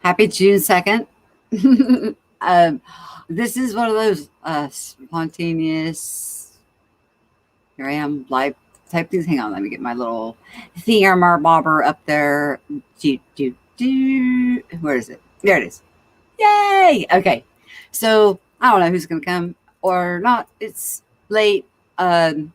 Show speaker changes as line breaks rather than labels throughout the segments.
Happy June 2nd. um, this is one of those spontaneous, here I am, live type things. Hang on, let me get my little thingamar bobber up there. Where is it? There it is. Yay! Okay. So I don't know who's going to come or not. It's late. After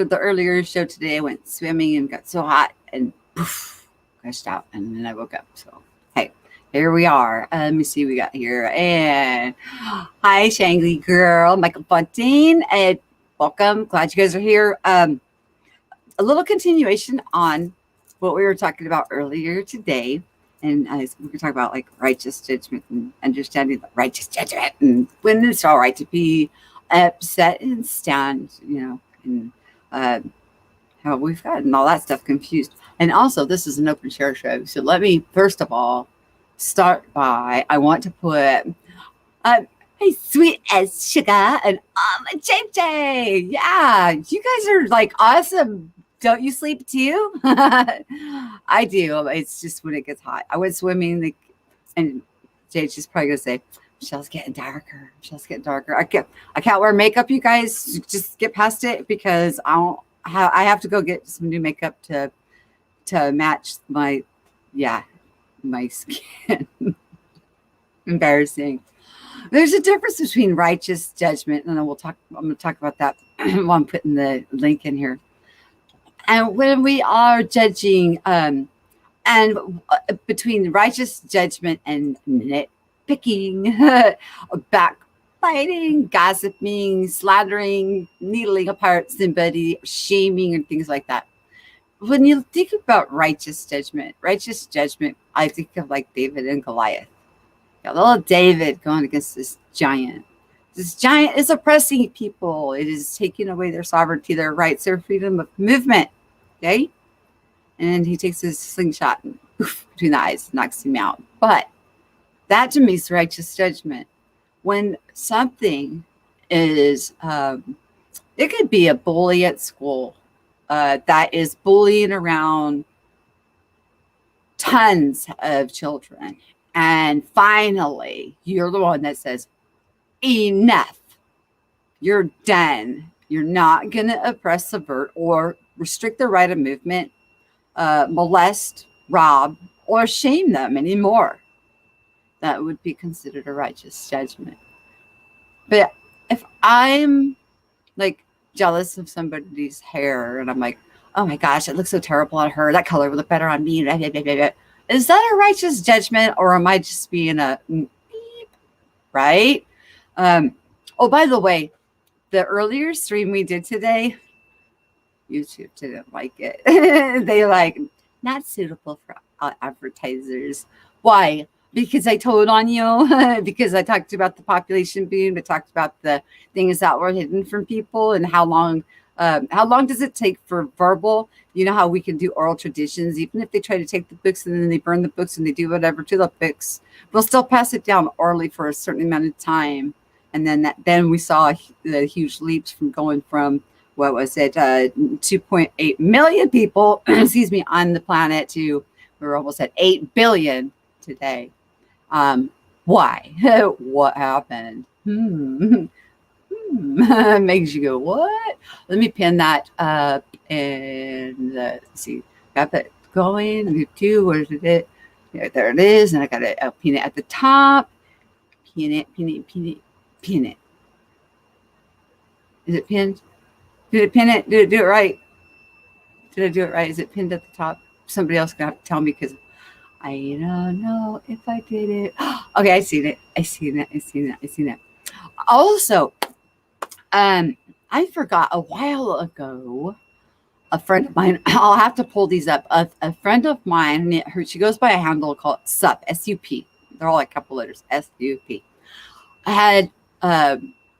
the earlier show today, I went swimming and got so hot and poof, crashed out. And then I woke up. So, hey, here we are. Let me see what we got here. And hi, Shangly girl, Michael Fontaine. And welcome. Glad you guys are here. A little continuation on what we were talking about earlier today. And we were talking about like righteous judgment and understanding the righteous judgment and when it's all right to be upset and stand, and how we've gotten all that stuff confused. And also, this is an open share show. So let me, first of all, start by, I want to put, hey, sweet as sugar and JJ. Yeah, you guys are like awesome. Don't you sleep too? I do. It's just when it gets hot. I went swimming, and Jade's just probably gonna say, "Michelle's getting darker. Michelle's getting darker." I can't wear makeup. You guys just get past it because I have to go get some new makeup to match my skin. Embarrassing. There's a difference between righteous judgment, and I'm going to talk about that while I'm putting the link in here. And when we are judging, and between righteous judgment and nitpicking, backbiting, gossiping, slandering, needling apart somebody, shaming, and things like that. When you think about righteous judgment, I think of like David and Goliath. Got little David going against this giant. This giant is oppressing people. It is taking away their sovereignty, their rights, their freedom of movement. Okay? And he takes his slingshot and between the eyes, knocks him out. But that to me is righteous judgment. When something is, it could be a bully at school that is bullying around tons of children. And finally, you're the one that says, enough. You're done. You're not going to oppress, subvert, or restrict their right of movement, molest, rob, or shame them anymore. That would be considered a righteous judgment. But if I'm like jealous of somebody's hair and I'm like, oh my gosh, it looks so terrible on her. That color would look better on me. Is that a righteous judgment, or am I just being a beep? Right? Oh, by the way, the earlier stream we did today, YouTube didn't like it. They like, not suitable for advertisers. Why? Because I told on you, because I talked about the population boom, I talked about the things that were hidden from people and how long does it take for verbal? You know how we can do oral traditions, even if they try to take the books and then they burn the books and they do whatever to the books, we'll still pass it down orally for a certain amount of time. And then we saw the huge leaps from going from, what was it, 2.8 million people, excuse me, on the planet to we're almost at 8 billion today. Why? What happened? Makes you go, what? Let me pin that up and let's see. Got that going. Move to, where's it? Yeah, there it is. And I got to pin it at the top. Pin it. Is it pinned? Did it pin it? Did it do it right? Did I do it right? Is it pinned at the top? Somebody else gonna have to tell me because I don't know if I did it. Okay, I seen it. Also, I forgot a while ago, a friend of mine, I'll have to pull these up. A friend of mine, she goes by a handle called SUP, S-U-P. They're all like a couple letters, S-U-P. Had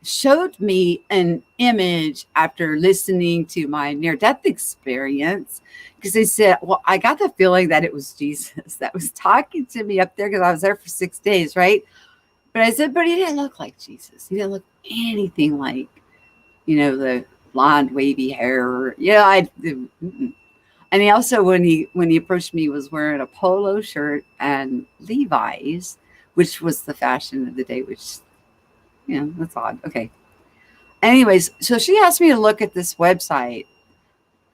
showed me an image after listening to my near-death experience, because they said, well, I got the feeling that it was Jesus that was talking to me up there because I was there for 6 days, right? But I said, but he didn't look like Jesus. He didn't look anything like, the blonde, wavy hair. And he also, when he approached me, was wearing a polo shirt and Levi's, which was the fashion of the day, which, that's odd. Okay. Anyways, so she asked me to look at this website.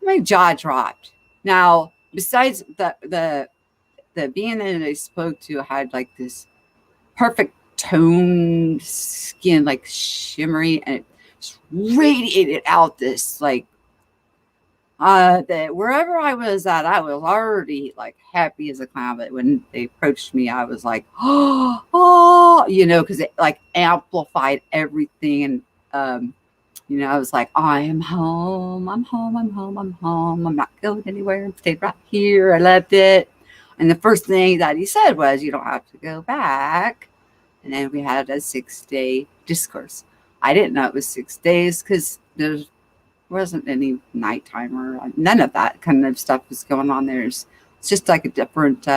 My jaw dropped. Now, besides the being that I spoke to had like this perfect toned skin, like shimmery, and it just radiated out this like that wherever I was at, I was already like happy as a clown. But when they approached me, I was like, oh, because it like amplified everything. And I was like, I am home, I'm home, I'm home, I'm home. I'm not going anywhere. I stayed right here. I loved it. And the first thing that he said was, you don't have to go back. And then we had a 6-day discourse. I didn't know it was 6 days because there wasn't any nighttime or none of that kind of stuff was going on there. It's just like a different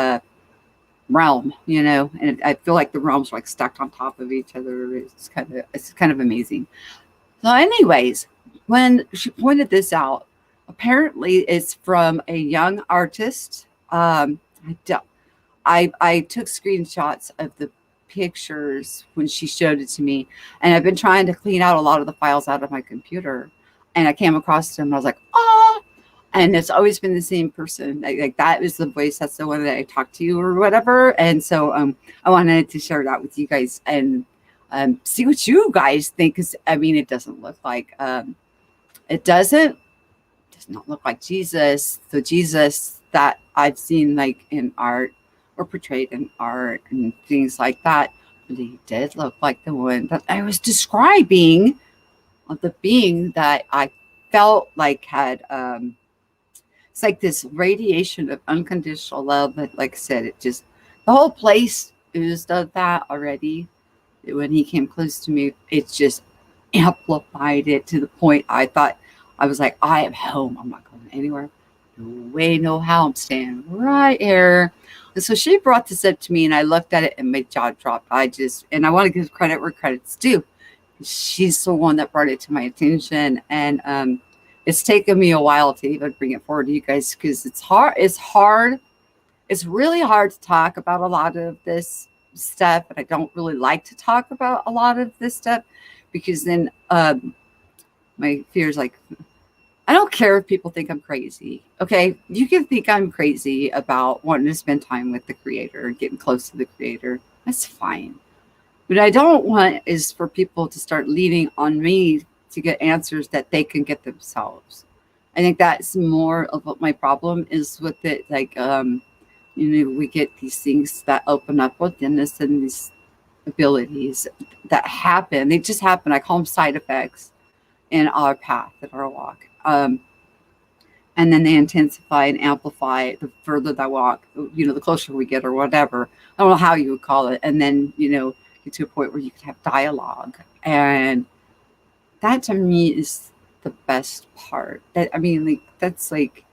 realm, and I feel like the realms are like stacked on top of each other. It's kind of amazing. So anyways, when she pointed this out, apparently it's from a young artist. I took screenshots of the pictures when she showed it to me, and I've been trying to clean out a lot of the files out of my computer, and I came across them. And I was like, oh, and it's always been the same person. Like that is the voice. That's the one that I talked to or whatever. And so I wanted to share that with you guys and see what you guys think. Because it doesn't look like does not look like Jesus. The Jesus that I've seen like in art or portrayed in art and things like that. But he did look like the one that I was describing, of the being that I felt like had it's like this radiation of unconditional love. But like I said, it just, the whole place oozed of that already. When he came close to me, it just amplified it to the point I thought, I was like, I am home. I'm not going anywhere. No way, no how. I'm staying right here. And so she brought this up to me, and I looked at it and my jaw dropped. And I want to give credit where credit's due. She's the one that brought it to my attention. And it's taken me a while to even bring it forward to you guys, because it's hard. It's really hard to talk about a lot of this stuff. And I don't really like to talk about a lot of this stuff, because then my fear is like, I don't care if people think I'm crazy. Okay, you can think I'm crazy about wanting to spend time with the creator, getting close to the creator. That's fine. What I don't want is for people to start leaning on me to get answers that they can get themselves. I think that's more of what my problem is with it. Like, we get these things that open up within us, and these abilities that happen. They just happen. I call them side effects in our path, in our walk. And then they intensify and amplify the further that walk, the closer we get or whatever. I don't know how you would call it. And then, get to a point where you can have dialogue. And that to me is the best part. That's like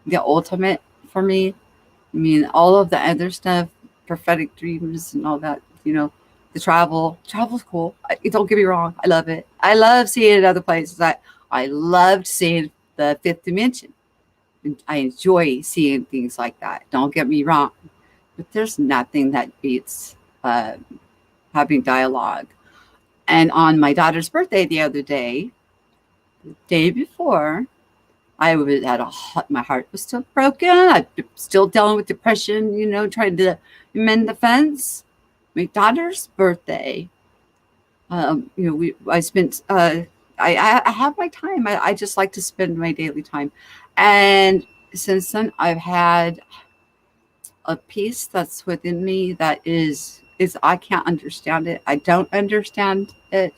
the ultimate for me. All of the other stuff, prophetic dreams and all that, the travel's cool. Don't get me wrong. I love it. I love seeing other places. I loved seeing the fifth dimension. I enjoy seeing things like that. Don't get me wrong. But there's nothing that beats having dialogue. And on my daughter's birthday the other day, the day before, my heart was still broken. I'm still dealing with depression, trying to mend the fence. My daughter's birthday, I spent, I have my time. I just like to spend my daily time. And since then, I've had a peace that's within me that is I can't understand it. I don't understand it.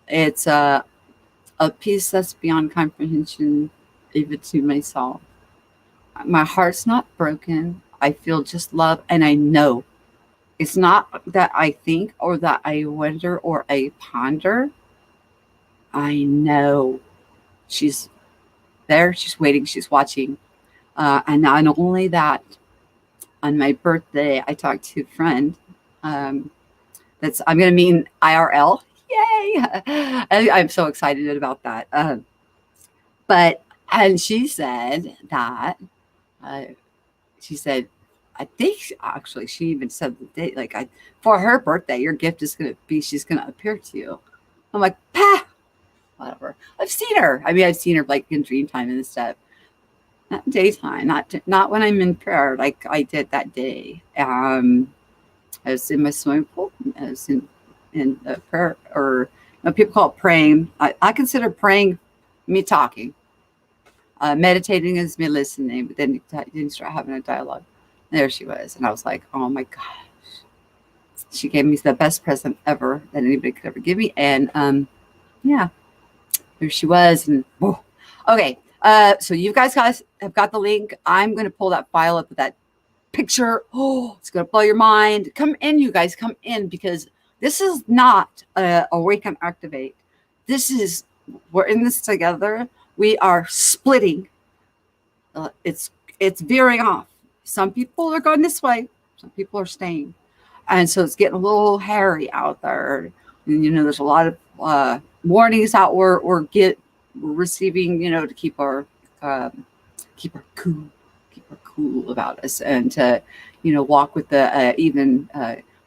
It's a peace that's beyond comprehension, even to myself. My heart's not broken. I feel just love, and I know. It's not that I think or that I wonder or I ponder. I know she's there. She's waiting. She's watching. And not only that, on my birthday, I talked to a friend I'm going to meet in IRL. Yay! I'm so excited about that. And she said that uh, she said, I think actually she even said the date, like, for her birthday, your gift is going to be, she's going to appear to you. I'm like, pah, whatever. I've seen her. I mean, I've seen her like in dream time and stuff. Not daytime, not when I'm in prayer, like I did that day. I was in my swimming pool. I was in prayer, or people call it praying. I consider praying me talking. Meditating is me listening, but then you start having a dialogue. There she was, and I was like, oh my gosh, she gave me the best present ever that anybody could ever give me, and yeah, there she was, and whoa. Okay, so you guys have got the link. I'm going to pull that file up with that picture. Oh, it's going to blow your mind. Come in, you guys, come in, because this is not Awaken Activate. This is, we're in this together. We are splitting. It's veering off. Some people are going this way. Some people are staying. And so it's getting a little hairy out there. And, there's a lot of warnings out we're receiving, to keep our cool about us, and to, walk with the even,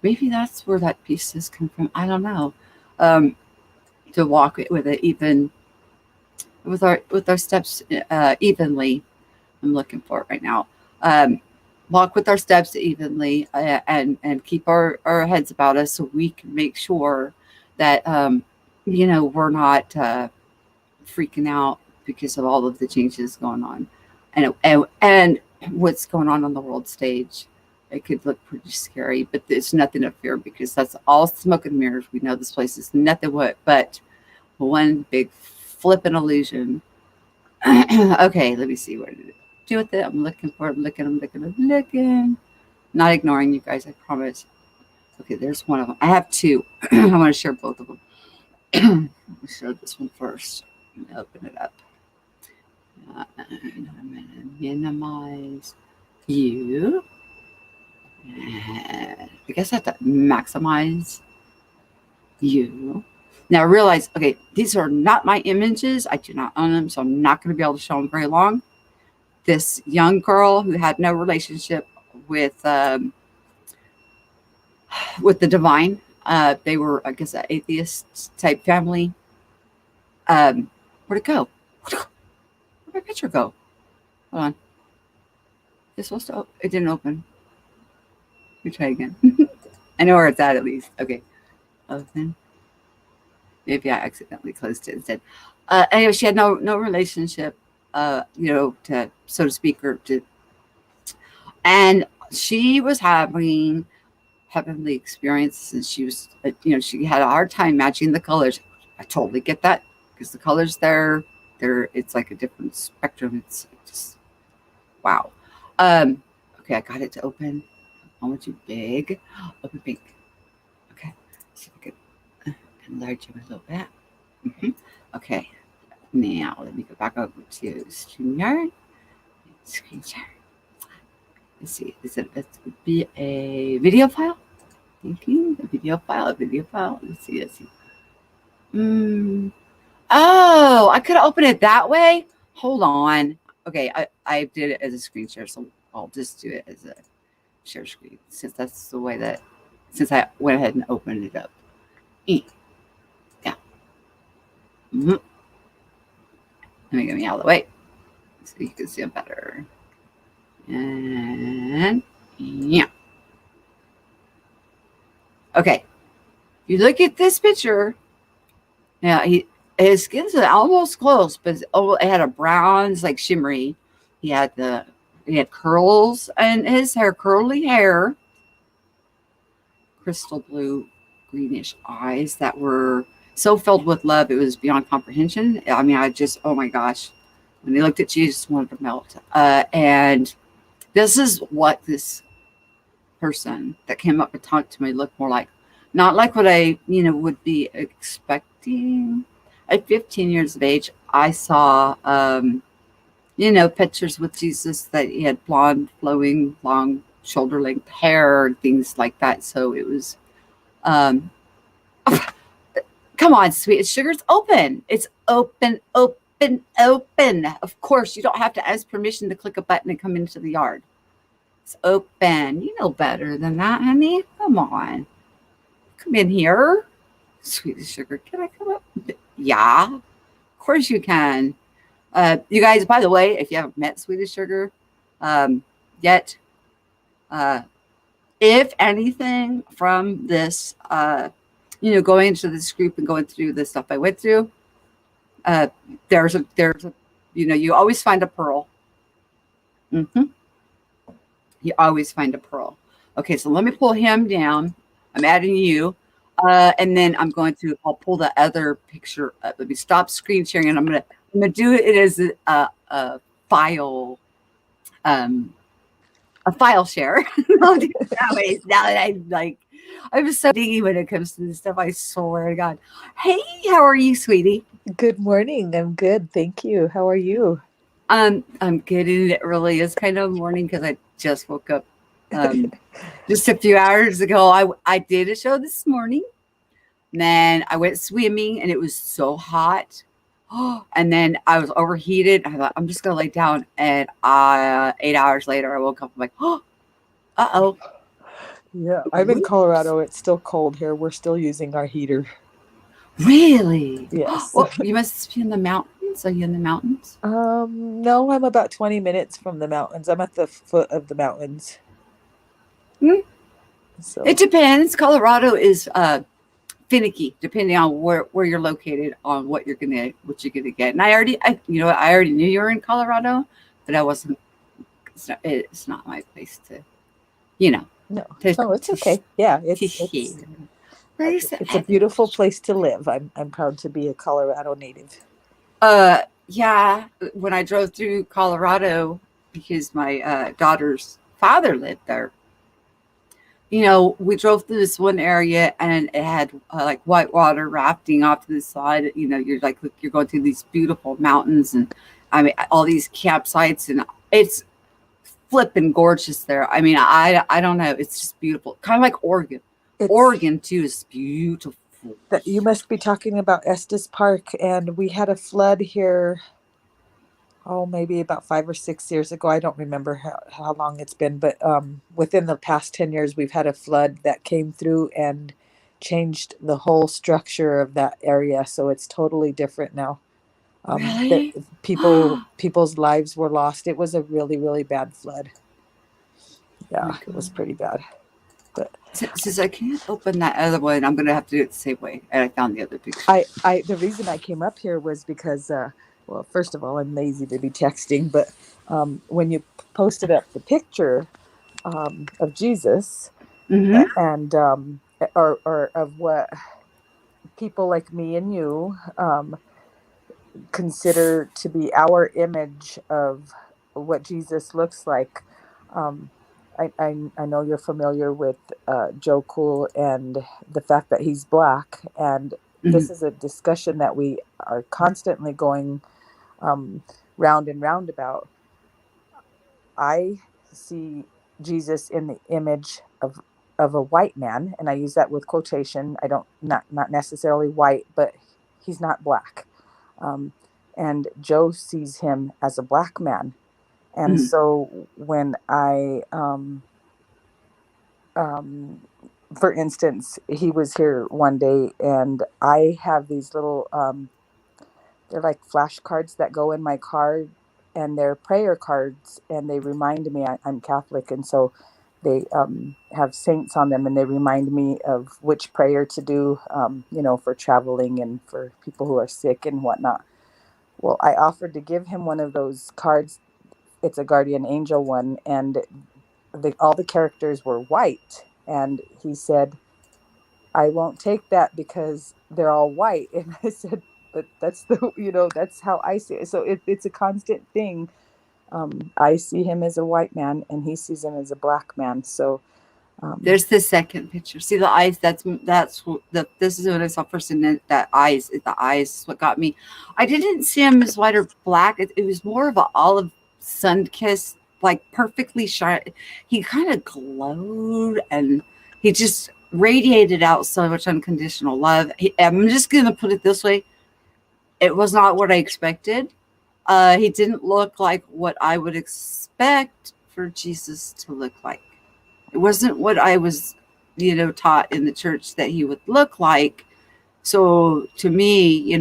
maybe that's where that piece has come from. I don't know. To walk with it even, with our steps evenly. I'm looking for it right now. Walk with our steps evenly, and keep our heads about us, so we can make sure that we're not freaking out because of all of the changes going on, and what's going on the world stage. It could look pretty scary, but there's nothing to fear, because that's all smoke and mirrors. We know this place is nothing but one big flippin' illusion. Okay, let me see what to do with it. I'm looking. Not ignoring you guys, I promise. Okay, there's one of them. I have two. I want to share both of them. Let me show this one first. Let me open it up. And I'm going to minimize you. And I guess I have to maximize you. Now realize, okay, these are not my images. I do not own them, so I'm not going to be able to show them very long. This young girl who had no relationship with the divine. They were, I guess, an atheist type family. Where'd it go? Where'd my picture go? Hold on. It's supposed to. It didn't open. Let me try again. I know where it's at least. Okay. Open. Maybe I accidentally closed it instead. Anyway, she had no relationship, to, so to speak, and she was having heavenly experiences, and she was, she had a hard time matching the colors. I totally get that, because the colors it's like a different spectrum. It's just, wow. Okay, I got it to open. I want you big. Open big. Okay. Let's see if I can enlarge you a little bit. Mm-hmm. Okay. Now let me go back over to StreamYard. Screen share. Let's see. This would be a video file. Thank you. A video file. Let's see. Oh, I could open it that way. Hold on. Okay, I did it as a screen share, so I'll just do it as a share screen, since that's the way that, since I went ahead and opened it up. Yeah. Mm-hmm. Let me get me out of the way so you can see it better. And yeah. Okay. You look at this picture. Now his skin's almost close, but it had a brown, it's like shimmery. He had curls and his hair, curly hair, crystal blue, greenish eyes that were so filled with love, it was beyond comprehension. I mean, oh my gosh, when he looked at you, you just wanted to melt. And this is what this person that came up and talked to me looked more like. Not like what I, would be expecting. At 15 years of age, I saw, pictures with Jesus that he had blonde, flowing, long, shoulder-length hair, things like that. So it was, come on, sweet sugar, it's open. It's open. open. Of course, you don't have to ask permission to click a button and come into the yard. It's open. You know better than that, honey. Come on. Come in here. Sweet sugar, can I come up? Yeah, of course you can. You guys, by the way, if you haven't met Swedish Sugar yet, uh, if anything from this, going into this group and going through the stuff I went through, there's a, you always find a pearl. Mm-hmm. You always find a pearl. Okay, so let me pull him down. I'm adding you. And then I'll pull the other picture up. Let me stop screen sharing, and I'm gonna do it as a file, share. I'll do it that way. Now that I'm so dingy when it comes to this stuff. I swear to God. Hey, how are you, sweetie?
Good morning. I'm good. Thank you. How are you?
I'm good. And it really is kind of morning because I just woke up just a few hours ago. I did a show this morning. And then I went swimming and it was so hot. And then I was overheated. I thought, I'm just going to lay down. And 8 hours later, I woke up. I'm like, uh-oh.
Yeah, I'm in Colorado. It's still cold here. We're still using our heater.
Really?
Yes.
Well, you must be in the mountains. Are you in the mountains?
No, I'm about 20 minutes from the mountains. I'm at the foot of the mountains.
So it depends. Colorado is finicky depending on where you're located, on what you're gonna get. And I already knew you were in Colorado, but I wasn't. It's not my place to,
No, it's okay. Yeah, it's a beautiful place to live. I'm proud to be a Colorado native.
Yeah. When I drove through Colorado, because my daughter's father lived there. We drove through this one area and it had like whitewater rafting off to the side. You're going through these beautiful mountains and all these campsites, and it's flipping gorgeous there. I don't know. It's just beautiful. Kind of like Oregon. Oregon too is beautiful.
You must be talking about Estes Park, and we had a flood here. Maybe about 5 or 6 years ago. I don't remember how long it's been, but within the past 10 years, we've had a flood that came through and changed the whole structure of that area. So it's totally different now.
Really?
People's lives were lost. It was a really, really bad flood. Yeah, it was pretty bad. But
since I can't open that other one, I'm going to have to do it the same way. And I found the other picture.
The reason I came up here was because... well, first of all, I'm lazy to be texting, but when you posted up the picture of Jesus,
mm-hmm.
and or of what people like me and you consider to be our image of what Jesus looks like, I know you're familiar with Joe Cool and the fact that he's black, and mm-hmm. This is a discussion that we are constantly going round and round about. I see Jesus in the image of a white man, and I use that with quotation. Not necessarily white, but he's not black. And Joe sees him as a black man. And so when I, for instance, he was here one day, and I have these little, they're like flashcards that go in my car, and they're prayer cards, and they remind me I'm Catholic. And so they have saints on them, and they remind me of which prayer to do, for traveling and for people who are sick and whatnot. Well, I offered to give him one of those cards. It's a guardian angel one, and all the characters were white. And he said, I won't take that because they're all white. And I said, but that's that's how I see it. So it's a constant thing. I see him as a white man, and he sees him as a black man. So
there's the second picture. See the eyes. This is what I saw first, and that eyes. The eyes is what got me. I didn't see him as white or black. It was more of an olive sun-kissed, like perfectly shiny. He kind of glowed, and he just radiated out so much unconditional love. I'm just gonna put it this way. It was not what I expected. He didn't look like what I would expect for Jesus to look like. It wasn't what I was, taught in the church that he would look like. So to me,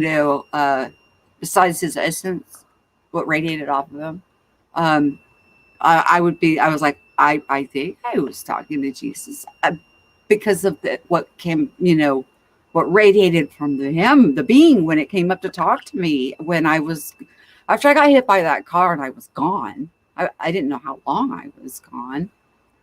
besides his essence, what radiated off of him, um, I was like, I think I was talking to Jesus because of what came, what radiated from him, the being, when it came up to talk to me after I got hit by that car and I was gone. I didn't know how long I was gone.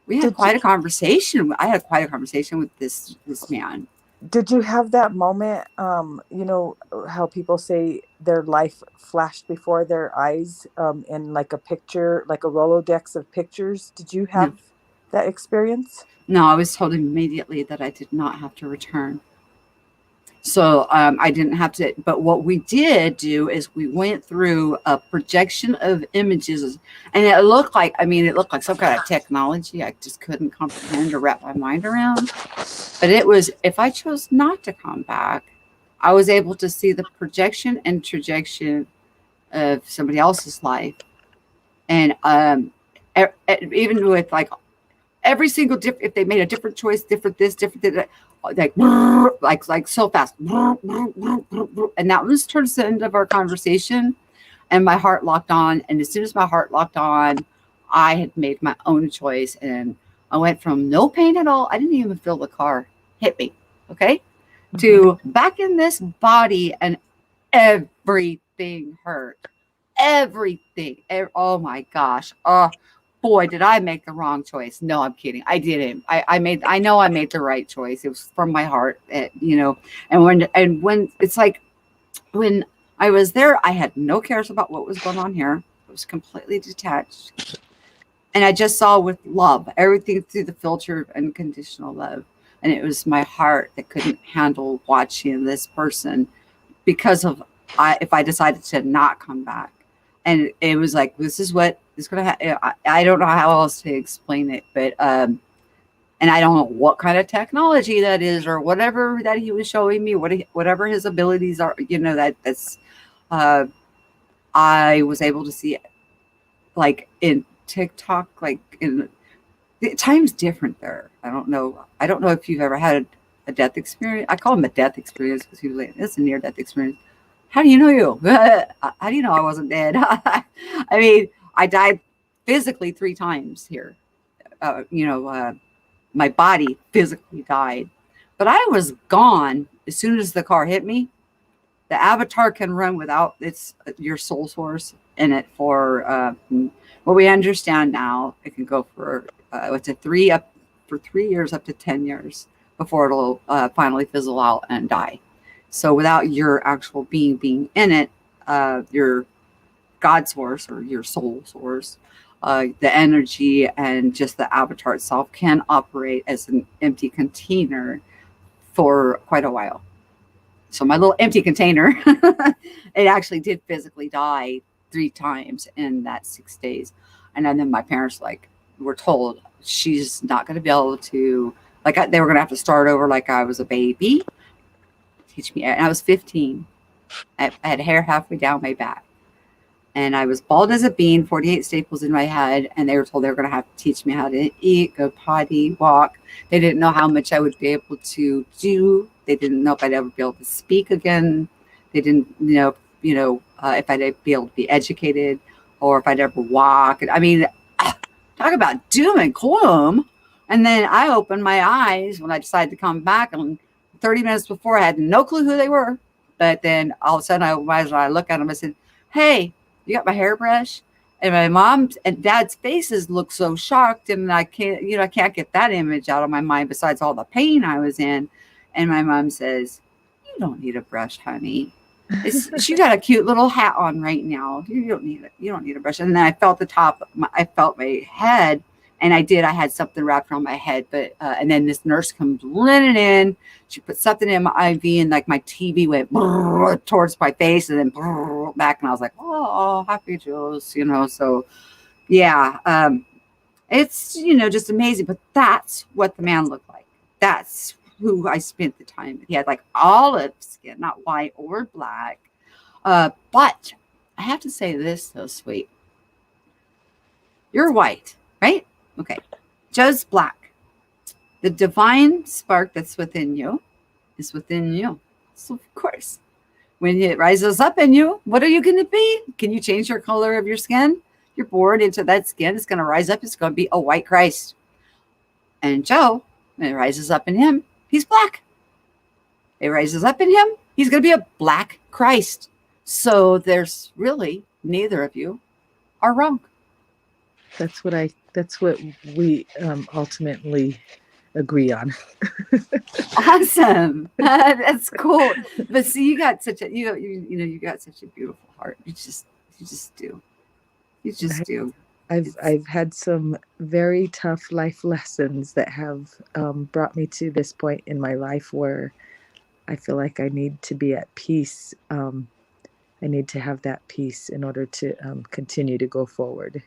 We had
Did you,
quite a conversation. I had quite a conversation with this man.
did you have that moment, you know how people say their life flashed before their eyes, in like a picture, like a Rolodex of pictures? Did you
No,
have that experience?
no, I was told immediately that I did not have to return. So I didn't have to. But what we did do is we went through a projection of images, and it looked like some kind of technology I just couldn't comprehend or wrap my mind around. But it was, if I chose not to come back, I was able to see the projection and trajectory of somebody else's life, and even with like every single if they made a different choice, different this, different that, like so fast, and that was towards the end of our conversation, and my heart locked on, and as soon as my heart locked on, I had made my own choice, and I went from no pain at all. I didn't even feel the car hit me, okay,
Hmm.
to back in this body, and everything hurt. Everything. Oh my gosh. Oh boy, did I make the wrong choice. No, I'm kidding. I didn't. I know I made the right choice. It was from my heart, and when it's like, when I was there, I had no cares about what was going on here. I was completely detached. And I just saw with love, everything through the filter of unconditional love. And it was my heart that couldn't handle watching this person because of, if I decided to not come back. And it was like, this is what is going to happen. I don't know how else to explain it, but, and I don't know what kind of technology that is or whatever that he was showing me, whatever his abilities are, uh, I was able to see, like in TikTok, like in the time's different there. I don't know. I don't know if you've ever had a death experience. I call them a death experience because he was like, it's a near death experience. How do you know you? How do you know I wasn't dead? I mean, I died physically 3 times here. Uh, you know, uh, my body physically died, but I was gone as soon as the car hit me. The avatar can run without its your soul source in it for what we understand now. It can go for what's it, 3 years up to 10 years before it'll finally fizzle out and die. So without your actual being in it, your God source or your soul source, the energy and just the avatar itself can operate as an empty container for quite a while. So my little empty container, it actually did physically die 3 times in that 6 days. And then my parents were told she's not going to be able to, they were going to have to start over like I was a baby, teach me. And I was 15. I had hair halfway down my back. And I was bald as a bean, 48 staples in my head, and they were told they were going to have to teach me how to eat, go potty, walk. They didn't know how much I would be able to do. They didn't know if I'd ever be able to speak again. They didn't know, if I'd be able to be educated or if I'd ever walk. I mean, talk about doom and gloom. And then I opened my eyes when I decided to come back, and 30 minutes before, I had no clue who they were. But then all of a sudden, I opened my eyes and I looked at them. I said, "Hey, you got my hairbrush?" And my mom and dad's faces look so shocked, and I can't get that image out of my mind besides all the pain I was in. And my mom says, "You don't need a brush, honey. She got a cute little hat on right now. You don't need it. You don't need a brush." And then I felt I felt my head, and I had something wrapped around my head. But and then this nurse comes running in. She put something in my IV, and like my TV went towards my face, and then back, and I was like, "Oh, happy Jules," So yeah, it's just amazing. But that's what the man looked like. That's who I spent the time with. He had like olive skin, not white or black. But I have to say this, though, sweet. You're white, right? Okay. Joe's black. The divine spark that's within you is within you. So, of course, when it rises up in you, what are you going to be? Can you change your color of your skin? You're born into that skin. It's going to rise up. It's going to be a white Christ. And Joe, when it rises up in him, he's black. It rises up in him, he's going to be a black Christ. So there's really neither of you are wrong.
That's what we ultimately agree on.
Awesome. That's cool. But see, you got such a you got such a beautiful heart. You just do. You just do.
I've had some very tough life lessons that have brought me to this point in my life where I feel like I need to be at peace. I need to have that peace in order to continue to go forward.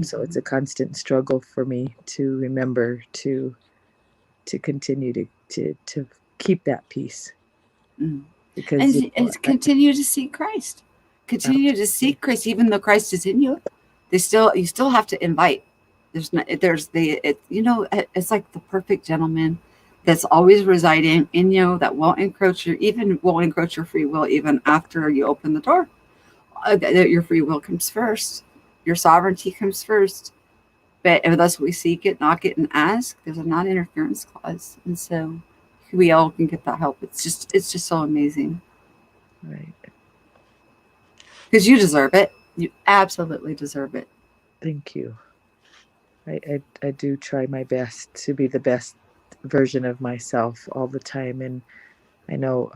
So it's a constant struggle for me to remember to continue to keep that peace. Because
and continue to seek Christ. Continue to seek Christ, even though Christ is in you. You still have to invite. It's like the perfect gentleman that's always residing in you, that won't encroach your free will even after you open the door. Your free will comes first. Your sovereignty comes first. But unless we seek it, knock it, and ask, there's a non-interference clause. And so we all can get that help. It's just so amazing.
Right.
Because you deserve it. You absolutely deserve it.
Thank you. I do try my best to be the best version of myself all the time. And I know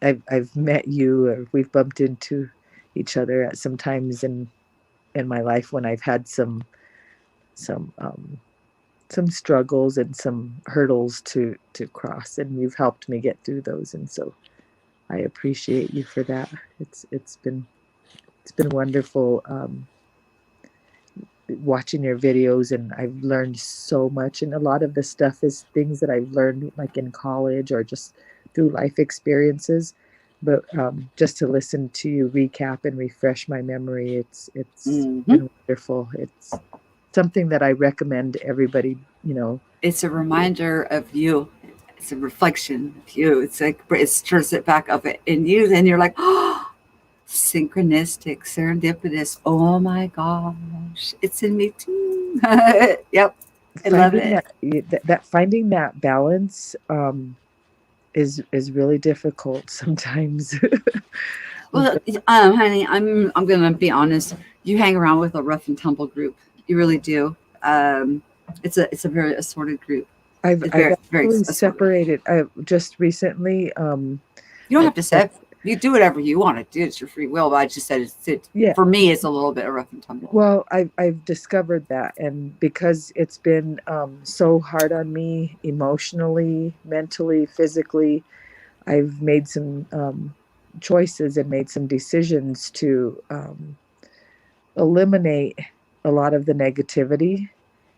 I've met you, or we've bumped into each other at some times in my life when I've had some struggles and some hurdles to cross, and you've helped me get through those. And so I appreciate you for that. It's been wonderful watching your videos, and I've learned so much. And a lot of the stuff is things that I've learned like in college or just through life experiences. But just to listen to you recap and refresh my memory, it's been wonderful. It's something that I recommend everybody,
It's a reminder of you. It's a reflection of you. It's like it stirs it back up in you. Then you're like, oh, synchronistic, serendipitous. Oh my gosh, it's in me too. Yep, I love it.
That finding that balance is really difficult sometimes.
Well, honey, I'm gonna be honest. You hang around with a rough and tumble group. You really do. It's a very assorted group.
I've actually separated. Just recently.
You don't have to separate. You do whatever you want to do. It's your free will. But I just said for me, it's a little bit of rough and tumble.
Well, I've discovered that, and because it's been so hard on me emotionally, mentally, physically, I've made some choices and made some decisions to eliminate a lot of the negativity.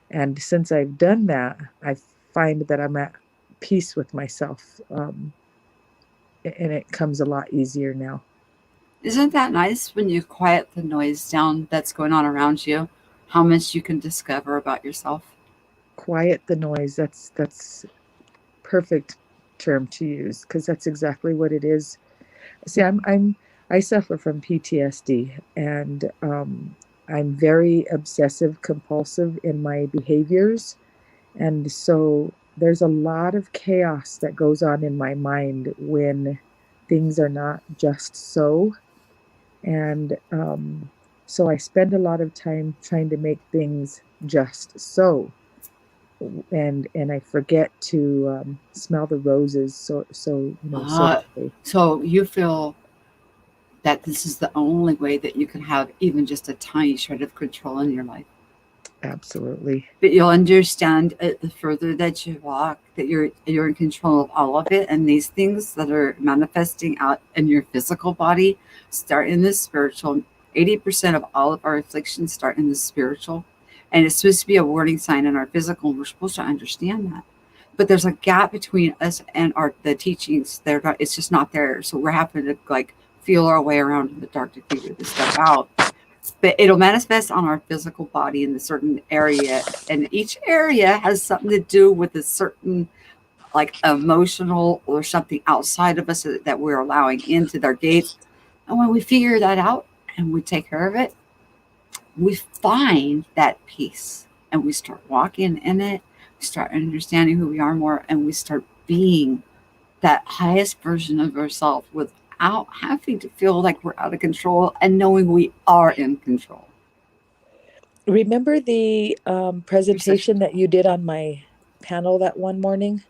And since I've done that, I find that I'm at peace with myself. And it comes a lot easier now.
Isn't that nice when you quiet the noise down that's going on around you? How much you can discover about yourself.
Quiet the noise. That's perfect term to use, because that's exactly what it is. See, I suffer from PTSD, and I'm very obsessive compulsive in my behaviors, and so there's a lot of chaos that goes on in my mind when things are not just so. And so I spend a lot of time trying to make things just so. And I forget to smell the roses.
So you feel that this is the only way that you can have even just a tiny shred of control in your life.
Absolutely.
But you'll understand the further that you walk that you're in control of all of it, and these things that are manifesting out in your physical body start in the spiritual. 80% of all of our afflictions start in the spiritual, and it's supposed to be a warning sign in our physical. We're supposed to understand that, but there's a gap between us and the teachings. It's just not there. So we're having to feel our way around in the dark to figure this stuff out. But it'll manifest on our physical body in a certain area, and each area has something to do with a certain like emotional or something outside of us that we're allowing into their gates. And when we figure that out and we take care of it, we find that peace and we start walking in it. We start understanding who we are more, and we start being that highest version of ourselves without having to feel like we're out of control and knowing we are in control.
Remember the presentation that you did on my panel that one morning?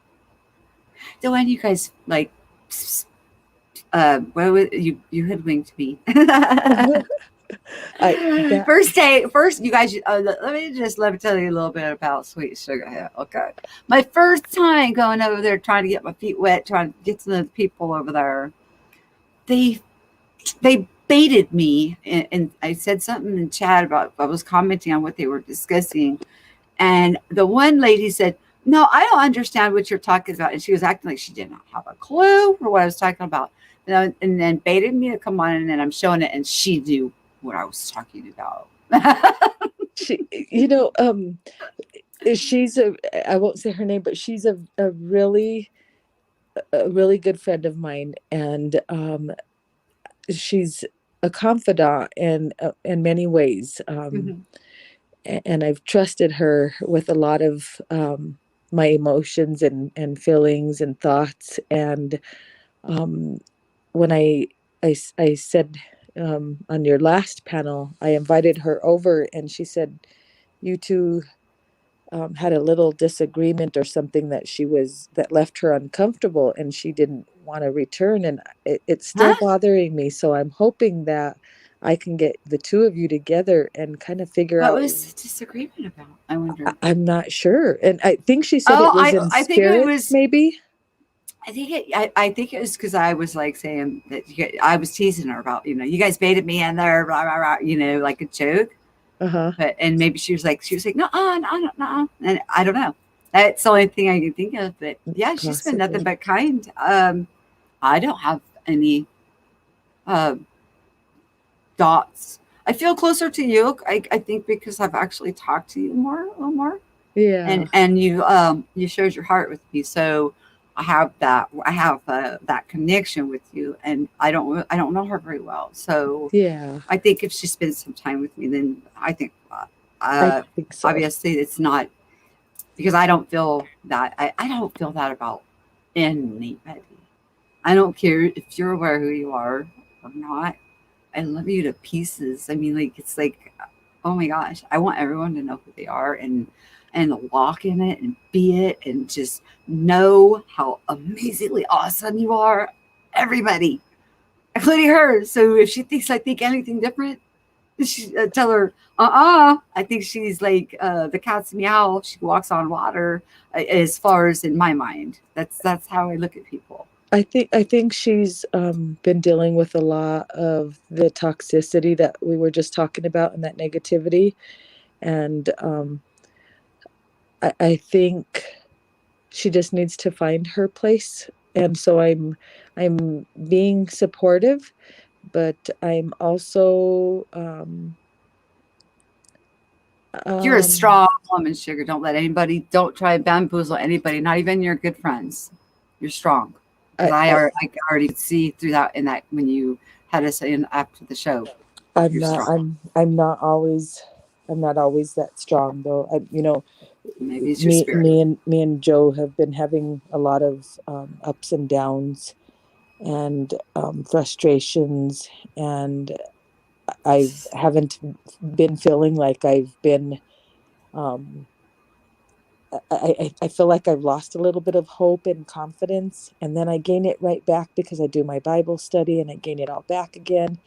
The one you guys like, what was you hoodwinked me. First, you guys. Let me tell you a little bit about Sweet Sugar Hill. Okay, my first time going over there, trying to get my feet wet, trying to get to the people over there. They baited me, and I said something in chat about I was commenting on what they were discussing, and the one lady said, "No, I don't understand what you're talking about," and she was acting like she did not have a clue for what I was talking about. And then baited me to come on, and then I'm showing it, and she knew what I was talking about.
She, she's I won't say her name, but she's a really good friend of mine, and she's a confidant in many ways. And I've trusted her with a lot of my emotions and feelings and thoughts. And when I said on your last panel, I invited her over, and she said, you two had a little disagreement or something that left her uncomfortable, and she didn't want to return. And it's still bothering me. So I'm hoping that I can get the two of you together and kind of figure out.
What was the disagreement about? I wonder.
I'm not sure. And I think she said it was in spirit, maybe.
I think it was because I was like saying that I was teasing her about, you guys baited me in there, blah, blah, blah, like a joke. But and maybe she was like, no, no, and I don't know. That's the only thing I can think of. But yeah, she's been nothing but kind. I don't have any thoughts. I feel closer to you. I think because I've actually talked to you a little more.
Yeah.
And you showed your heart with me, so I have that connection with you, and I don't know her very well, so
yeah,
I think if she spends some time with me, then I think
so.
Obviously it's not because I don't feel that I don't feel that about anybody. I don't care if you're aware who you are or not. I love you to pieces. I mean, like it's like, oh my gosh, I want everyone to know who they are and walk in it and be it and just know how amazingly awesome you are. Everybody, including her. So if she thinks I think anything different, she tell her, I think she's like the cat's meow. She walks on water. As far as in my mind, that's how I look at people.
I think she's been dealing with a lot of the toxicity that we were just talking about and that negativity, and I think she just needs to find her place. And so I'm being supportive, but I'm also
you're a strong woman, Sugar. Don't try to bamboozle anybody, not even your good friends. You're strong. I already see through that in that when you had us in after the show.
I'm not always that strong though.
Maybe it's your spirit.
Me and Joe have been having a lot of ups and downs and frustrations, and I haven't been feeling like I've been I feel like I've lost a little bit of hope and confidence, and then I gain it right back because I do my Bible study and I gain it all back again.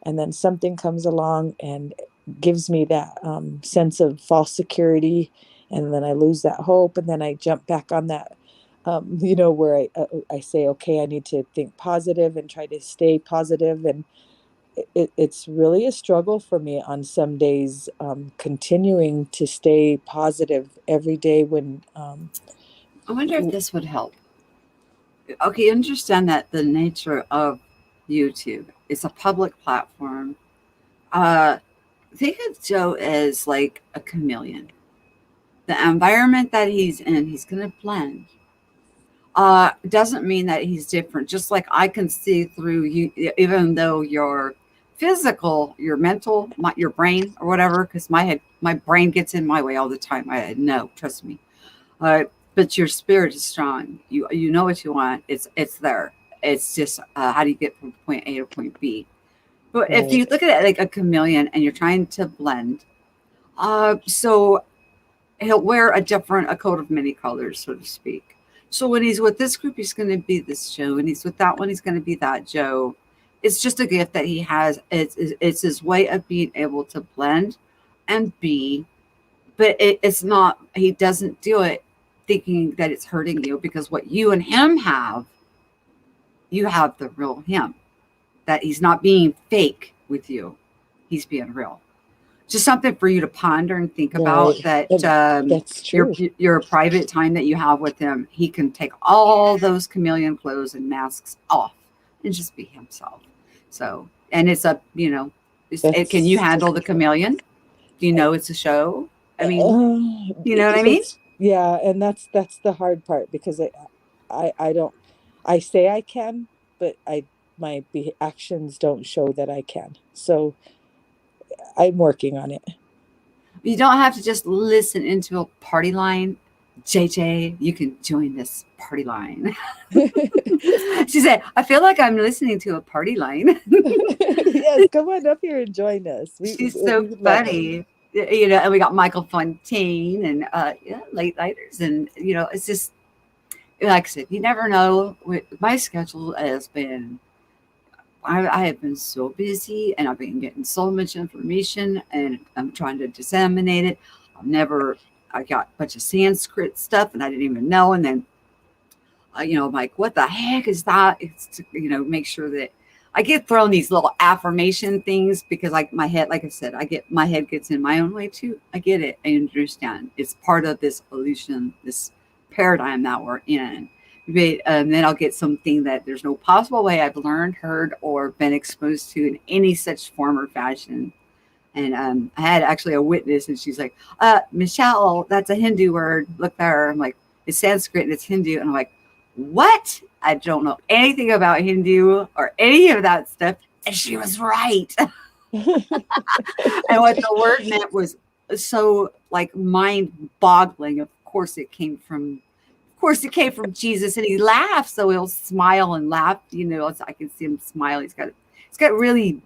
And then something comes along and gives me that sense of false security, and then I lose that hope, and then I jump back on that, where I say, okay, I need to think positive and try to stay positive, and it's really a struggle for me on some days, continuing to stay positive every day when
I wonder if this would help. Okay, understand that the nature of YouTube. It's a public platform. Uh, think of Joe as like a chameleon. The environment that he's in, he's going to blend. Doesn't mean that he's different. Just like I can see through you, even though your physical, your mental, your brain or whatever, because my brain gets in my way all the time. I know, trust me. Uh, but your spirit is strong. You know what you want. It's there. It's just how do you get from point A to point B? But if you
Right.
look at it like a chameleon and you're trying to blend, so he'll wear a coat of many colors, so to speak. So when he's with this group, he's going to be this Joe, and he's with that one, he's going to be that Joe. It's just a gift that he has. It's his way of being able to blend and be, but it's not. He doesn't do it thinking that it's hurting you because what you and him have, you have the real him. That he's not being fake with you; he's being real. Just something for you to ponder and think about
Right.
that
That's true.
your private time that you have with him, he can take all those chameleon clothes and masks off and just be himself. So, and it's a, can you
That's
handle the chameleon? Do you know it's a show? I mean, you know what I mean?
that's yeah, and that's the hard part because I don't I say I can, but actions don't show that I can. So I'm working on it.
You don't have to just listen into a party line. JJ, you can join this party line. She said, I feel like I'm listening to a party line.
Yes, come on up here and join us.
She's
We
so
would love it.
funny. And we got Michael Fontaine and yeah, late nighters. And, it's just, like I said, you never know. My schedule has been, I have been so busy and I've been getting so much information and I'm trying to disseminate it. I got a bunch of Sanskrit stuff and I didn't even know. And then I'm like, what the heck is that? It's to, make sure that I get thrown these little affirmation things because like my head, like I said, my head gets in my own way too. I get it. I understand. It's part of this illusion, this paradigm that we're in. But then I'll get something that there's no possible way I've learned, heard, or been exposed to in any such form or fashion. And I had actually a witness, and she's like, Michelle, that's a Hindu word. Look there. I'm like, it's Sanskrit and it's Hindu. And I'm like, what? I don't know anything about Hindu or any of that stuff. And she was right. And what the word meant was so like mind boggling. Of course it came from Jesus, and he laughs. So he'll smile and laugh. I can see him smile. He's got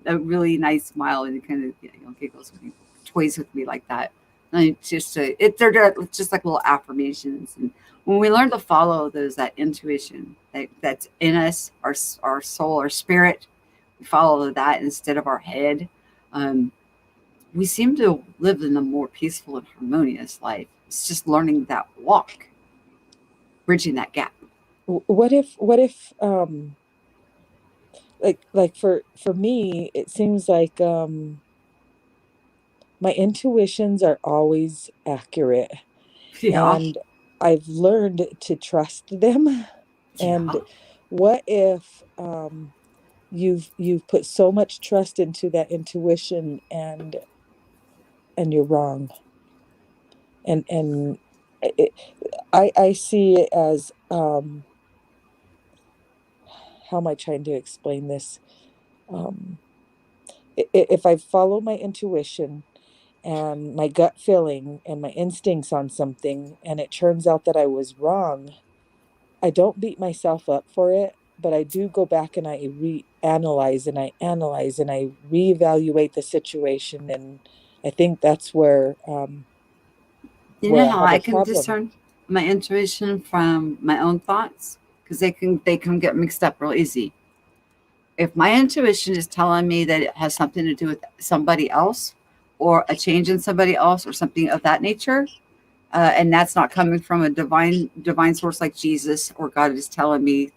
a really nice smile, and he kind of giggles with me, toys with me like that. And it's just they're just like little affirmations. And when we learn to follow that intuition that's in us, our soul, our spirit, we follow that instead of our head. Um, we seem to live in a more peaceful and harmonious life. It's just learning that walk, bridging that gap.
What if like for me it seems like my intuitions are always accurate,
Yeah,
and I've learned to trust them. And
yeah.
what if you've put so much trust into that intuition, and you're wrong? And it, I see it as how am I trying to explain this? Um, if I follow my intuition and my gut feeling and my instincts on something, and it turns out that I was wrong, I don't beat myself up for it, but I do go back and I reanalyze and I analyze and I reevaluate the situation. And I think that's
You know
where I
how
have
I
a
can
problem.
discern my intuition from my own thoughts? Because they can get mixed up real easy. If my intuition is telling me that it has something to do with somebody else or a change in somebody else or something of that nature, and that's not coming from a divine source like Jesus or God is telling me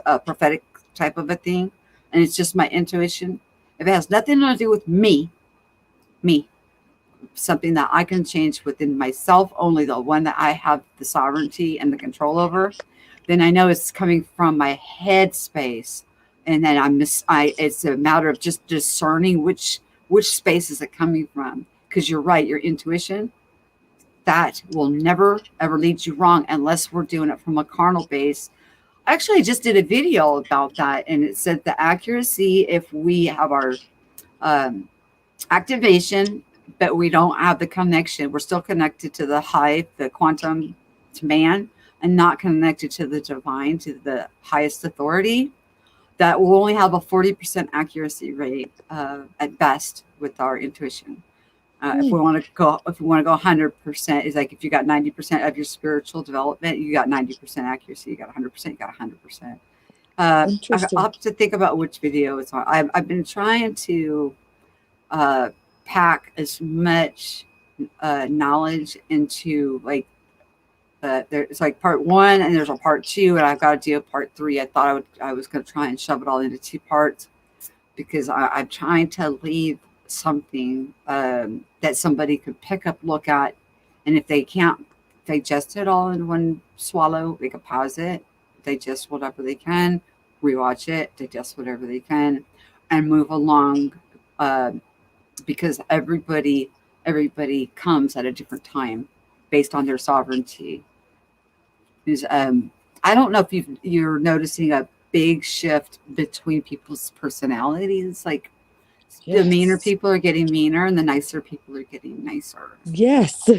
a prophetic type of a thing, and it's just my intuition. If it has nothing to do with me, something that I can change within myself, only the one that I have the sovereignty and the control over, then I know it's coming from my head space and then it's a matter of just discerning which space is it coming from, because you're right, your intuition, that will never ever lead you wrong unless we're doing it from a carnal base. Actually, I just did a video about that, and it said the accuracy, if we have our um, activation, but we don't have the connection, we're still connected to the high, the quantum, to man, and not connected to the divine, to the highest authority, that will only have a 40% accuracy rate at best with our intuition. If we want to go, 100%, is like if you got 90% of your spiritual development, you got 90% accuracy. You got 100%, you got 100%. I'll
Interesting.
have to think about which video it's on. I've been trying to uh, pack as much knowledge into like there's like part one and there's a part two, and I've got to do a part three. I was going to try and shove it all into two parts, because I'm trying to leave something that somebody could pick up, look at, and if they can't digest it all in one swallow, they could pause it, digest whatever they can, rewatch it, digest whatever they can, and move along. Uh, because everybody comes at a different time based on their sovereignty. Because I don't know if you're noticing a big shift between people's personalities. Like the meaner
Yes.
people are getting meaner, and the nicer people are getting nicer.
Yes.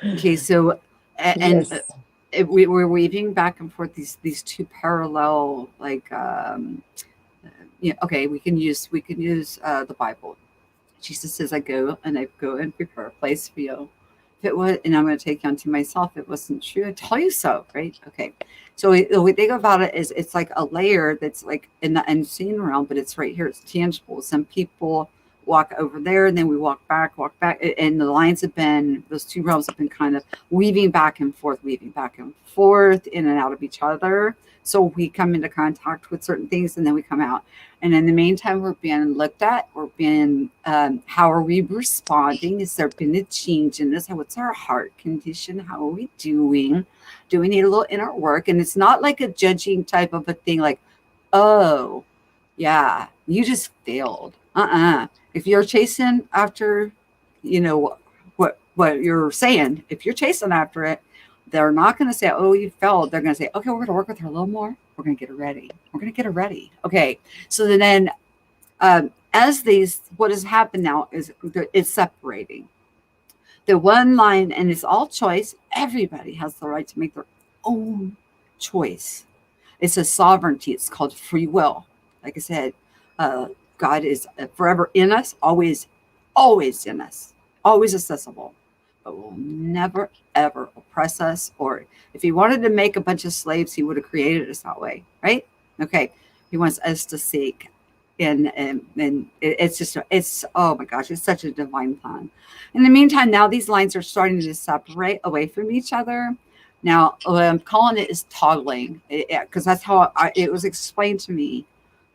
Okay, so and
Yes.
we're weaving back and forth these two parallel like okay, we can use the Bible. Jesus says, I go and prepare a place for you. If it was, and I'm going to take you unto myself, if it wasn't true, I'd tell you so, right? Okay. So the way we think about it is it's like a layer that's like in the unseen realm, but it's right here. It's tangible. Some people walk over there, and then we walk back. And the lines have been, those two realms have been kind of weaving back and forth, in and out of each other. So we come into contact with certain things, and then we come out. And in the meantime, we're being looked at. We're being, how are we responding? Is there been a change in this? What's our heart condition? How are we doing? Do we need a little inner work? And it's not like a judging type of a thing like, oh, yeah, you just failed. If you're chasing after, what you're saying, if you're chasing after it, they're not going to say, oh, you failed. They're going to say, okay, we're going to work with her a little more. We're going to get her ready. We're going to get her ready. Okay. So then, what has happened now is it's separating the one line, and it's all choice. Everybody has the right to make their own choice. It's a sovereignty. It's called free will. Like I said, God is forever in us, always in us, always accessible, but will never, ever oppress us. Or if he wanted to make a bunch of slaves, he would have created us that way, right? Okay. He wants us to seek. And it's just, it's, oh my gosh, it's such a divine plan. In the meantime, now these lines are starting to separate away from each other. Now, what I'm calling it is toggling, because that's how it was explained to me.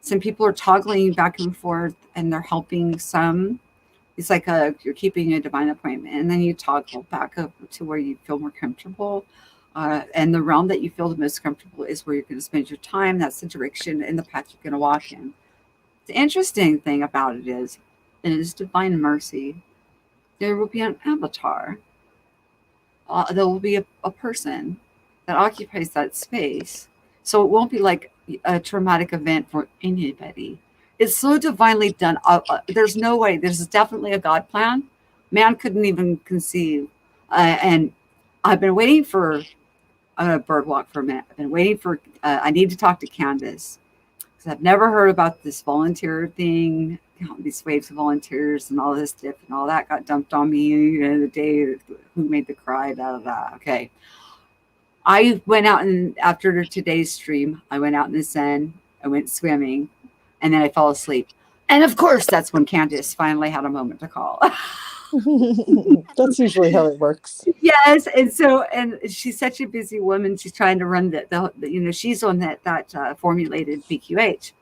Some people are toggling back and forth, and they're helping some. It's like you're keeping a divine appointment, and then you toggle back up to where you feel more comfortable. And the realm that you feel the most comfortable is where you're going to spend your time. That's the direction and the path you're going to walk in. The interesting thing about it is, in His divine mercy, there will be an avatar. There will be a person that occupies that space. So it won't be like a traumatic event for anybody. It's so divinely done. There's no way. There's definitely a God plan. Man couldn't even conceive. And I've been waiting for a bird walk for a minute. I've been waiting for, I need to talk to Candace, because I've never heard about this volunteer thing, these waves of volunteers and all this stuff, and all that got dumped on me the day who made the cry, da da da. Okay. I went out, and after today's stream, I went out in the sun, I went swimming, and then I fell asleep. And of course, that's when Candace finally had a moment to call.
That's usually how it works.
Yes, and she's such a busy woman. She's trying to run she's on that formulated PQH,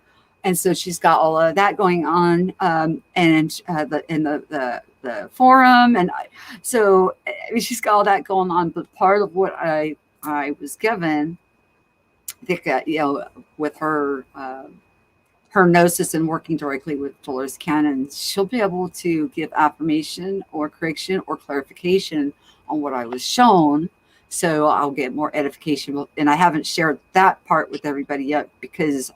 and so she's got all of that going on, and the forum, and she's got all that going on. But part of what I was given, I think, with her her gnosis and working directly with Dolores Cannon, she'll be able to give affirmation or correction or clarification on what I was shown. So I'll get more edification. And I haven't shared that part with everybody yet because,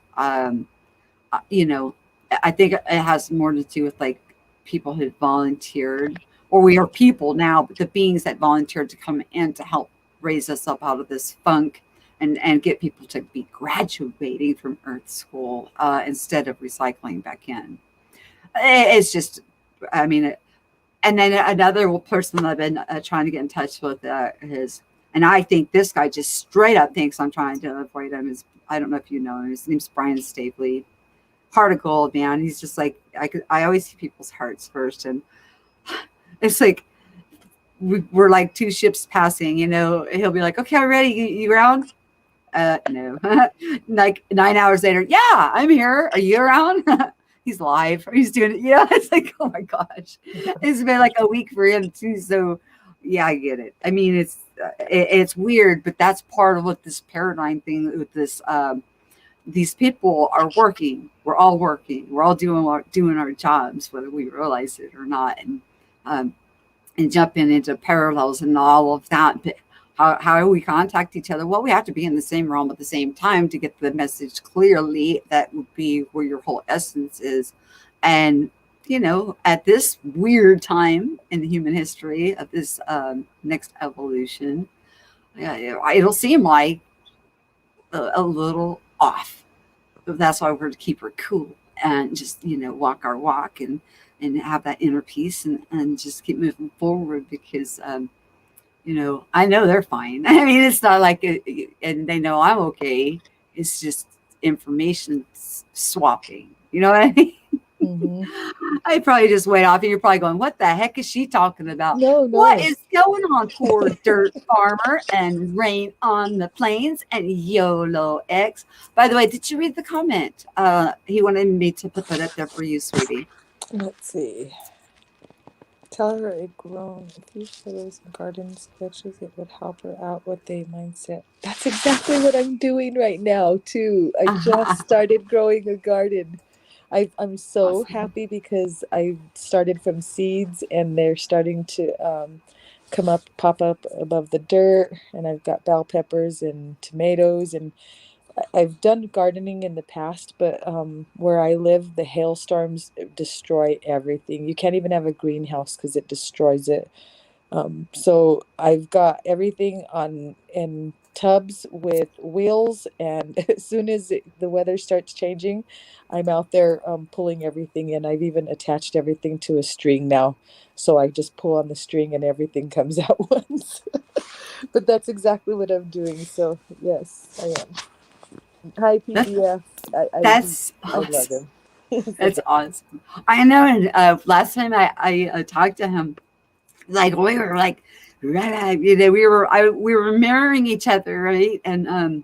you know, I think it has more to do with like people who volunteered, or we are people now, but the beings that volunteered to come in to help raise us up out of this funk and get people to be graduating from Earth School instead of recycling back in. It's just, I mean, and then another person I've been trying to get in touch with is, and I think this guy just straight up thinks I'm trying to avoid him. Is, I don't know if you know him. His name's Brian Stapley. Heart of gold, man. He's just like, I always see people's hearts first, and it's like we're like two ships passing. You know, he'll be like, "Okay, I'm ready. You around?" No. Like 9 hours later, yeah, I'm here. Are you around? He's live. Or he's doing it. Yeah, it's like, oh my gosh, it's been like a week for him too. So, yeah, I get it. I mean, it's weird, but that's part of what this paradigm thing with this. These people are working. We're all working. We're all doing our jobs, whether we realize it or not, and jumping into parallels and all of that. But how do we contact each other? Well, we have to be in the same realm at the same time to get the message clearly. That would be where your whole essence is. And, you know, at this weird time in human history of this next evolution, it'll seem like a little off. But that's why we're to keep her cool and just, you know, walk our walk and have that inner peace and just keep moving forward because, you know, I know they're fine. I mean, it's not like, and they know I'm okay. It's just information swapping. You know what I mean? Mm-hmm. I probably just went off and you're probably going, what the heck is she talking about?
No.
What is going on, poor dirt farmer and rain on the plains and YOLO X? By the way, did you read the comment? He wanted me to put that up there for you, sweetie.
Let's see. Tell her it grown a few photos and garden sketches. It would help her out with a mindset. That's exactly what I'm doing right now, too. I just started growing a garden. I'm so awesome. Happy because I started from seeds and they're starting to pop up above the dirt. And I've got bell peppers and tomatoes, and I've done gardening in the past, but where I live, the hailstorms destroy everything. You can't even have a greenhouse because it destroys it. So I've got everything in tubs with wheels, and as soon as the weather starts changing, I'm out there pulling everything in. I've even attached everything to a string now, so I just pull on the string and everything comes out once. But that's exactly what I'm doing. So yes, I am. Hi, PDF.
That's
I love him.
That's awesome. I know. And last time I talked to him, like we were like, you know, we were mirroring each other, right? And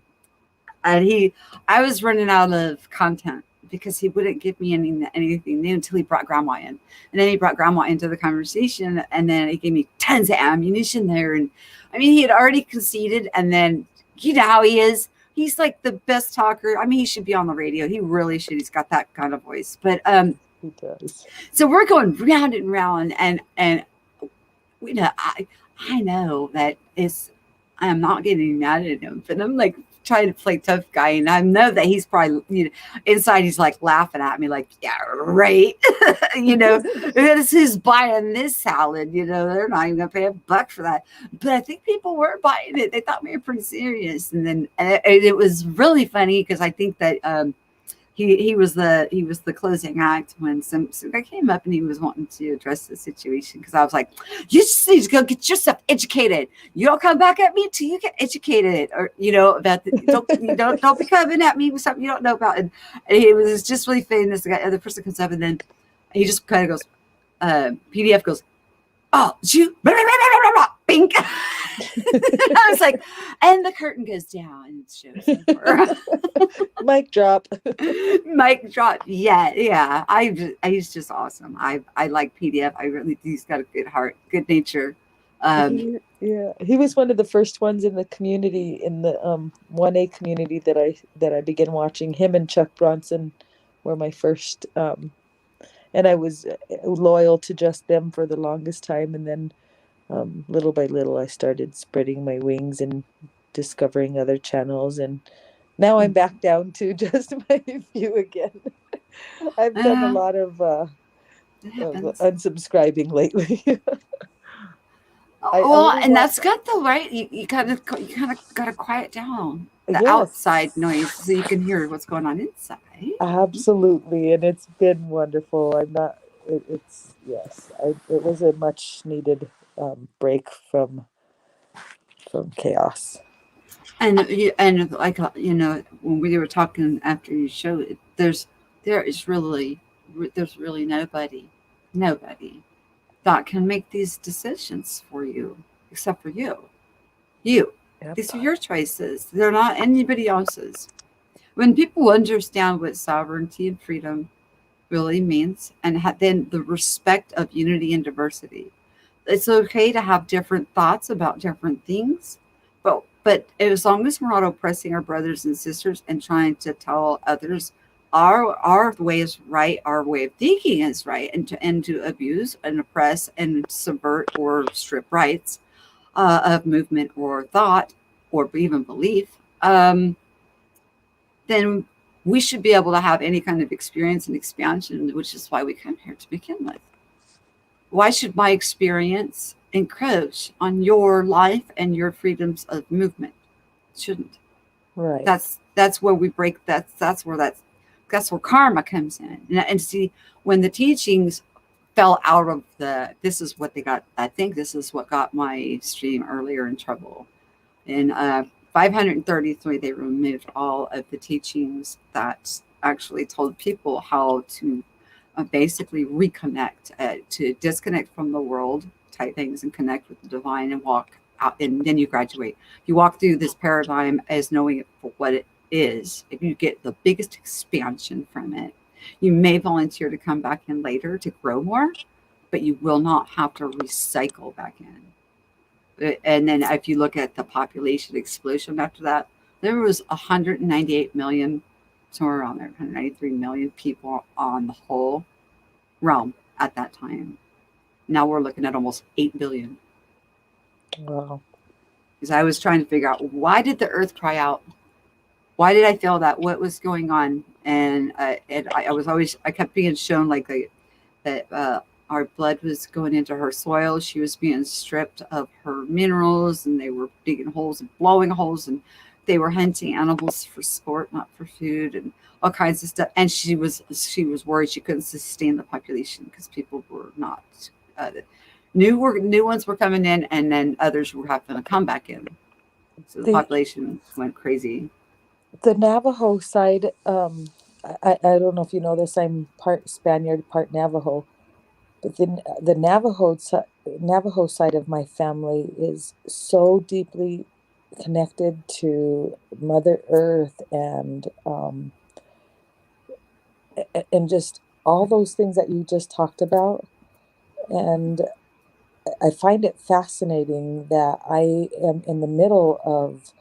I was running out of content because he wouldn't give me anything new until he brought grandma in, and then he brought grandma into the conversation, and then he gave me tons of ammunition there, and I mean he had already conceded, and then you know how he is. He's like the best talker. I mean, he should be on the radio. He really should. He's got that kind of voice. But
he does.
So we're going round and round, and you know, I know that I'm not getting mad at him, but I'm like trying to play tough guy, and I know that he's probably, you know, inside he's like laughing at me, like, yeah, right. You know, this is buying this salad. You know, they're not even gonna pay $1 for that. But I think people were buying it. They thought we were pretty serious, and then it was really funny because I think that he was the closing act when some guy came up and he was wanting to address the situation because I was like, you just need to go get yourself educated. You don't come back at me till you get educated, or you know about don't be coming at me with something you don't know about. And he was just really famous. The other person comes up and then he just kind of goes, PDF goes, oh, you, bink. I was like, and the curtain goes down and it shows
mic drop.
Mic drop. Yeah. He's just awesome. I like PDF. I really think he's got a good heart, good nature.
Yeah, he was one of the first ones in the community, in the 1A community that I began watching. Him and Chuck Bronson were my first, and I was loyal to just them for the longest time. And then little by little, I started spreading my wings and discovering other channels. And now I'm back down to just my few again. I've done a
Uh,
lot
it
of
happens.
unsubscribing lately. I
Well,
only
and
want,
that's good though, right? You kind of gotta quiet down the outside
yes,
noise so you can hear what's going on inside.
absolutely. And it's been wonderful. I'm not, it's, yes, it was a much needed break from chaos.
And like when we were talking after you showed it, there's really nobody that can make these decisions for you except for you. You.
Yep.
These are your choices. They're not anybody else's. When people understand what sovereignty and freedom really means, and then the respect of unity and diversity, it's okay to have different thoughts about different things, but as long as we're not oppressing our brothers and sisters and trying to tell others our way is right, our way of thinking is right, and to abuse and oppress and subvert or strip rights of movement or thought or even belief, then we should be able to have any kind of experience and expansion, which is why we come here to begin with. Why should my experience encroach on your life and your freedoms of movement? It shouldn't.
Right.
That's where we break. That's where karma comes in. And see, when the teachings fell out of this is what they got. I think this is what got my stream earlier in trouble. In 533, they removed all of the teachings that actually told people how to basically reconnect, to disconnect from the world type things and connect with the divine and walk out. And then you graduate. You walk through this paradigm as knowing it for what it is. If you get the biggest expansion from it, you may volunteer to come back in later to grow more, but you will not have to recycle back in. And then if you look at the population explosion after that, there was 198 million, somewhere around there, 193 million people on the whole realm at that time. Now we're looking at almost 8 billion.
Wow.
Because I was trying to figure out, why did the earth cry out? Why did I feel that? What was going on? I kept being shown like that our blood was going into her soil. She was being stripped of her minerals, and they were digging holes and blowing holes, and they were hunting animals for sport, not for food, and all kinds of stuff. And she was worried she couldn't sustain the population because people were not. New ones were coming in, and then others were having to come back in. So the
The
population went crazy.
the Navajo side, I don't know if you know this, I'm part Spaniard, part Navajo, but the Navajo side of my family is so deeply connected to Mother Earth and just all those things that you just talked about. And I find it fascinating that I am in the middle of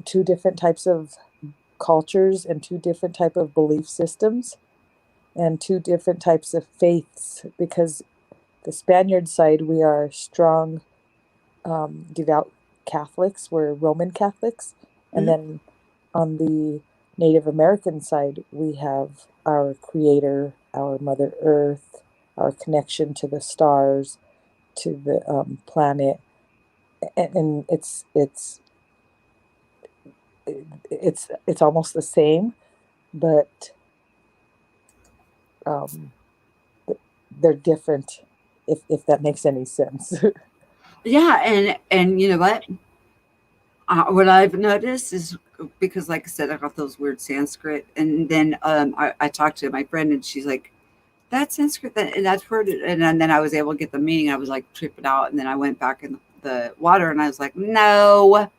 two different types of cultures and two different type of belief systems and two different types of faiths, because the Spaniard side, we are strong, devout Catholics. We're Roman Catholics. And
Mhm.
then on the Native American side, we have our Creator, our Mother Earth, our connection to the stars, to the planet, and it's almost the same, but um, they're different. If that makes any sense.
Yeah, and you know what I've noticed is, because, like I said, I got those weird Sanskrit, and then I talked to my friend, and she's like, "That's Sanskrit, and that's word," and then I was able to get the meaning. I was like tripping out, and then I went back in the water, and I was like, "No,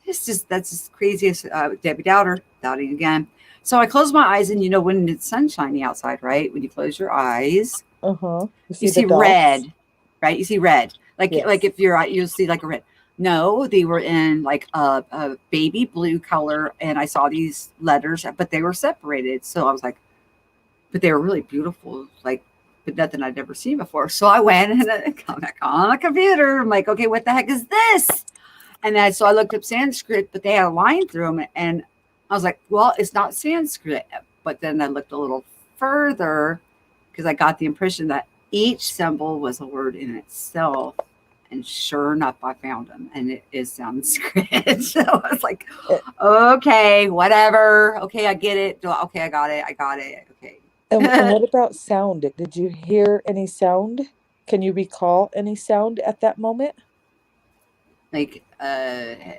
that's just craziest." Debbie Doubter, doubting again. So I closed my eyes, and when it's sunshiny outside, right? When you close your eyes,
Uh-huh. You
you
see the
see
dots?
red, right? You see red. Like
Yes.
if you're you'll see like a red. No, they were in like a baby blue color, and I saw these letters, but they were separated. So I was like, but they were really beautiful, like, but nothing I'd ever seen before. So I went and I got back on the computer. I'm like, okay, what the heck is this? And then so I looked up Sanskrit, but they had a line through them, and I was like, well, it's not Sanskrit. But then I looked a little further because I got the impression that each symbol was a word in itself. And sure enough, I found them, and it is Sanskrit. So I was like,
A-
okay, whatever. Okay, I get it. Okay, I got it. I got it. Okay.
and what about sound? Did you hear any sound? Can you recall any sound at that moment?
Like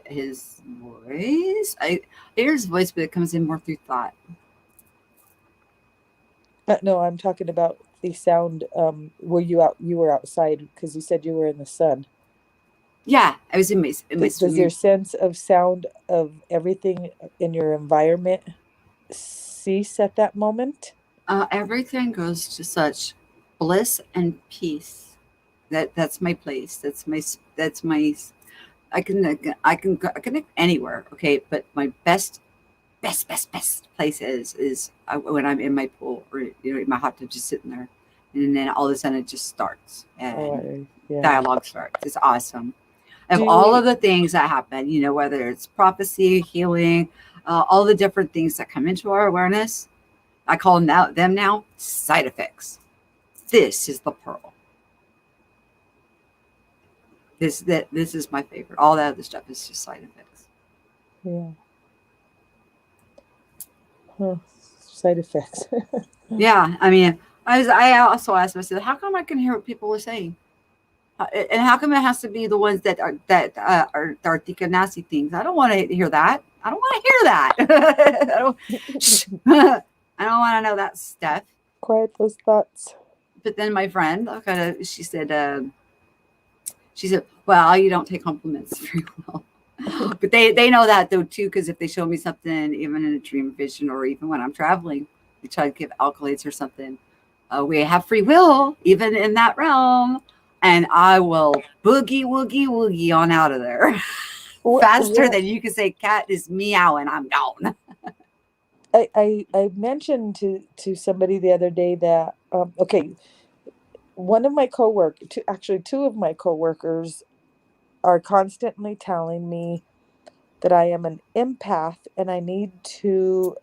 his voice. I hear his voice, but it comes in more through thought.
No, I'm talking about the sound. Were you out? You were outside because you said you were in the sun.
Yeah, I was in my
Does your
swimming.
sense of sound of everything in your environment cease at that moment?
Everything goes to such bliss and peace. That's my place. That's my. I can connect anywhere. Okay, but my best place is when I'm in my pool or in my hot tub, just sitting there, and then all of a sudden it just starts
Oh,
and
yeah.
dialogue starts. It's awesome. Of
Do
all
you,
of the things that happen, whether it's prophecy, healing, all the different things that come into our awareness, I call them now side effects. This is the pearl. This is my favorite. All that other stuff is just side effects.
yeah, huh. Side effects.
Yeah, I mean, I also asked myself, how come I can hear what people are saying? And how come it has to be the ones that are thinking nasty things? I don't want to hear that. I don't want to hear that. I don't, shh. I don't want to know that stuff.
Quiet those thoughts.
But then my friend, she said, well, you don't take compliments very well. But they know that though too, because if they show me something, even in a dream vision or even when I'm traveling, they try to give accolades or something. We have free will, even in that realm, and I will boogie woogie woogie on out of there faster
What
than you can say cat is meowing. I'm gone.
I mentioned to somebody the other day that okay, one of my actually two of my coworkers are constantly telling me that I am an empath and I need to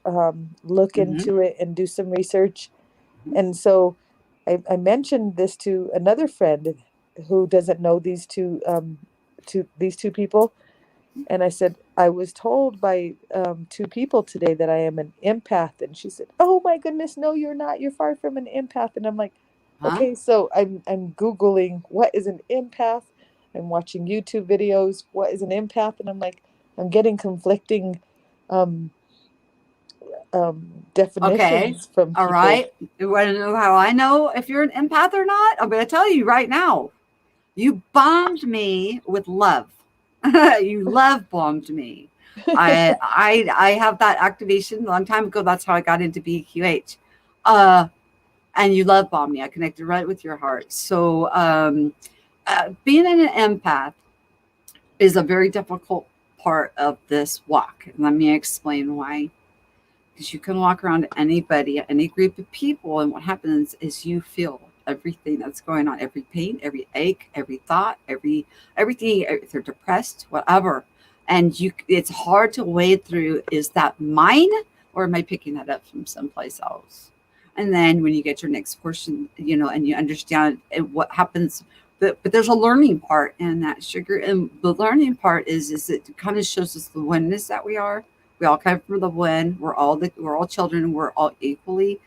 look
Mm-hmm.
into it and do some research. And so I mentioned this to another friend who doesn't know these two people. And I said, I was told by two people today that I am an empath. And she said, oh my goodness, no, you're not. You're far from an empath. And I'm like,
Huh?
okay, so I'm Googling what is an empath. I'm watching YouTube videos, what is an empath? And I'm like, I'm getting conflicting um,
Okay.
definitions from
All
people.
right. You want to know how I know if you're an empath or not? I'm going to tell you right now. You bombed me with love. You love bombed me. I have that activation a long time ago. That's how I got into BQH. Uh, and you love bombed me. I connected right with your heart. So being an empath is a very difficult part of this walk. And let me explain why. Because you can walk around anybody, any group of people, and what happens is you feel everything that's going on, every pain, every ache, every thought, everything. If they're depressed, whatever, and it's hard to wade through. Is that mine, or am I picking that up from someplace else? And then when you get your next portion, and you understand what happens. But there's a learning part in that, sugar, and the learning part is it kind of shows us the oneness that we are. We all come from the one. We're all children. We're all equally.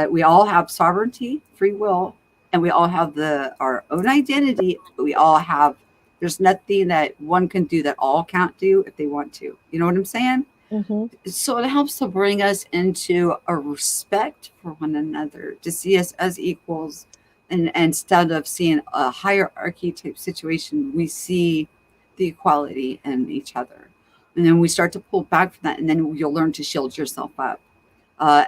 We all have sovereignty, free will, and we all have our own identity. We all have. There's nothing that one can do that all can't do if they want to. You know what I'm saying?
Hmm.
So it helps to bring us into a respect for one another, to see us as equals, and instead of seeing a hierarchy type situation, we see the equality in each other. And then we start to pull back from that, and then you'll learn to shield yourself up.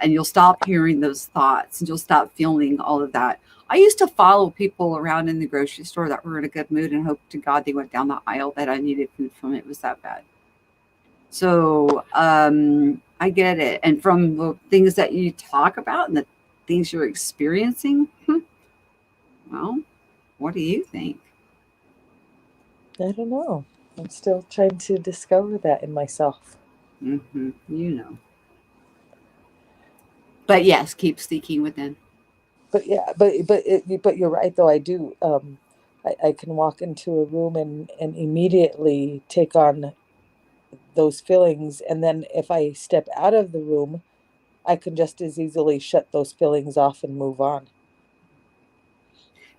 And you'll stop hearing those thoughts, and you'll stop feeling all of that. I used to follow people around in the grocery store that were in a good mood and hope to God they went down the aisle that I needed food from. It was that bad. So I get it. And from the things that you talk about and things you're experiencing? Well, what do you think?
I don't know. I'm still trying to discover that in myself.
You know. But yes, keep seeking within.
But yeah, but you're right though. I do. I can walk into a room and immediately take on those feelings, and then if I step out of the room, I can just as easily shut those feelings off and move on.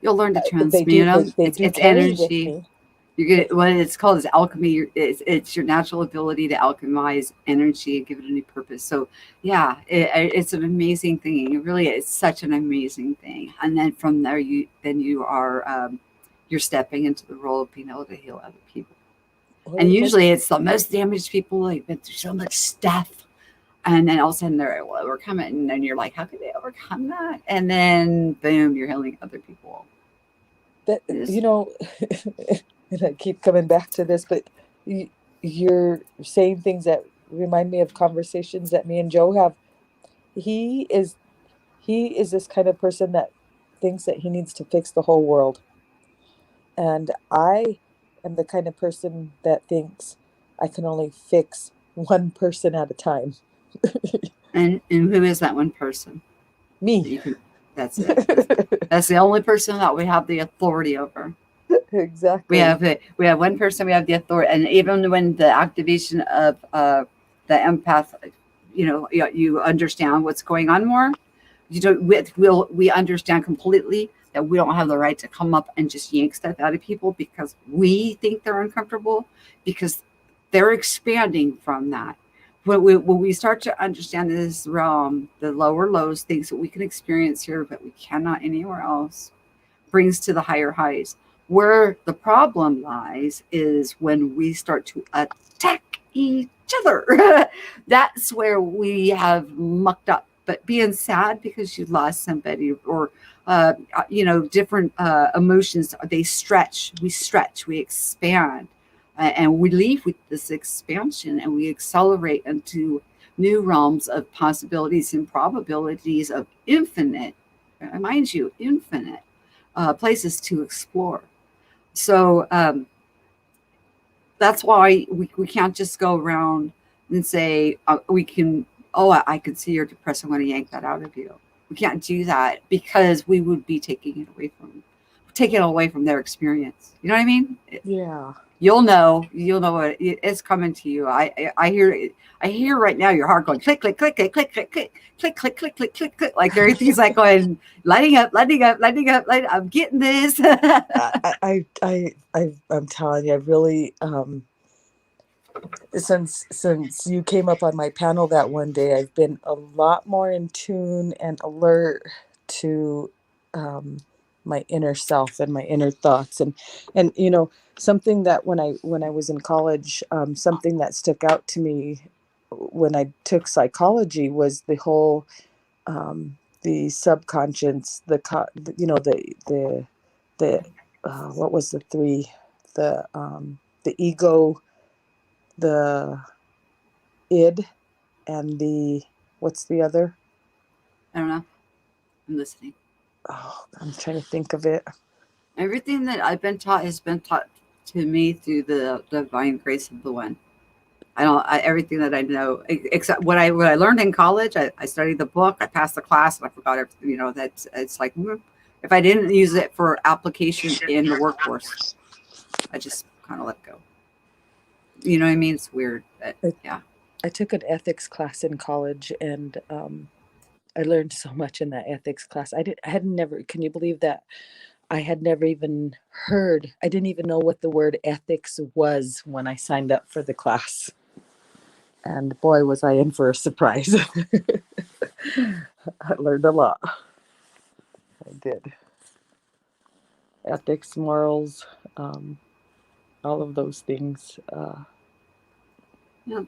You'll learn to
They
transmute
do.
them.
They
It's
do
it's
carry with
energy.
me.
You get what it's called is alchemy. It's your natural ability to alchemize energy and give it a new purpose. So yeah, it's an amazing thing. It really is such an amazing thing. And then from there, you are you're stepping into the role of being able to heal other people. And
What?
usually, it's the most damaged people. Like been through so much stuff, and then all of a sudden they're able to overcome it, and then you're like, how could they overcome that? And then boom, you're healing other people.
That
It's
and I keep coming back to this, but you're saying things that remind me of conversations that me and Joe have. He is he is this kind of person that thinks that he needs to fix the whole world, and I am the kind of person that thinks I can only fix one person at a time.
and who is that one person?
Me.
You can. That's it. That's the only person that we have the authority over.
Exactly.
We have one person we have the authority, and even when the activation of the empath, you understand what's going on more. You don't. We understand completely that we don't have the right to come up and just yank stuff out of people because we think they're uncomfortable because they're expanding from that. When we start to understand this realm, the lower lows, things that we can experience here but we cannot anywhere else, brings to the higher highs. Where the problem lies is when we start to attack each other. That's where we have mucked up. But being sad because you lost somebody, or different emotions, they stretch. We stretch. We expand, and we leave with this expansion, and we accelerate into new realms of possibilities and probabilities of infinite, mind you, infinite places to explore. So that's why we can't just go around and say, we can, oh, I can see you're depressed. I'm going to yank that out of you. We can't do that because we would be taking it away from their experience. You know what I mean?
Yeah.
You'll know what it's coming to you. I hear right now your heart going click, click, click, click, click, click, click, click, click, click, click, click, click, like everything's like going lighting up, lighting up, lighting up, lighting up. I'm getting this.
I'm telling you, I really since you came up on my panel that one day, I've been a lot more in tune and alert to um, my inner self and my inner thoughts, and something that when I was in college, something that stuck out to me when I took psychology was the whole the subconscious, the what was the three, the ego, the id, and the what's the other?
I don't know. I'm listening.
Oh, I'm trying to think of it.
Everything that I've been taught has been taught to me through the divine grace of the one. Everything that I know, except what I learned in college. I studied the book, I passed the class, and I forgot everything. That's it's like if I didn't use it for application in the workforce, I just kind of let go. You know what I mean? It's weird, but
I,
yeah.
I took an ethics class in college, and I learned so much in that ethics class. I had never. Can you believe that? I had never even heard. I didn't even know what the word ethics was when I signed up for the class. And boy, was I in for a surprise. I learned a lot. I did. Ethics, morals, all of those things.
Yeah.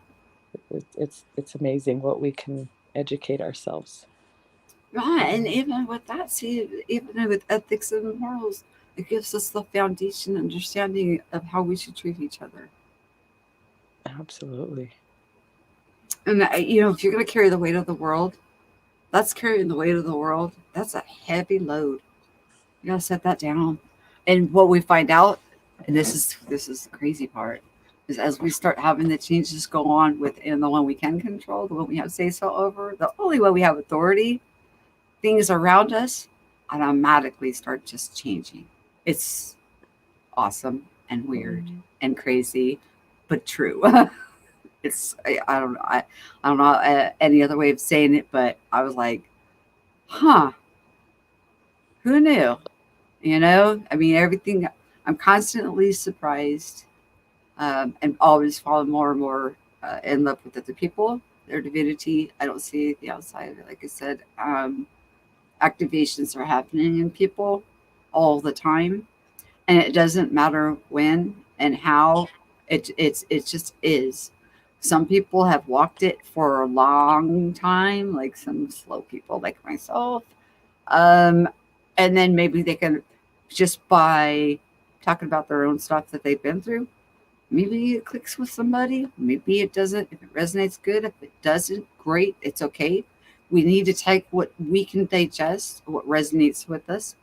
It's amazing what we can educate ourselves.
Right. And even with that, see, even with ethics and morals, it gives us the foundation understanding of how we should treat each other.
Absolutely.
And if you're going to carry the weight of the world, That's carrying the weight of the world. That's a heavy load. You gotta set that down. And what we find out, and this is the crazy part, is as we start having the changes go on within the one we can control, the one we have say so over, the only one we have authority, things around us automatically start just changing. It's awesome and weird and crazy, but true. I don't know I don't know any other way of saying it, but I was like, huh, who knew? I mean, everything. I'm constantly surprised, and always falling more and more in love with other people, their divinity. I don't see the outside of it. Like I said, activations are happening in people all the time, and it doesn't matter when and how. It just is. Some people have walked it for a long time, like some slow people, like myself. Um, and then maybe they can, just by talking about their own stuff that they've been through, maybe it clicks with somebody. Maybe it doesn't. If it resonates, good. If it doesn't, great. It's okay. We need to take what we can digest, what resonates with us,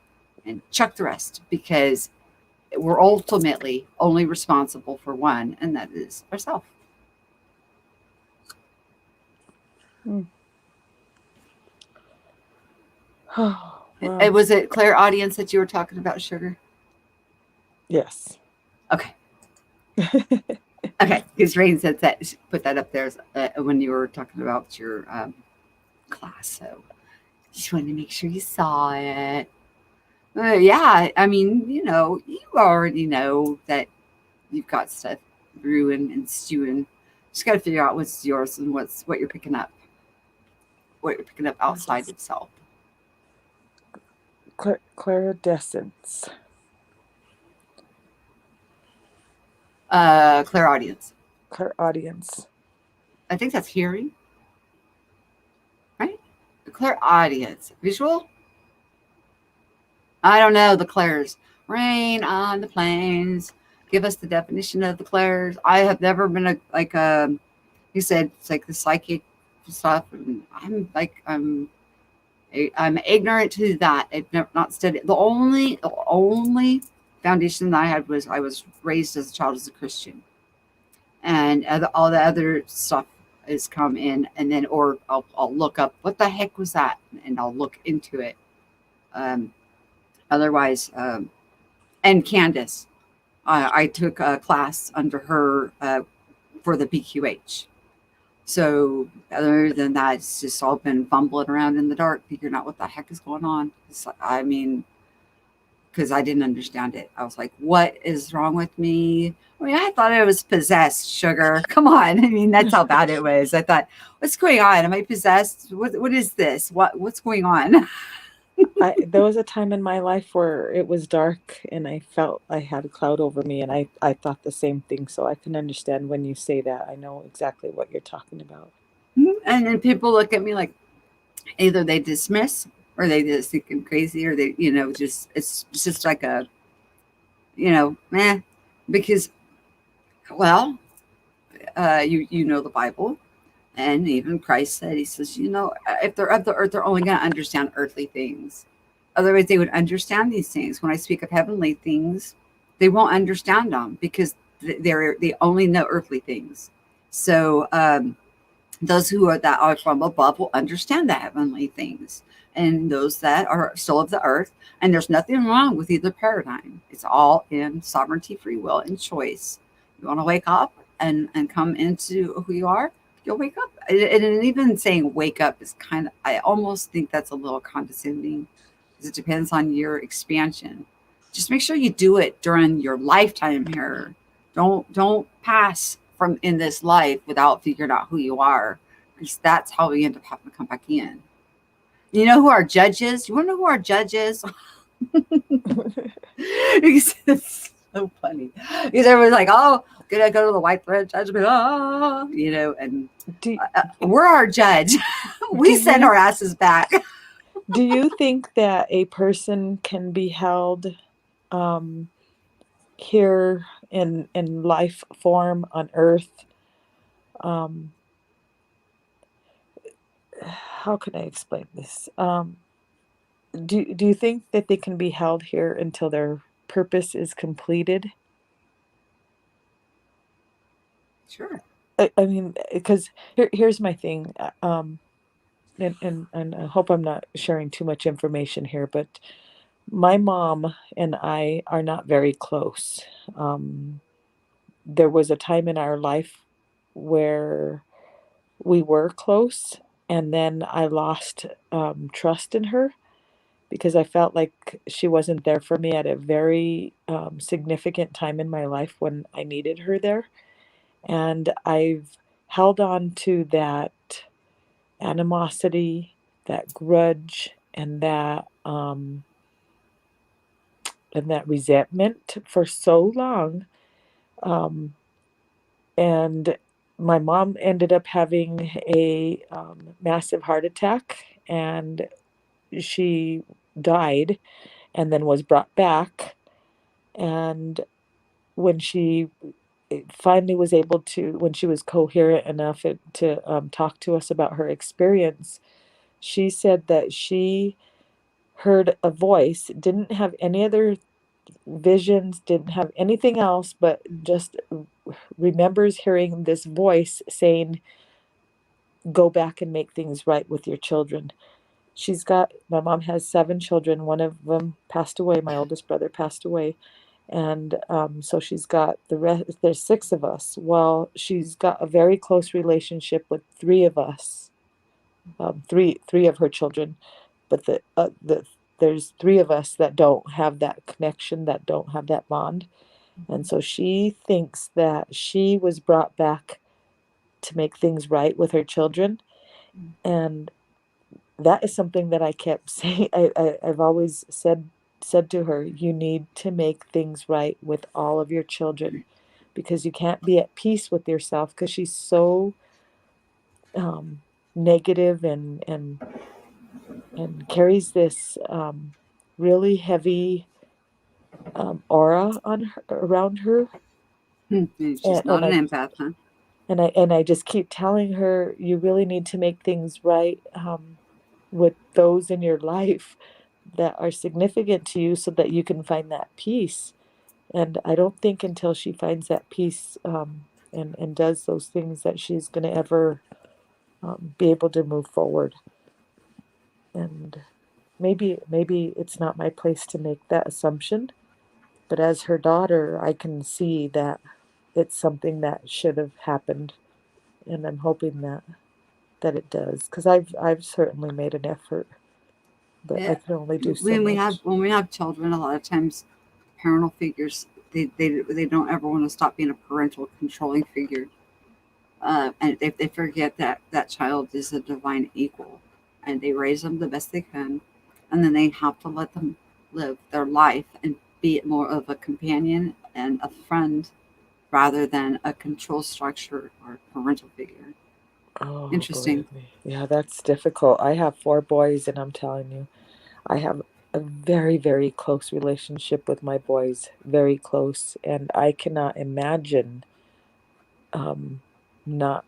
and chuck the rest, because we're ultimately only responsible for one, and that is ourselves.
Mm. Oh,
It
wow.
was a clear audience that you were talking about, Sugar.
Yes.
Okay. Okay, because Rain said that, put that up there when you were talking about your class. So just wanted to make sure you saw it. Yeah, I mean, you already know that you've got stuff brewing and stewing. Just got to figure out what's yours and what you're picking up, what you're picking up outside of self.
Clairedescence.
Clear audience.
Clairaudience.
I think that's hearing, right? Clear audience. Visual? I don't know the clairs. Rain on the plains. Give us the definition of the clairs. I have never been you said it's like the psychic stuff. And I'm ignorant to that. I've never not studied. The only foundation that I had was I was raised as a child as a Christian, and all the other stuff has come in, and then or I'll look up what the heck was that, and I'll look into it. Um, Otherwise, and Candace, I took a class under her for the BQH. So other than that, it's just all been fumbling around in the dark, figuring out what the heck is going on. I mean, because I didn't understand it. I was like, what is wrong with me? I mean, I thought I was possessed, Sugar. Come on. I mean, that's how bad it was. I thought, what's going on? Am I possessed? What is this? What's going on?
There was a time in my life where it was dark and I felt I had a cloud over me, and I thought the same thing. So I can understand when you say that. I know exactly what you're talking about.
And then people look at me like either they dismiss or they just think I'm crazy, or they, just it's just like a, meh, because, well, you know the Bible, and even Christ said, he says, if they're of the earth, they're only going to understand earthly things. Otherwise, they would understand these things. When I speak of heavenly things, they won't understand them because they only know earthly things. So those that are from above will understand the heavenly things, and those that are still of the earth. And there's nothing wrong with either paradigm. It's all in sovereignty, free will, and choice. You want to wake up and come into who you are, you'll wake up. And even saying wake up is kind of, I almost think that's a little condescending, because it depends on your expansion. Just make sure you do it during your lifetime here. Don't pass from in this life without figuring out who you are, because that's how we end up having to come back in. You know who our judge is? You want to know who our judge is? Because it's so funny. Because everyone's like, oh, gonna go to the white thread judgment, and
do
we're our judge.
do
We send
you
our asses back.
do you think that a person can be held um here in life form on earth, um how can I explain this? Do you think that they can be held here until their purpose is completed?
Sure.
I mean, because here's my thing, and I hope I'm not sharing too much information here, but my mom and I are not very close. Um, there was a time in our life where we were close, and then I lost trust in her because I felt like she wasn't there for me at a very significant time in my life when I needed her there. And I've held on to that animosity, that grudge, and that resentment for so long. Um, and my mom ended up having a massive heart attack, and she died, and then was brought back. And when she finally was able to, when she was coherent enough to talk to us about her experience, she said that she heard a voice, didn't have any other visions, didn't have anything else, but just remembers hearing this voice saying, go back and make things right with your children. My mom has 7 children. One of them passed away. My oldest brother passed away. And so she's got the rest, there's 6 of us. Well, she's got a very close relationship with 3 of us, three of her children, but there's 3 of us that don't have that connection, that don't have that bond. And so she thinks that she was brought back to make things right with her children. And that is something that I kept saying. I've always said to her, you need to make things right with all of your children, because you can't be at peace with yourself, because she's so um, negative and carries this really heavy aura on her, around her.
She's not
And
an
I
empath, huh?
and I just keep telling her, you really need to make things right with those in your life that are significant to you, so that you can find that peace. And I don't think until she finds that peace and does those things that she's going to ever be able to move forward. And maybe it's not my place to make that assumption, but as her daughter, I can see that it's something that should have happened, and I'm hoping that it does, because I've certainly made an effort, but I
Yeah.
can only do so much.
When we have children, a lot of times parental figures they don't ever want to stop being a parental controlling figure, and they forget that that child is a divine equal, and they raise them the best they can, and then they have to let them live their life and be more of a companion and a friend rather than a control structure or parental figure.
Oh,
Interesting.
believe me. Yeah, that's difficult. I have 4 boys, and I'm telling you, I have a very, very close relationship with my boys, very close, and I cannot imagine um, not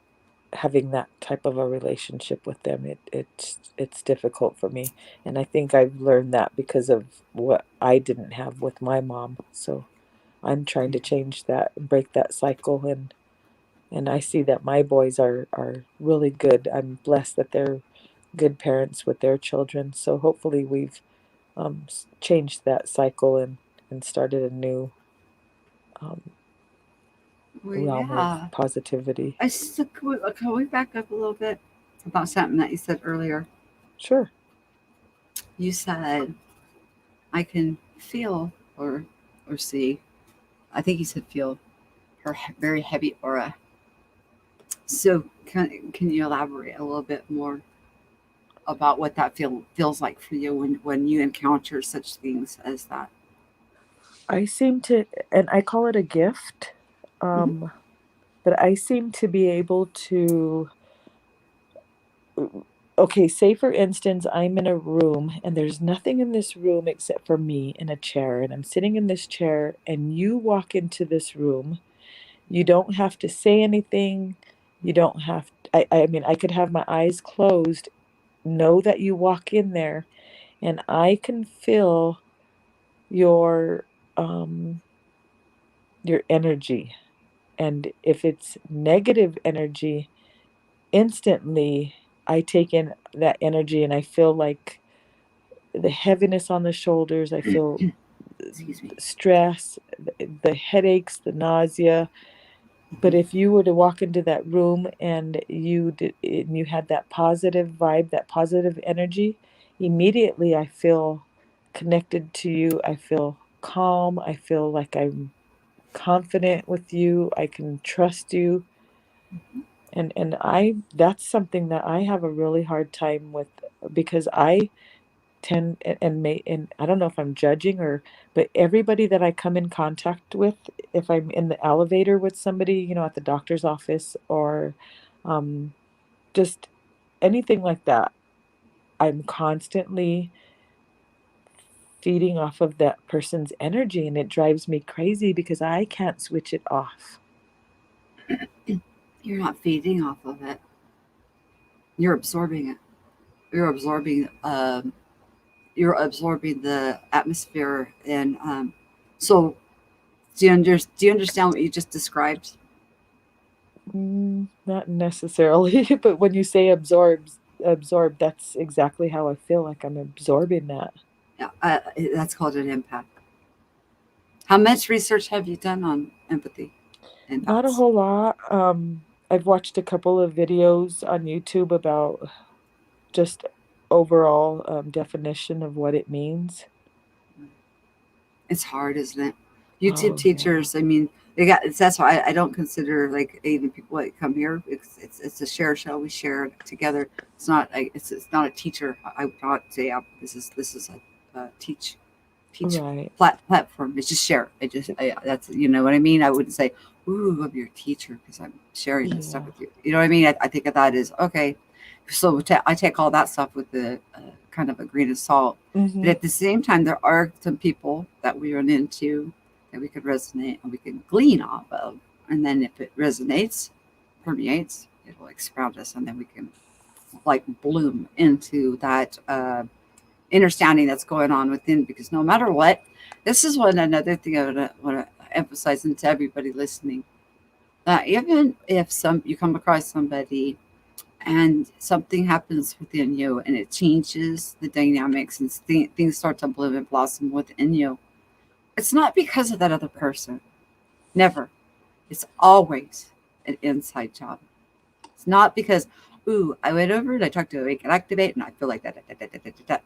having that type of a relationship with them. It's difficult for me, and I think I've learned that because of what I didn't have with my mom. So I'm trying to change that, break that cycle, and I see that my boys are really good. I'm blessed that they're good parents with their children. So hopefully we've changed that cycle and started a new um,
Well,
realm of
yeah.
positivity.
Can we back up a little bit about something that you said earlier?
Sure.
You said I can feel or see. I think you said feel her very heavy aura. So can you elaborate a little bit more about what that feels like for you when you encounter such things as that?
I seem to, and I call it a gift,
Hmm.
um, but I seem to be able to. Okay, say for instance, I'm in a room and there's nothing in this room except for me in a chair, and I'm sitting in this chair, and you walk into this room. You don't have to say anything. You don't have, I mean, I could have my eyes closed, know that you walk in there and I can feel your um your energy. And if it's negative energy, instantly I take in that energy and I feel like the heaviness on the shoulders. I feel
Excuse me.
stress, the headaches, the nausea. But
Mhm.
if you were to walk into that room and you had that positive vibe, that positive energy, immediately I feel connected to you. I feel calm. I feel like I'm confident with you. I can trust you. And I that's something that I have a really hard time with because I tend and I don't know if I'm judging or but everybody that I come in contact with, if I'm in the elevator with somebody, at the doctor's office or um just anything like that, I'm constantly feeding off of that person's energy and it drives me crazy because I can't switch it off.
You're not feeding off of it. You're absorbing it. You're absorbing. You're absorbing the atmosphere, and so do you understand what you just described?
Not necessarily, but when you say absorb, that's exactly how I feel like I'm absorbing that.
Yeah, that's called an empath. How much research have you done on empathy and
Not a
empaths?
whole lot. I've watched a couple of videos on YouTube about just overall definition of what it means.
It's hard, isn't it? YouTube
Oh yeah.
teachers, I mean, they got. That's why I don't consider like even people that come here. It's a share show. We share together. It's not. It's not a teacher. I would not say this is a teach
Right.
platform. It's just share. That's what I mean. I wouldn't say, "Ooh, I'm your teacher" because I'm sharing this stuff
Yeah.
with you. You know what I mean? I think of that as okay. So I take all that stuff with the kind of a grain of salt. But
Mm-hmm.
at the same time, there are some people that we run into that we could resonate and we can glean off of. And then if it resonates, permeates, it'll expound us, and then we can like bloom into that understanding that's going on within. Because no matter what, this is one another thing I want to emphasize into everybody listening. That even if some you come across somebody and something happens within you and it changes the dynamics and things start to bloom and blossom within you, it's not because of that other person. Never. It's always an inside job. It's not because, ooh, I went over and I talked to Awake and Activate and I feel like that.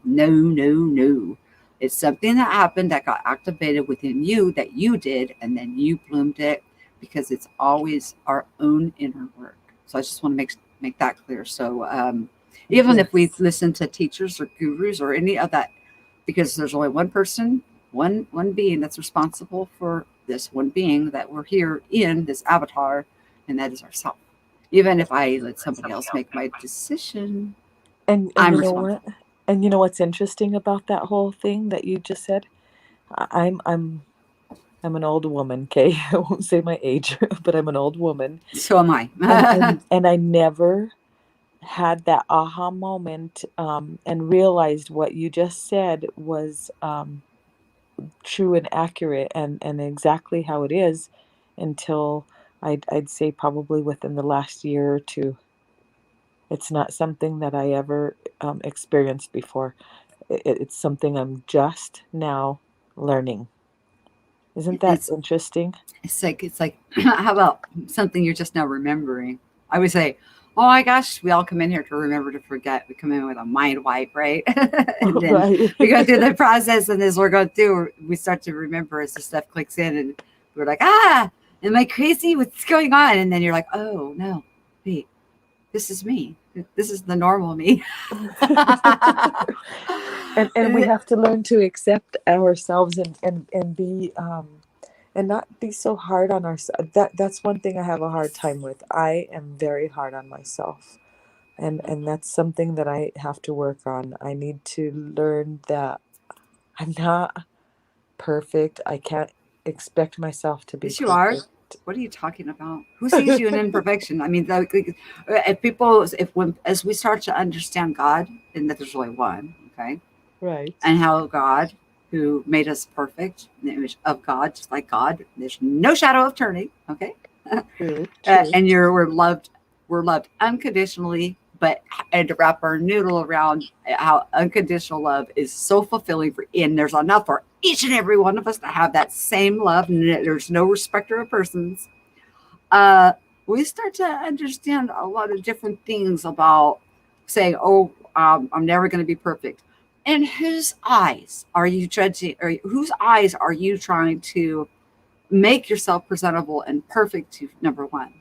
No, no, no. It's something that happened that got activated within you that you did, and then you bloomed it because it's always our own inner work. So I just want to make that clear. So even if we
Yes.
listen to teachers or gurus or any of that, because there's only one person, one being that's responsible for this one being that we're here in this avatar, and that is ourself. Even if I let somebody else make my decision,
And
I'm
you know what?
responsible.
And you know what's interesting about that whole thing that you just said? I'm an old woman, okay? I won't say my age, but I'm an old woman.
So am
And
I.
and I never had that aha moment and realized what you just said was true and accurate and exactly how it is until I'd say probably within the last year or two. It's not something that I ever experienced before. It's something I'm just now learning. Isn't that
it's
interesting?
it's like how about something you're just now remembering? I would say, oh my gosh, we all come in here to remember to forget. We come in with a mind wipe, right? And then
Right.
we go through the process, and as we're going through, we start to remember as the stuff clicks in, and we're like, ah, am I crazy? What's going on? And then you're like, oh no, wait, this is me. This is the normal me.
And we have to learn to accept ourselves and be and not be so hard on ourselves. That's one thing I have a hard time with. I am very hard on myself. And that's something that I have to work on. I need to learn that I'm not perfect. I can't expect myself to be
Yes, you are.
perfect.
What are you talking about? Who sees you in imperfection? I mean, if people, as we start to understand God, and that there's only one, okay,
Right.
and how God, who made us perfect in the image of God, just like God, there's no shadow of turning, okay,
True. True.
and we're loved unconditionally. But and to wrap our noodle around how unconditional love is so fulfilling and there's enough for each and every one of us to have that same love, and there's no respecter of persons. Uh, we start to understand a lot of different things about saying, "Oh, I'm never going to be perfect." In whose eyes are you judging, or whose eyes are you trying to make yourself presentable and perfect to? Number one.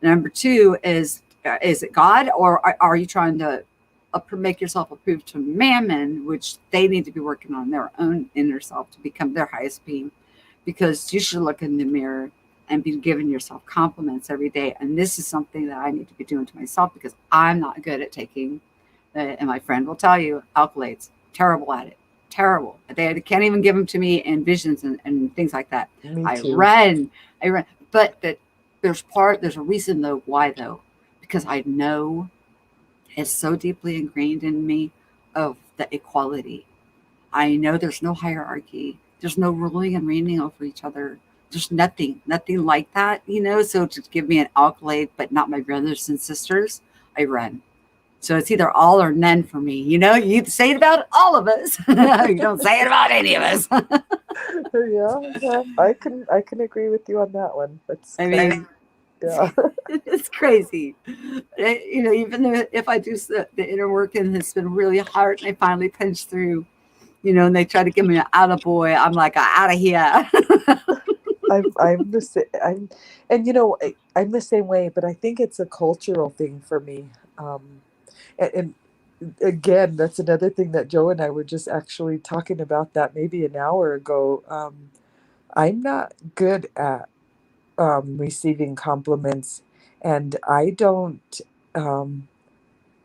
Number two is it God, or are you trying to make yourself approved to mammon, which they need to be working on their own inner self to become their highest being? Because you should look in the mirror and be giving yourself compliments every day. And this is something that I need to be doing to myself because I'm not good at taking, and my friend will tell you, accolades. Terrible at it. Terrible. They can't even give them to me in visions and things like that.
Me
I
too.
run. But there's a reason though. Why though? Because I know it's so deeply ingrained in me of the equality. I know there's no hierarchy. There's no ruling and reigning over each other. There's nothing like that, So to give me an accolade, but not my brothers and sisters, I run. So it's either all or none for me. You say it about all of us. You don't say it about any of us.
Yeah, I can agree with you on that one. That's
I mean,
yeah.
it's crazy. Even though if I do the inner work and it's been really hard and I finally punch through, and they try to give me an attaboy, I'm like, out of here.
I'm the same. I'm the same way, but I think it's a cultural thing for me. And again, that's another thing that Joe and I were just actually talking about that maybe an hour ago. I'm not good at receiving compliments, and I don't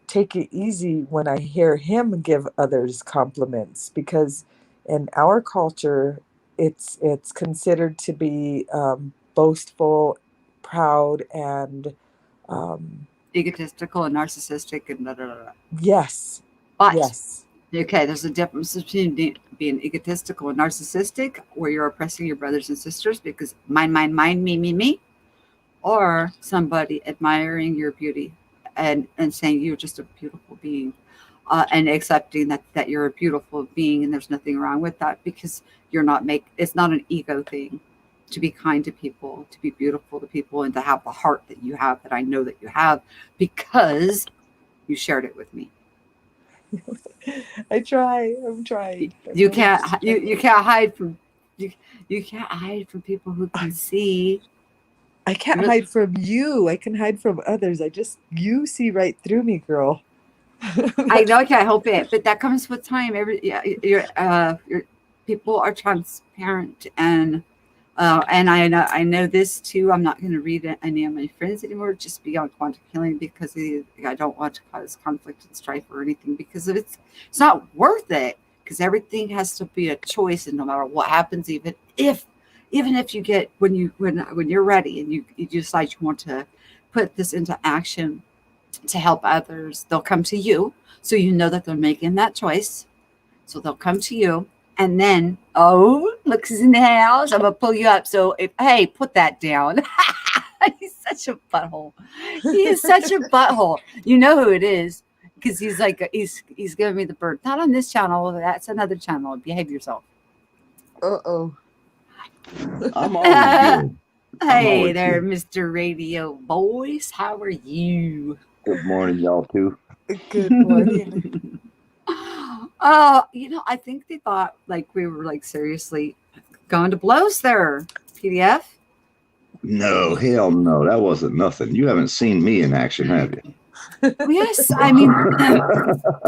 take it easy when I hear him give others compliments because in our culture, it's considered to be boastful, proud, and um,
Egotistical and narcissistic and da da da.
yes,
But
yes,
okay, there's a difference between being egotistical and narcissistic, where you're oppressing your brothers and sisters because mine, me, or somebody admiring your beauty and saying you're just a beautiful being, and accepting that you're a beautiful being and there's nothing wrong with that because it's not an ego thing to be kind to people, to be beautiful to people, and to have the heart that you have, that I know that you have, because you shared it with me.
I try. I'm trying.
You can't you can't hide from you can't hide from people who can see.
I can't hide from you. I can hide from others. You see right through me, girl.
I know I can't help it, but that comes with time. Your people are transparent, and I know this too. I'm not going to read any of my friends anymore, just beyond quantum healing, because I don't want to cause conflict and strife or anything, because it's not worth it. Because everything has to be a choice, and no matter what happens, even if you get when you're ready and you decide you want to put this into action to help others, they'll come to you, so you know that they're making that choice. So they'll come to you, and then, oh, look who's in the house. I'm gonna pull you up. So hey, put that down. He's such a butthole. He is such a butthole. You know who it is, because he's like he's giving me the bird. Not on this channel. That's another channel. Behave yourself.
Uh-oh.
I'm always good.
Hey there, Mr. Radio Voice. How are you?
Good morning, y'all, too.
Good morning.
I think they thought like we were like seriously going to blows there, PDF.
No, hell no. That wasn't nothing. You haven't seen me in action, have you?
Yes, I mean,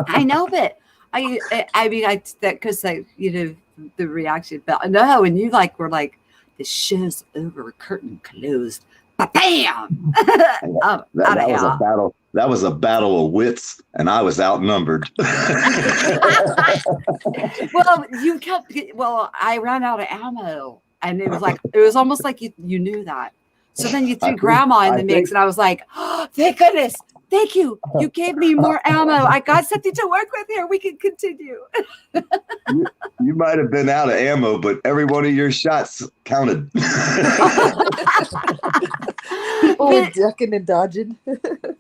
I know, but that because the reaction, but no, and you like were like, the show's over, curtain closed, bam.
That was a battle. That was a battle of wits, and I was outnumbered.
Well, I ran out of ammo, and it was almost like you knew that. So then you threw grandma in the mix, and I was like, oh, thank goodness. Thank you. You gave me more ammo. I got something to work with here. We can continue.
You might have been out of ammo, but every one of your shots counted.
People were ducking and dodging.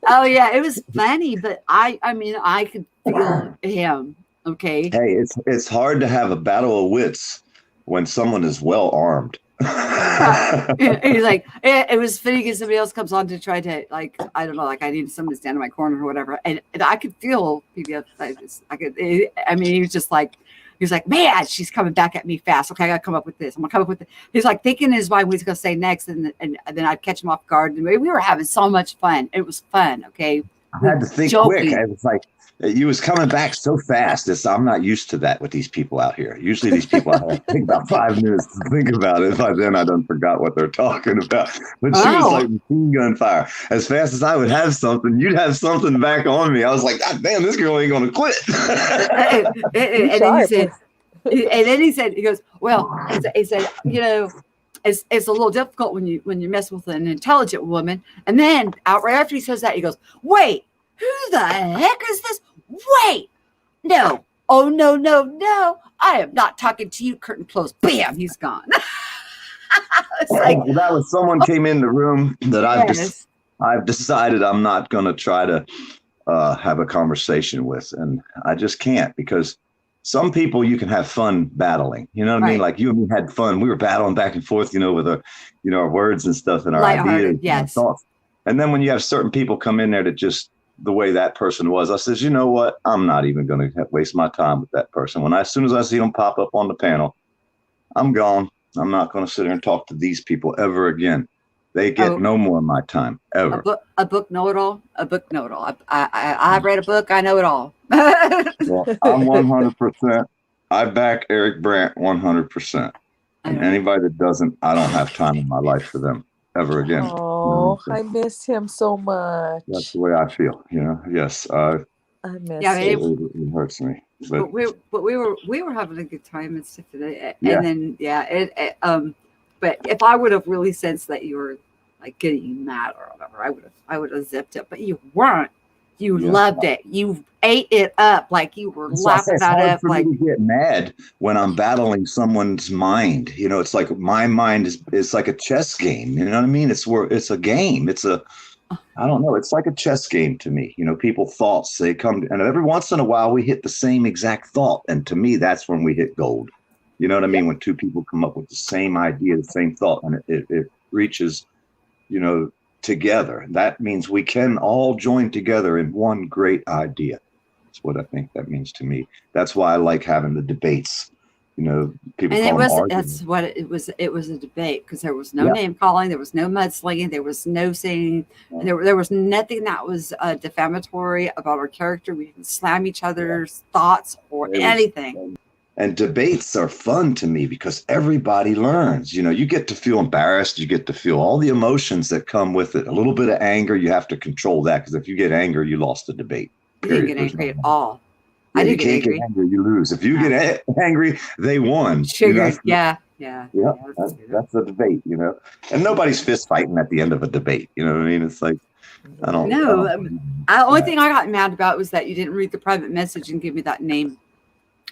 Oh yeah, it was funny, but I mean, I could feel him. Okay.
Hey, it's hard to have a battle of wits when someone is well armed.
He's like, it was funny because somebody else comes on to try to, like, I don't know, like I needed someone to stand in my corner or whatever, and I could feel PBS. I mean, he was just like, man, she's coming back at me fast. Okay, I gotta come up with this. I'm gonna come up with it. He's like thinking in his mind what he's gonna say next, and then I'd catch him off guard. And we were having so much fun. It was fun. Okay,
I had to think quick. I was like, you was coming back so fast. I'm not used to that with these people out here. Usually these people, I have to take about 5 minutes to think about it. By then I done forgot what they're talking about. But she was like machine gun fire. As fast as I would have something, you'd have something back on me. I was like, God damn, this girl ain't going to quit.
And then he said, he goes, well, he said, you know, it's a little difficult when you mess with an intelligent woman. And then right after he says that, he goes, wait, who the heck is this? Wait, no. Oh, no. I am not talking to you. Curtain closed. Bam, he's gone. It's like,
that was someone came in the room that I've decided I'm not going to try to have a conversation with. And I just can't, because some people you can have fun battling. You know what I mean? Like you and me had fun. We were battling back and forth, you know, with our words and stuff and our ideas and thoughts. And then when you have certain people come in there that just the way that person was, I says, you know what? I'm not even going to waste my time with that person. As soon as I see them pop up on the panel, I'm gone. I'm not going to sit there and talk to these people ever again. They get no more of my time ever.
A book know-it-all. I've read a book. I know it all.
Well, I'm 100%. I back Eric Brandt 100%. And anybody that doesn't, I don't have time in my life for them ever again.
Oh, I miss him so much.
That's the way I feel. You know. Yes. I
miss him.
It hurts me.
But we were having a good time and stuff today. And then but if I would have really sensed that you were like getting mad or whatever, I would have zipped it. But you weren't. You loved it. You ate it up like you were laughing at it.
It's hard for me to get mad when I'm battling someone's mind. You know, it's like my mind is like a chess game. You know what I mean? It's a game. I don't know. It's like a chess game to me. You know, thoughts, they come, and every once in a while we hit the same exact thought. And to me, that's when we hit gold. You know what I mean? When two people come up with the same idea, the same thought, and it reaches, you know, together. That means we can all join together in one great idea. That's what I think that means to me. That's why I like having the debates. You know, people call them arguments.
That's what it was. It was a debate because there was no name calling, there was no mudslinging, there was no saying, there was nothing that was defamatory about our character. We didn't slam each other's thoughts or anything.
And debates are fun to me because everybody learns. You know, you get to feel embarrassed. You get to feel all the emotions that come with it. A little bit of anger, you have to control that, because if you get angry, you lost the debate.
You didn't get angry at all.
I didn't get angry. You lose. If you get angry, they won.
Sugar.
You know, that's a debate, you know. And nobody's fist fighting at the end of a debate. You know what I mean? It's like, I don't know.
The only thing I got mad about was that you didn't read the private message and give me that name.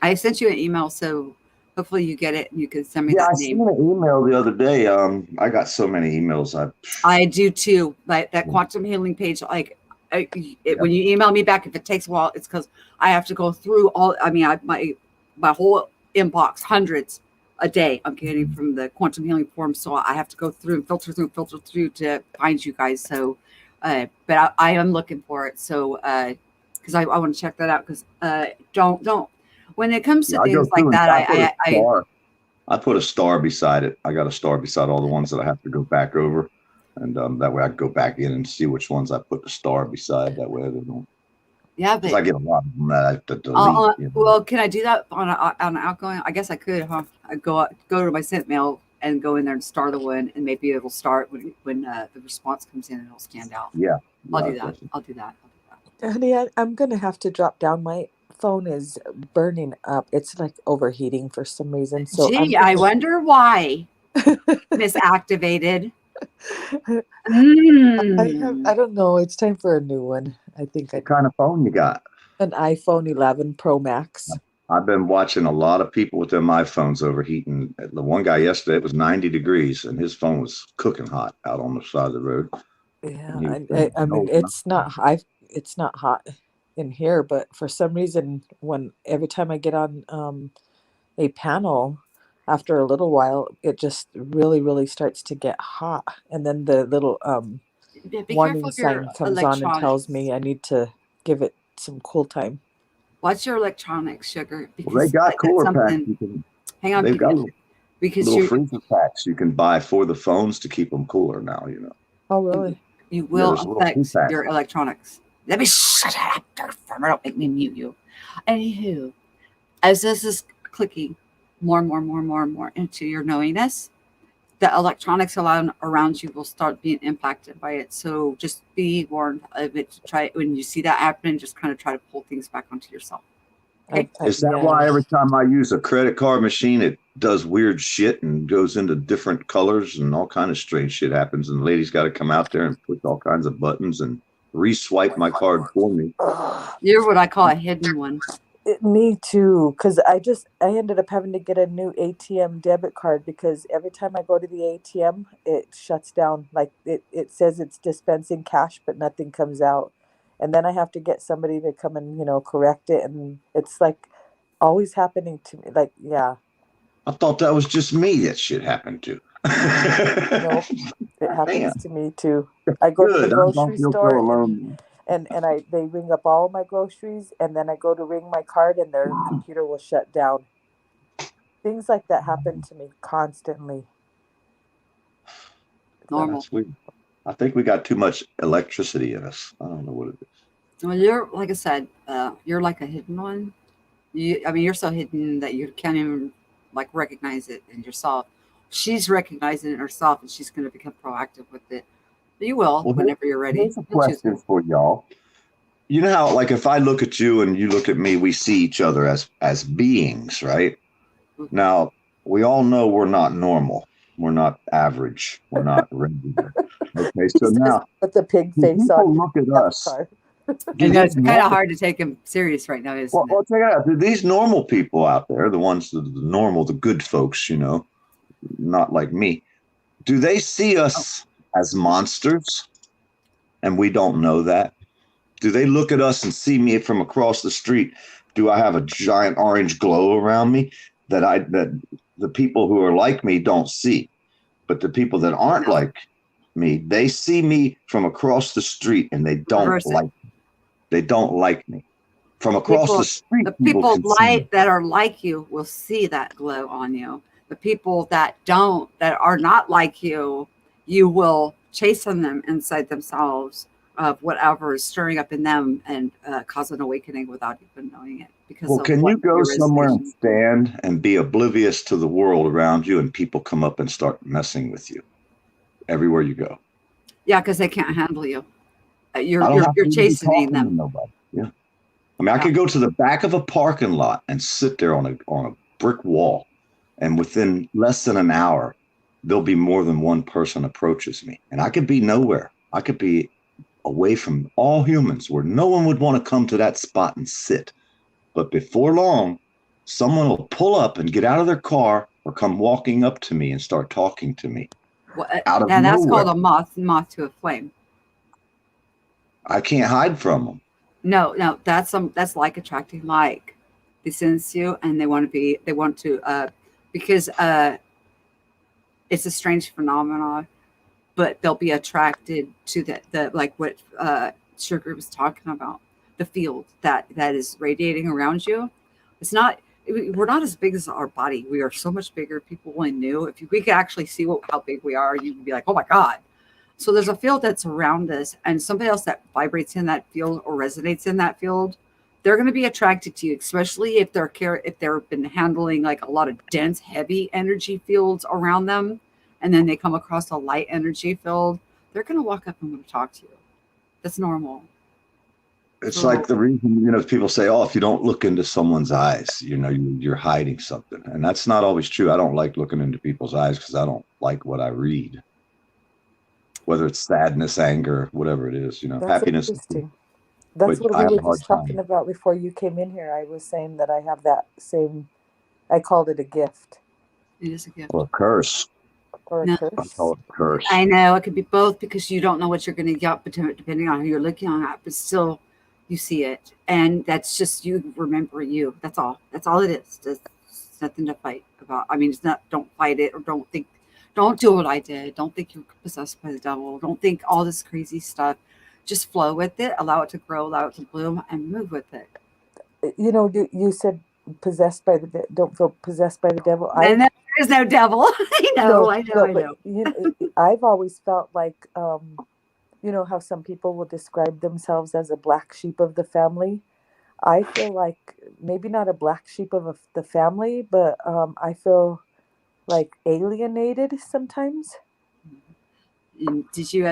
I sent you an email, so hopefully you get it and you can send me that name.
I sent an email the other day. I got so many emails.
I do too. Like that quantum healing page, like when you email me back, if it takes a while, it's because I have to go through all. I mean, my whole inbox, hundreds a day, I'm getting from the quantum healing forum, so I have to go through and filter through to find you guys. So, but I am looking for it. So, because I want to check that out. Because don't. When it comes to things like that,
I put a star beside it. I got a star beside all the ones that I have to go back over, and that way I can go back in and see which ones I put the star beside. That way I don't.
Yeah, but
I get a lot of them that I have to delete.
You know? Well, can I do that on an outgoing? I guess I could. Huh? I go to my sent mail and go in there and star the one, and maybe it'll start when the response comes in and it'll stand out.
Yeah,
I'll do that.
Honey, I'm gonna have to drop down. My phone is burning up. It's like overheating for some reason. So
I wonder why. Misactivated. Mm.
I don't know. It's time for a new one. I think
What kind of phone you got?
an iPhone 11 Pro Max.
I've been watching a lot of people with them iPhones overheating. The one guy yesterday, it was 90 degrees, and his phone was cooking hot out on the side of the road.
Yeah,
And he was saying,
I mean
"No,
it's not high. It's not hot in here, but for some reason, when every time I get on a panel, after a little while, it just really, really starts to get hot, and then the little
Be careful
warning
of your
sign comes on and tells
electronics.
me I need to give it some cool time.
Watch your electronics, sugar,
well, they
because
got
that's
cooler packs.
something. Hang on,
They've got
pediatric, because
little freezer packs you can buy for the phones to keep them cooler now.
Oh, really?
you
Yeah,
will
there's little food
affect
packs.
your electronics. Let me shut up, farmer. Don't make me mute you. Anywho, as this is clicking more and more and more and more and more into your knowingness, the electronics around you will start being impacted by it. So just be warned of it. Try when you see that happening, just kind of try to pull things back onto yourself. Okay.
Is that
Yeah.
why every time I use a credit card machine, it does weird shit and goes into different colors and all kind of strange shit happens? And the lady's got to come out there and push all kinds of buttons and re-swipe my card for me.
Ugh.
You're what I call a hidden one.
Me too, because I ended up having to get a new ATM debit card because every time I go to the ATM, it shuts down. Like it says it's dispensing cash, but nothing comes out. And then I have to get somebody to come and, correct it. And it's like always happening to me. Like, yeah,
I thought that was just me that shit happened to.
nope, it happens
Damn.
to me too. I go to the
Good. I don't
grocery
feel so
store
alone.
and they ring up all my groceries, and then I go to ring my card and their computer will shut down. Things like that happen to me constantly.
Normal.
That's weird. I think we got too much electricity in us. I don't know what it is.
Well, you're like I said, you're like a hidden one. I mean, you're so hidden that you can't even like recognize it in yourself. She's recognizing it herself, and she's going to become proactive with it. You will
Well,
whenever you're ready.
here's a
You'll choose
question for y'all. You know how, like, if I look at you and you look at me, we see each other as beings, right?
it.
Now, we all know we're not normal. We're not average. We're not regular. Okay, so
He says
now
with the pig
when
face on.
people look at us,
I
do
know
these
it's kind of
normal,
hard to take him serious right now, isn't it?
check it out. Do these normal people out there, the ones, the normal, the good folks, not like me, do they see us as monsters and we don't know that? Do they look at us and see me from across the street? Do I have a giant orange glow around me that the people who are like me don't see? But the people that aren't
No.
like me, they see me from across the street and they don't
Reverse it.
like me. They don't like me. From across the street,
The people
can see me.
that are like you will see that glow on you. The people that are not like you, you will chasten them inside themselves of whatever is stirring up in them and cause an awakening without even knowing it. Because
Well,
of
can
what
you go
your
somewhere and
resonation.
stand and be oblivious to the world around you and people come up and start messing with you everywhere you go?
Yeah, because they can't handle you.
I
You're
don't
you're
have
you're
to even be
chastening
talking to
them.
nobody. Yeah. I mean, I
Yeah.
could go to the back of a parking lot and sit there on a brick wall, and within less than an hour, there'll be more than one person approaches me, and I could be nowhere. I could be away from all humans, where no one would want to come to that spot and sit. But before long, someone will pull up and get out of their car or come walking up to me and start talking to me
Well,
out of
now that's
nowhere.
called a moth to a flame.
I can't hide from them.
No, that's like attracting like. They sense you and they want to because it's a strange phenomenon, but they'll be attracted to the like what Sugar was talking about, the field that is radiating around you. It's not we're not as big as our body. We are so much bigger. People only knew if we could actually see how big we are, you'd be like, oh my god. So there's a field that's around us, and somebody else that vibrates in that field or resonates in that field, they're going to be attracted to you, especially if they've been handling like a lot of dense, heavy energy fields around them, and then they come across a light energy field. They're going to walk up and want to talk to you. That's normal.
It's
So
like the reason, people say, oh, if you don't look into someone's eyes, you're hiding something. And that's not always true. I don't like looking into people's eyes because I don't like what I read. whether it's sadness, anger, whatever it is,
That's
happiness.
interesting. That's
But
what
I
we
have
were
a hard
just talking
time.
about before you came in here. I was saying that I have that same, I called it a gift
It is a gift.
Or a curse.
or a
No.
I
curse.
call it a curse.
I know it could be both because you don't know what you're going to get, depending on who you're looking at, but still you see it. And that's just you remember you. That's all. That's all it is. There's nothing to fight about. I mean, it's not, don't fight it or don't do what I did. Don't think you're possessed by the devil. Don't think all this crazy stuff. Just flow with it, allow it to grow, allow it to bloom, and move with it.
You said possessed by don't feel possessed by the devil.
And there is no devil. I know, I
But I've always felt like, how some people will describe themselves as a black sheep of the family. I feel like maybe not a black sheep of the family, but I feel like alienated sometimes.
And do you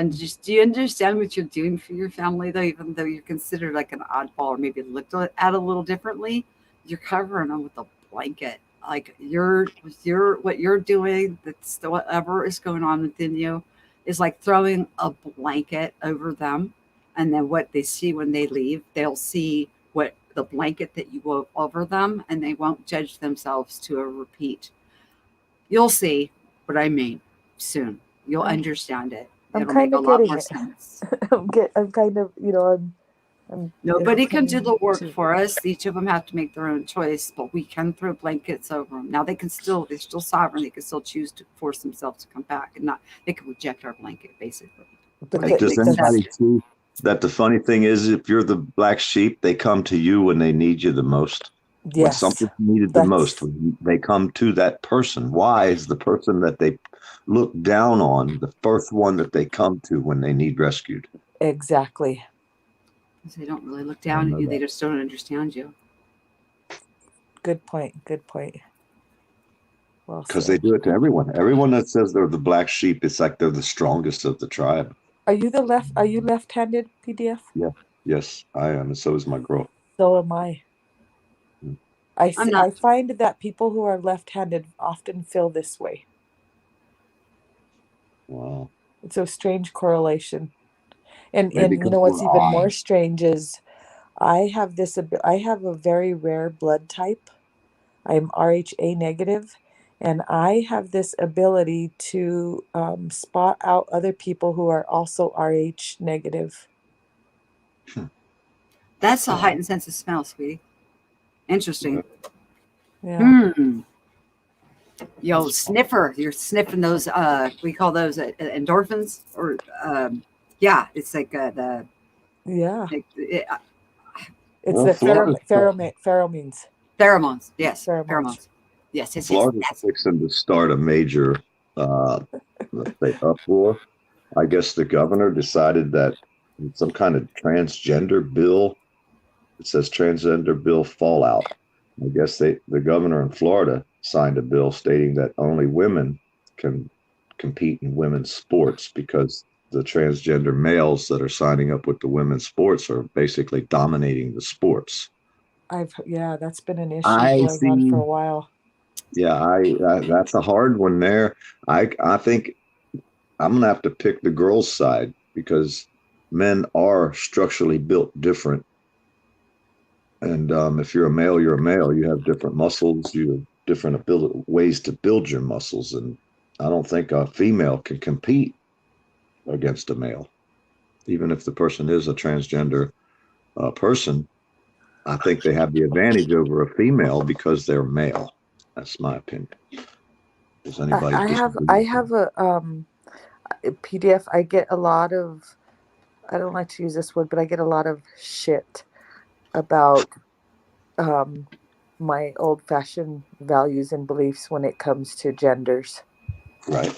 understand what you're doing for your family though, even though you're considered like an oddball or maybe looked at a little differently? You're covering them with a blanket. Like what you're doing, that's whatever is going on within you is like throwing a blanket over them. And then what they see when they leave, they'll see what the blanket that you wove over them, and they won't judge themselves to a repeat. You'll see what I mean soon. You'll understand it.
I'm
It'll make
kind
a
of
lot
getting
more
it.
sense.
I'm kind of, I'm
Nobody can do the work
to-
for us. Each of them have to make their own choice, but we can throw blankets over them. Now they're still sovereign. They can still choose to force themselves to come back and not, they can reject our blanket basically.
But
Or they can
Does
accept
anybody
it.
see that the funny thing is, if you're the black sheep, they come to you when they need you the most? When
yes,
something's needed the most, when they come to that person. Why is the person that they look down on the first one that they come to when they need rescued?
exactly.
Because they don't really look
I don't
down at
know
you. They
that.
just don't understand you.
Good point. Well
Because they
said.
do it to everyone. Everyone that says they're the black sheep, it's like they're the strongest of the tribe.
Are you left-handed, PDF?
Yeah. Yes, I am. And so is my girl.
So am I.
Mm.
I'm
I
not.
find that people who are left-handed often feel this way.
Wow.
It's a strange correlation. And
Maybe
you
because
know what's
we're
even
odd.
more strange is I have a very rare blood type. I'm RHA negative, and I have this ability to spot out other people who are also RH negative.
That's a
Wow.
heightened sense of smell, sweetie. Interesting.
Yeah.
Yo, sniffer. You're sniffing those, we call those endorphins or, yeah, it's like
Yeah.
it,
It's
Well,
the
Florida's
pheromones.
pheromones. Yes,
Pheromones.
pheromones. Yes, yes, yes.
Florida's
That's
fixing to start a major, uh, let's say, uproar. I guess the governor decided that some kind of transgender bill. It says transgender bill fallout. I guess the governor in Florida signed a bill stating that only women can compete in women's sports because the transgender males that are signing up with the women's sports are basically dominating the sports.
That's been an issue
I
going on for
see.
a while.
Yeah, I that's a hard one there. I think I'm gonna have to pick the girls' side because men are structurally built different. And if you're a male, you're a male. You have different muscles. You have different ways to build your muscles. And I don't think a female can compete against a male, even if the person is a transgender person. I think they have the advantage over a female because they're male. That's my opinion. Does anybody disagree
I
with
have a PDF. I get a lot of, I don't like to use this word, but I get a lot of shit about my old-fashioned values and beliefs when it comes to genders.
Right.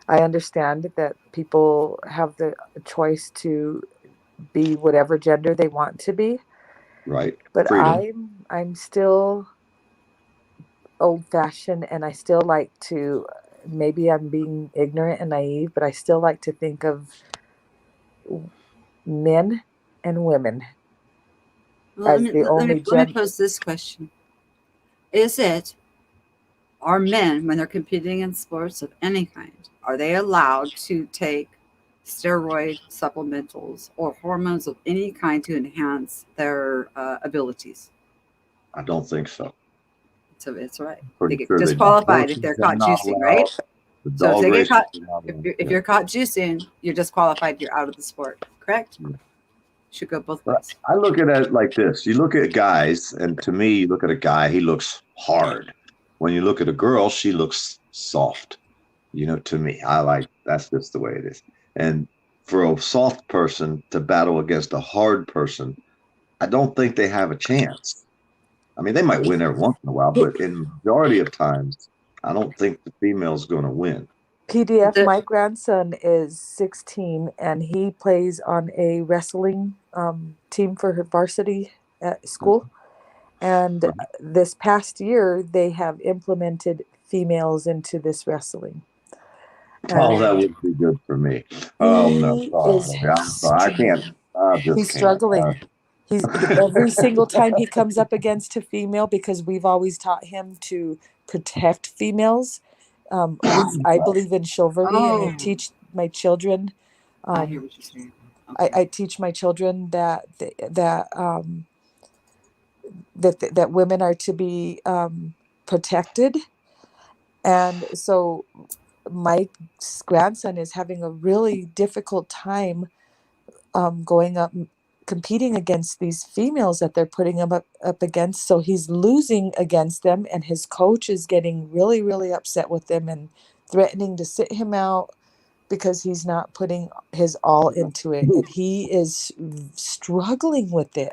I understand that people have the choice to be whatever gender they want to be,
Right.
but
Freedom.
I'm still old-fashioned, and I still like to, maybe I'm being ignorant and naive, but I still like to think of men and women
well.
as the only
Let me
gender.
pose this question: Is it are men when they're competing in sports of any kind? Are they allowed to take steroid supplementals or hormones of any kind to enhance their abilities.
I don't think so.
So it's right.
Pretty
They get
sure they don't.
disqualified if they're
Horses are
caught
not
juicing, right?
allowed. The
So if
dog
they get
races
caught,
are not allowed.
if you're caught juicing, you're disqualified. You're out of the sport. Correct?
Yeah.
Should go both
But
ways.
I look at it like this. You look at guys, and to me, you look at a guy, he looks hard. When you look at a girl, she looks soft. To me, that's just the way it is. And for a soft person to battle against a hard person, I don't think they have a chance. I mean, they might win every once in a while, but in the majority of times, I don't think the female's going to win.
PDF, my grandson is 16 and he plays on a wrestling team for her varsity at school. And this past year, they have implemented females into this wrestling.
Oh, that would be good for me. Oh, no. I'm sorry. I can't.
He's struggling. He's every single time he comes up against a female, because we've always taught him to protect females. I believe in chivalry, and I teach my children.
I hear what you're saying. Okay.
I teach my children that women are to be protected, and so my grandson is having a really difficult time going up competing against these females that they're putting him up against. So he's losing against them, and his coach is getting really, really upset with him and threatening to sit him out because he's not putting his all into it, and he is struggling with it.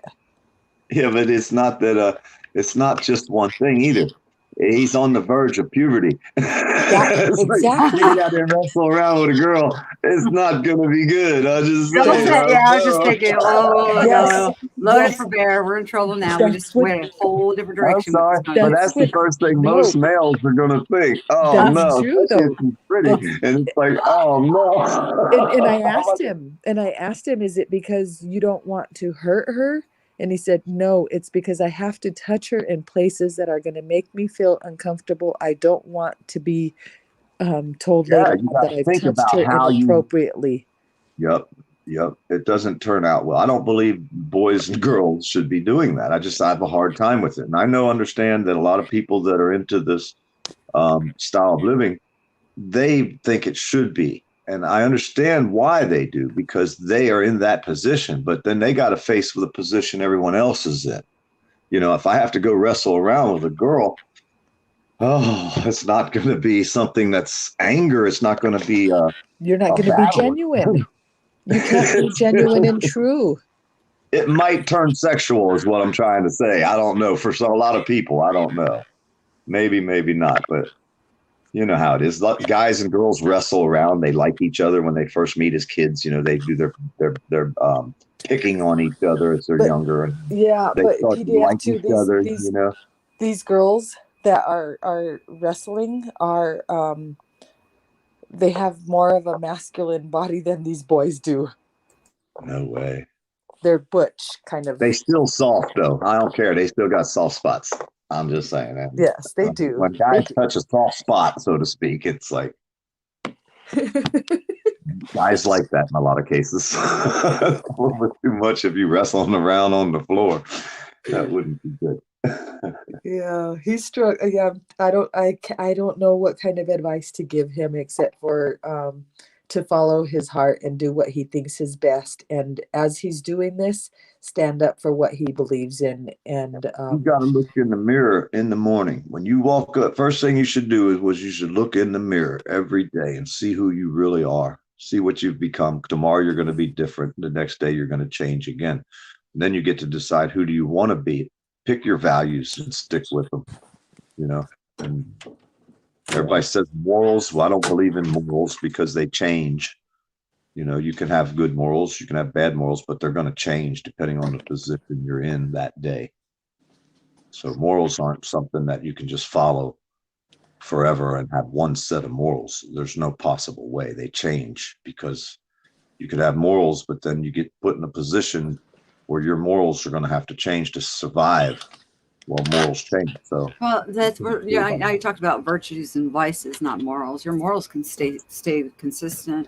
Yeah, but it's not that it's not just one thing either. He's on the verge of puberty.
Exactly.
Like, you got to wrestle around with a girl. It's not going to be good. I
was just thinking, no, load for bear. We're in trouble now. We just went a whole different direction.
I'm sorry, but that's the first thing most males are going to think. Oh,
that's
no.
True, though.
She's pretty. And it's like, oh, no.
And I asked him, is it because you don't want to hurt her? And he said, no, it's because I have to touch her in places that are going to make me feel uncomfortable. I don't want to be told later that I've touched her inappropriately.
Yep. It doesn't turn out well. I don't believe boys and girls should be doing that. I have a hard time with it. And I understand that a lot of people that are into this style of living, they think it should be. And I understand why they do, because they are in that position, but then they got to face the position everyone else is in. If I have to go wrestle around with a girl, it's not going to be something that's anger. It's not going to be
you're not going to be genuine. You can't be genuine and true.
It might turn sexual is what I'm trying to say. I don't know. For a lot of people, I don't know. Maybe not, but you know how it is. Guys and girls wrestle around. They like each other when they first meet as kids. They do their picking on each other as they're younger. And
but PDF too. These girls that are wrestling are they have more of a masculine body than these boys do.
No way.
They're butch kind of.
They still soft though. I don't care. They still got soft spots. I'm just saying that.
Yes, they do.
When guys touch a soft spot, so to speak, it's like guys like that in a lot of cases. A little bit too much if you wrestling around on the floor. That wouldn't be good.
Yeah, he's struggling. Yeah, I don't know what kind of advice to give him except for to follow his heart and do what he thinks is best. And as he's doing this, stand up for what he believes in. And
you got to look in the mirror in the morning when you walk up. First thing you should do is you should look in the mirror every day and see who you really are. See what you've become. Tomorrow you're going to be different. The next day you're going to change again. And then you get to decide, who do you want to be? Pick your values and stick with them. And everybody says morals. Well, I don't believe in morals because they change. You can have good morals, you can have bad morals, but they're going to change depending on the position you're in that day. So morals aren't something that you can just follow forever and have one set of morals. There's no possible way. They change, because you could have morals, but then you get put in a position where your morals are going to have to change to survive. Well, morals change. So
that's where now you talked about virtues and vices, not morals. Your morals can stay consistent.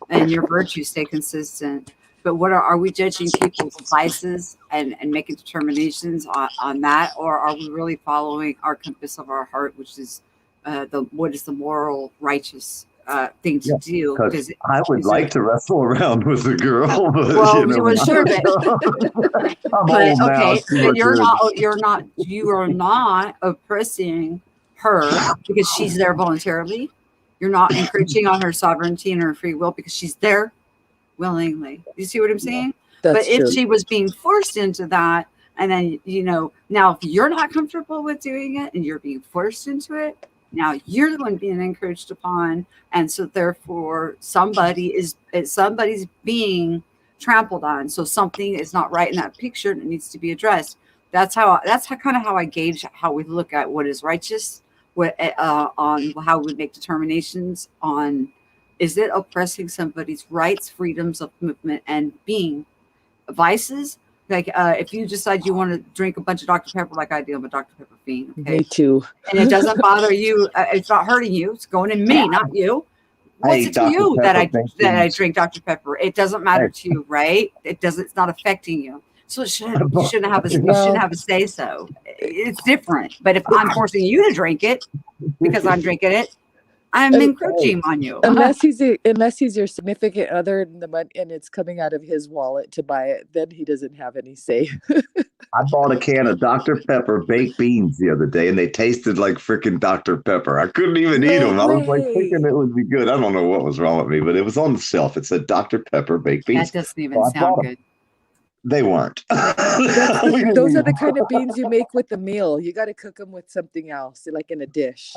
and your virtues stay consistent. But what are we judging people's vices and making determinations on that, or are we really following our compass of our heart, which is what is the moral, righteous thing to do?
Because I would like to wrestle around with a girl, but
sure,
I'm
but
old now.
okay, but you are not oppressing her because she's there voluntarily. You're not encroaching on her sovereignty and her free will because she's there willingly. You see what I'm saying?
That's
but if
true.
she was being forced into that, and then now if you're not comfortable with doing it and you're being forced into it, now you're the one being encroached upon, and so therefore somebody's being trampled on. So something is not right in that picture and it needs to be addressed. That's kind of how I gauge how we look at what is righteous, what on how we make determinations on, is it oppressing somebody's rights, freedoms of movement and being. Vices, like if you decide you want to drink a bunch of Dr. Pepper like I do, I'm a Dr. Pepper fiend. Okay?
Me too.
And it doesn't bother you, it's not hurting you, it's going in me, not you. What's it to you that I drink Dr. Pepper? It doesn't matter to you, right? It's not affecting you. So you shouldn't have a say so. It's different. But if I'm forcing you to drink it because I'm drinking it, I'm encroaching on you.
Unless he's your significant other in the money and it's coming out of his wallet to buy it, then he doesn't have any say.
I bought a can of Dr. Pepper baked beans the other day, and they tasted like freaking Dr. Pepper. I couldn't even eat them. I was like thinking it would be good. I don't know what was wrong with me, but it was on the shelf. It said Dr. Pepper baked beans.
That doesn't even sound good.
They weren't.
Those are the kind of beans you make with the meal. You got to cook them with something else, like in a dish.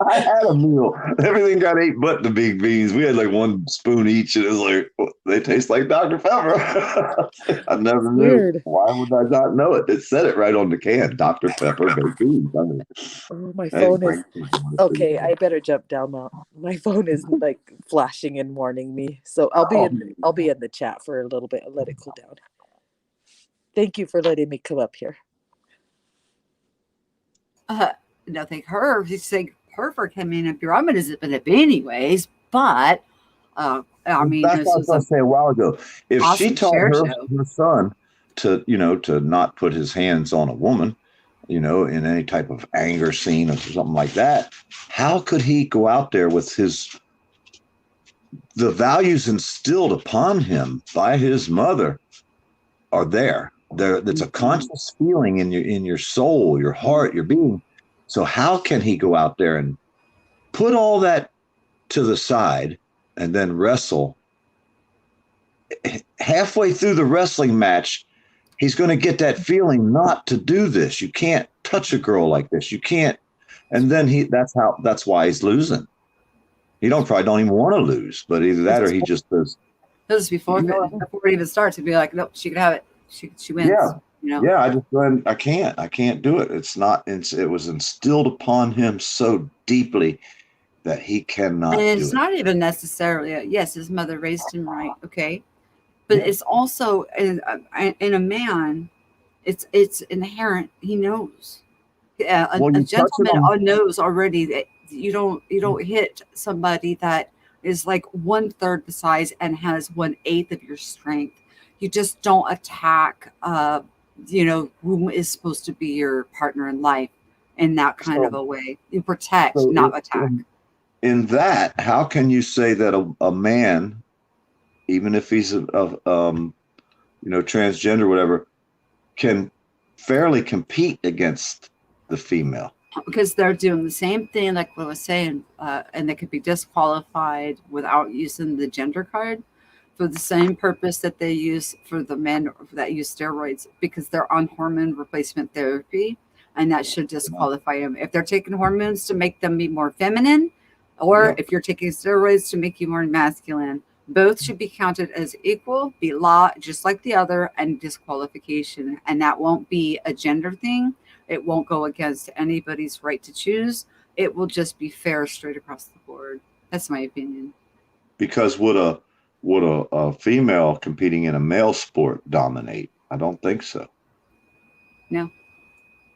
I had a meal. Everything got ate but the big beans. We had like one spoon each, and it was like, they taste like Dr. Pepper. I never knew.
Weird.
Why would I not know it? It said it right on the can, Dr. Pepper baked beans. I mean,
my phone is okay. I better jump down now. My phone is like flashing and warning me. So I'll be in the chat for a little bit and let it cool down. Thank you for letting me come up here.
Nothing her. He's saying her for coming up here. I'm going to zip it up anyways, but I mean,
that's what I was going to say a while ago. If
awesome
she taught her son to not put his hands on a woman, in any type of anger scene or something like that, how could he go out there with the values instilled upon him by his mother are there. That's a conscious feeling in your soul, your heart, your being. So how can he go out there and put all that to the side and then wrestle? Halfway through the wrestling match, he's going to get that feeling not to do this. You can't touch a girl like this. You can't. And then that's why he's losing. He probably don't even want to lose, but either that or he just does.
This is before it even starts. He'd be like, nope, she could have it. She wins.
Yeah. Yeah, I can't do it. It was instilled upon him so deeply that he cannot. And
it's not even necessarily yes, his mother raised him right, okay, but it's also in a man, it's inherent. He knows. A gentleman knows already that you don't hit somebody that is like 1/3 the size and has 1/8 of your strength. You just don't attack. Who is supposed to be your partner in life in that kind of a way. You protect, not attack.
In that, how can you say that a man, even if he's transgender or whatever, can fairly compete against the female?
Because they're doing the same thing, like what I was saying, and they could be disqualified without using the gender card, for the same purpose that they use for the men that use steroids, because they're on hormone replacement therapy, and that should disqualify them. If they're taking hormones to make them be more feminine, or if you're taking steroids to make you more masculine, both should be counted as equal, be law just like the other, and disqualification. And that won't be a gender thing. It won't go against anybody's right to choose. It will just be fair straight across the board. That's my opinion.
Because would a female competing in a male sport dominate? I don't think so.
No.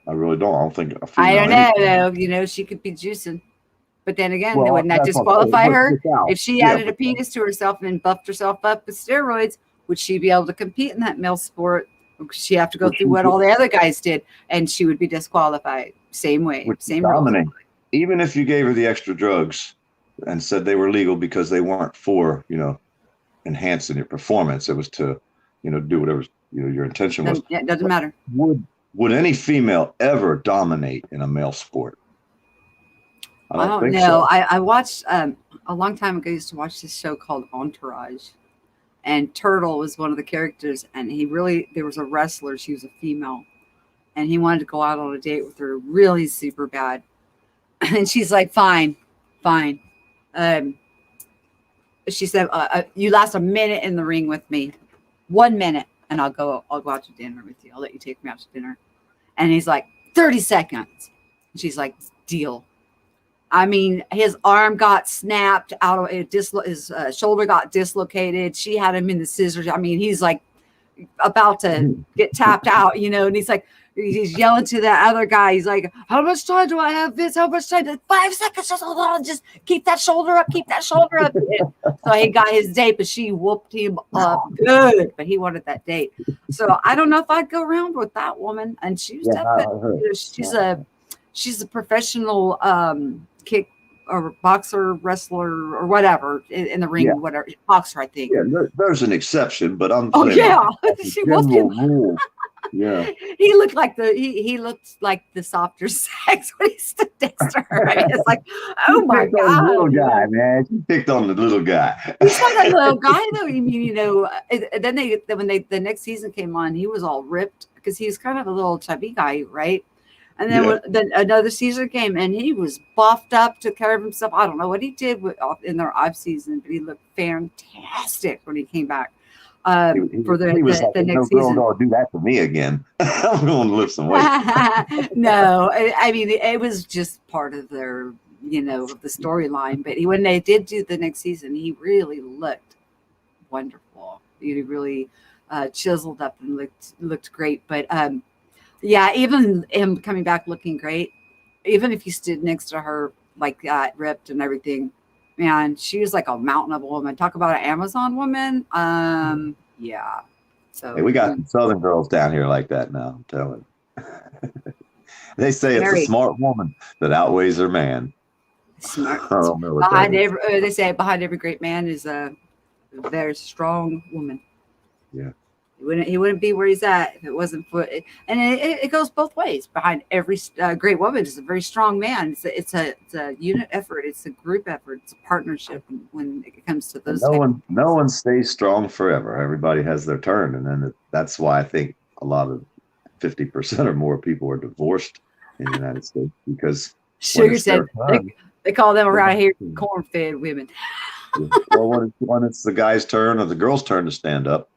I really don't. I don't think.
I don't know. She could be juicing, But then again,
Well,
wouldn't that
that's what I'm saying.
disqualify her?
Work this out.
If she
Yeah,
added a penis to herself and buffed herself up with steroids, would she be able to compete in that male sport? Would she have to go
would
through
she
what all the other guys did, and she would be disqualified? Same way,
would she
same rules.
dominate? Even if you gave her the extra drugs and said they were legal because they weren't for, enhancing your performance. It was to, do whatever, your intention was.
Yeah, it doesn't matter.
Would any female ever dominate in a male sport?
I don't
think
know.
so.
I watched a long time ago. I used to watch this show called Entourage, and Turtle was one of the characters. And there was a wrestler. She was a female, and he wanted to go out on a date with her, really super bad. And she's like, "Fine, fine." She said, "You last a minute in the ring with me, 1 minute, and I'll go out to dinner with you. I'll let you take me out to dinner." And he's like, 30 seconds. And she's like, "Deal." I mean, his arm got snapped out of it. His shoulder got dislocated. She had him in the scissors. I mean, he's like about to get tapped out, and he's yelling to that other guy. He's like, "How much time do I have, Vince? How much time? 5 seconds. Just hold on. Just keep that shoulder up. Keep that shoulder up." So he got his date, but she whooped him up good. But he wanted that date. So I don't know if I'd go around with that woman. And she was definitely, she's a professional kick or boxer, wrestler, or whatever in the ring, whatever, boxer, I think.
Yeah, there's an exception, but I'm
saying, yeah,
she whooped him. Rule. Yeah,
he looked like he looked like the softer sex when he stood next to her. I mean, it's like, oh my god,
little guy, man. She picked on the little guy.
He's not a little guy though. I mean, then the next season came on, he was all ripped because he was kind of a little chubby guy, right? And then then another season came, and he was buffed up, took care of himself. I don't know what he did in their off season, but he looked fantastic when he came back for the next season.
Girl, don't do that to me again. I'm going to lift some weight.
No, I mean, it was just part of their, of the storyline. But when they did do the next season, he really looked wonderful. He really chiseled up and looked great. But yeah, even him coming back looking great, even if he stood next to her like that, ripped and everything, man, she was like a mountain of a woman. Talk about an Amazon woman. Yeah. So
hey, we got some Southern girls down here like that now, I'm telling you. They say it's a smart woman that outweighs her man.
Smart.
I don't know what
they say behind every great man is a very strong woman.
Yeah.
He wouldn't be where he's at if it wasn't for it. And it goes both ways. Behind every great woman is a very strong man. It's a unit effort. It's a group effort. It's a partnership when it comes to those.
No one stays strong forever. Everybody has their turn, and then that's why I think a lot of 50% or more people are divorced in the United States because
Sugar said they call them around here corn-fed women.
Well, when it's the guy's turn or the girl's turn to stand up,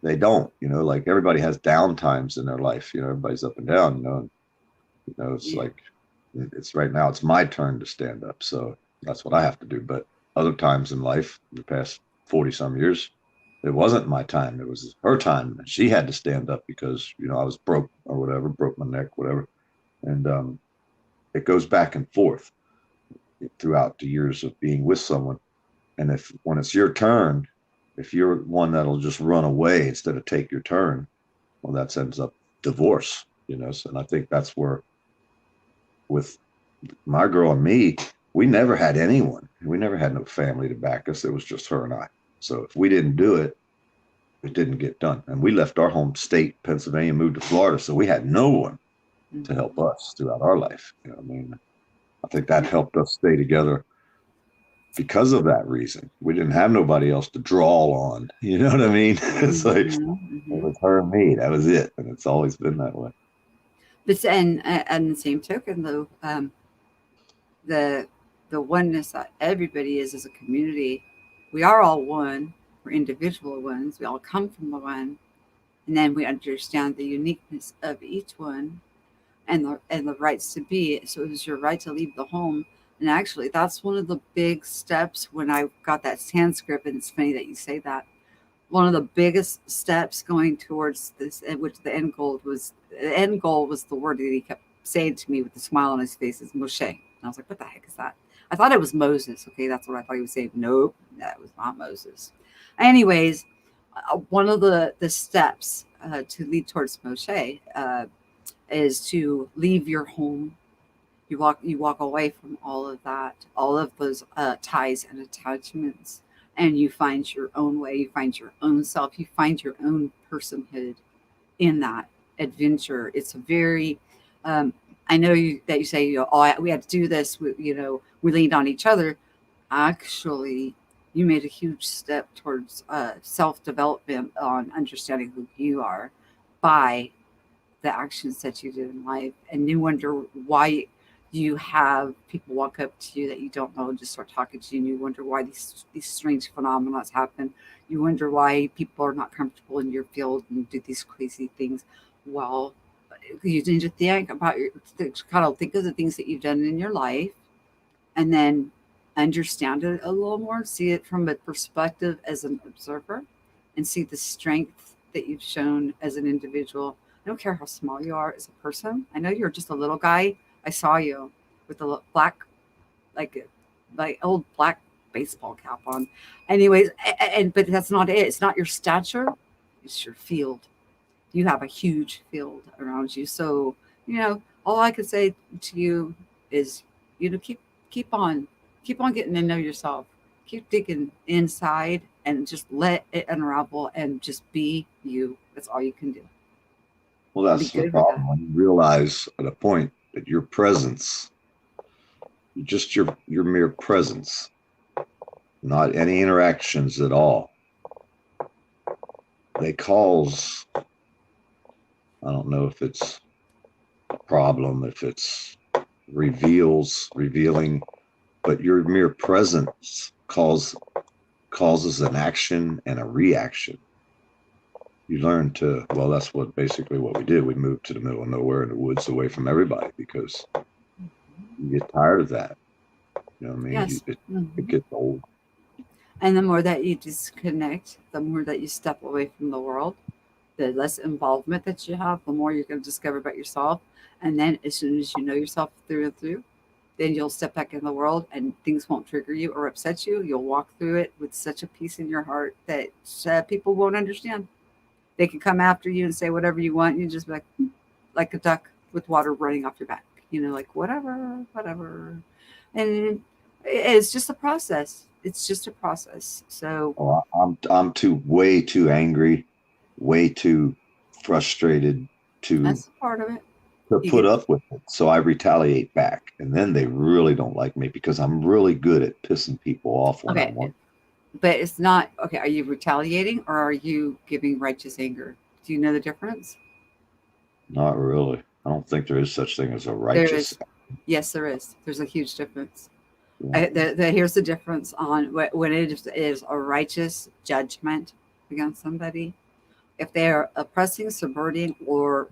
they don't, like everybody has down times in their life, everybody's up and down, it's like, it's right now, it's my turn to stand up. So that's what I have to do. But other times in life, the past 40 some years, it wasn't my time. It was her time. She had to stand up because, I was broke or whatever, broke my neck, whatever. And it goes back and forth throughout the years of being with someone. And when it's your turn, if you're one that'll just run away instead of take your turn, well, that ends up divorce, So, and I think that's where, with my girl and me, we never had anyone. We never had no family to back us. It was just her and I. So if we didn't do it, it didn't get done. And we left our home state, Pennsylvania, moved to Florida. So we had no one to help us throughout our life. I think that helped us stay together. Because of that reason, we didn't have nobody else to draw on. You know what I mean? It's like it was her and me. That was it, and it's always been that way.
But and the same token, though, the oneness that everybody is as a community, we are all one. We're individual ones. We all come from the one, and then we understand the uniqueness of each one, and the rights to be. So it was your right to leave the home. And actually, that's one of the big steps when I got that Sanskrit, and it's funny that you say that. One of the biggest steps going towards this, which the end goal was the word that he kept saying to me with a smile on his face, is Moshe. And I was like, what the heck is that? I thought it was Moses. Okay, that's what I thought he was saying. Nope, that was not Moses. Anyways, one of the steps to lead towards Moshe is to leave your home. You walk away from all of that, all of those ties and attachments, and you find your own way. You find your own self. You find your own personhood in that adventure. It's a very I know that you say, oh, we had to do this. We leaned on each other. Actually, you made a huge step towards self development on understanding who you are by the actions that you did in life. And you wonder why you have people walk up to you that you don't know and just start talking to you. And you wonder why these strange phenomena happen. You wonder why people are not comfortable in your field and do these crazy things. Well, you need to think about kind of think of the things that you've done in your life, and then understand it a little more, see it from a perspective as an observer, and see the strength that you've shown as an individual. I don't care how small you are as a person. I know you're just a little guy. I saw you with the black, like old black baseball cap on. Anyways, but that's not it. It's not your stature. It's your field. You have a huge field around you. So, all I could say to you is, keep on getting to know yourself. Keep digging inside and just let it unravel and just be you. That's all you can do.
Well, that's the problem. When you realize at a point that your presence, just your mere presence, not any interactions at all, they cause, I don't know if it's a problem, if it's revealing, but your mere presence causes an action and a reaction. You learn to, well, that's basically what we did. We moved to the middle of nowhere in the woods away from everybody because you get tired of that. You know what I mean?
Yes.
It gets old.
And the more that you disconnect, the more that you step away from the world, the less involvement that you have, the more you're going to discover about yourself. And then as soon as you know yourself through and through, then you'll step back in the world and things won't trigger you or upset you. You'll walk through it with such a peace in your heart that people won't understand. They can come after you and say whatever you want. And you just be like a duck with water running off your back, like whatever. And it's just a process. It's just a process. So
I'm way too angry, way too frustrated
that's part of it.
to put up with it. So I retaliate back. And then they really don't like me because I'm really good at pissing people off when I want.
But it's not, okay, are you retaliating or are you giving righteous anger? Do you know the difference?
Not really. I don't think there is such thing as a righteous.
Yes, there is. There's a huge difference.
Yeah.
Here's the difference on when it is a righteous judgment against somebody. If they are oppressing, subverting, or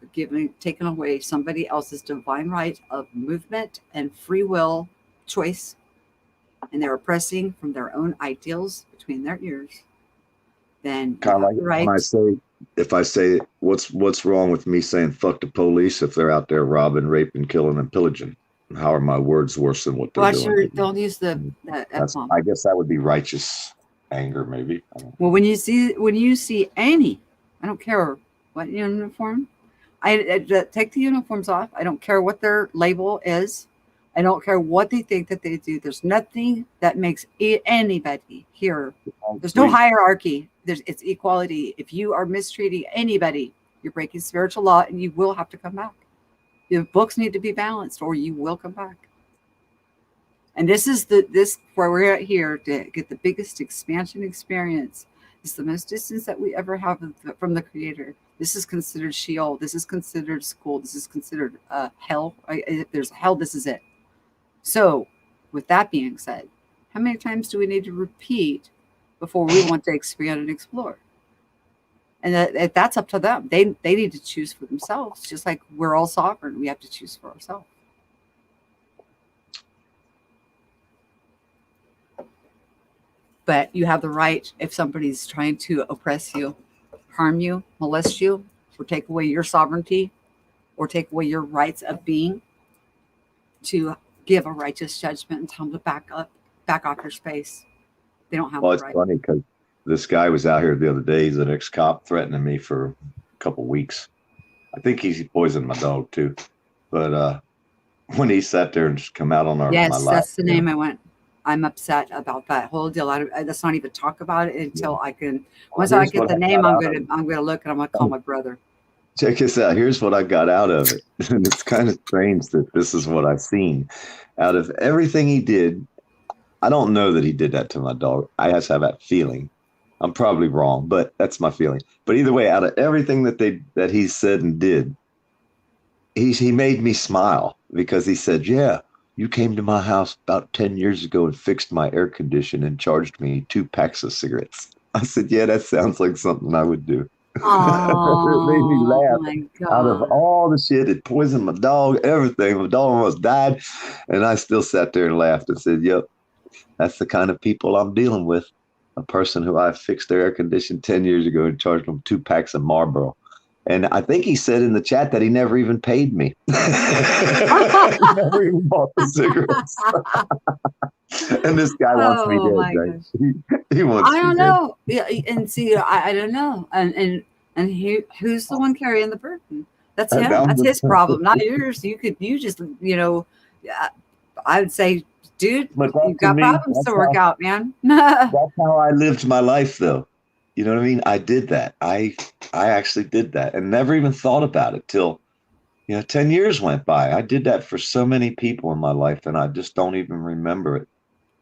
taking away somebody else's divine right of movement and free will choice, and they're oppressing from their own ideals between their ears, then
kind of like
right.
If I say what's wrong with me saying fuck the police if they're out there robbing, raping, killing, and pillaging? How are my words worse than what they're doing?
Sure, don't use the F-bomb.
I guess that would be righteous anger, maybe.
Well, when you see any, I don't care what uniform, I take the uniforms off. I don't care what their label is. I don't care what they think that they do. There's nothing that makes anybody here. There's no hierarchy. It's equality. If you are mistreating anybody, you're breaking spiritual law, and you will have to come back. Your books need to be balanced, or you will come back. And this is where we're at here to get the biggest expansion experience. It's the most distance that we ever have from the Creator. This is considered Sheol. This is considered school. This is considered hell. If there's hell, this is it. So, with that being said, how many times do we need to repeat before we want to expand and explore? And that's up to them. They need to choose for themselves, just like we're all sovereign. We have to choose for ourselves. But you have the right, if somebody's trying to oppress you, harm you, molest you, or take away your sovereignty, or take away your rights of being, to give a righteous judgment and tell them to back off your space. They don't have
Well,
the
it's
right.
funny because this guy was out here the other day. He's an ex-cop threatening me for a couple weeks. I think he poisoned my dog too. But when he sat there and just come out on my
Yes,
live,
that's the name I went. I'm upset about that whole deal. Let's not even talk about it until I can. Once I
here's
get
what
the
I
name,
got
I'm gonna look and I'm gonna call my brother.
check this out. Here's what I got out of it. And it's kind of strange that this is what I've seen. Out of everything he did, I don't know that he did that to my dog. I just have that feeling. I'm probably wrong, but that's my feeling. But either way, out of everything that he said and did, he made me smile because he said, "Yeah, you came to my house about 10 years ago and fixed my air condition and charged me 2 packs of cigarettes." I said, "Yeah, that sounds like something I would do." It made me
Oh
laugh.
my
Out of
God.
all the shit, it poisoned my dog, everything. My dog almost died. And I still sat there and laughed and said, "Yep, that's the kind of people I'm dealing with. A person who I fixed their air condition 10 years ago and charged them 2 packs of Marlboro." And I think he said in the chat that he never even paid me. He never even bought the cigarettes. And this guy wants me
Oh
dead,
my
right?
gosh.
He wants
I
me
don't
dead.
know. Yeah, and see, I don't know. And who's the one carrying the burden? That's
And
him.
I'm
That's
just,
his problem, not yours. You just, I would say, dude,
but that
you've
to
got
me,
problems to work out, man.
that's how I lived my life, though. You know what I mean? I did that. I actually did that and never even thought about it till 10 years went by. I did that for so many people in my life, and I just don't even remember it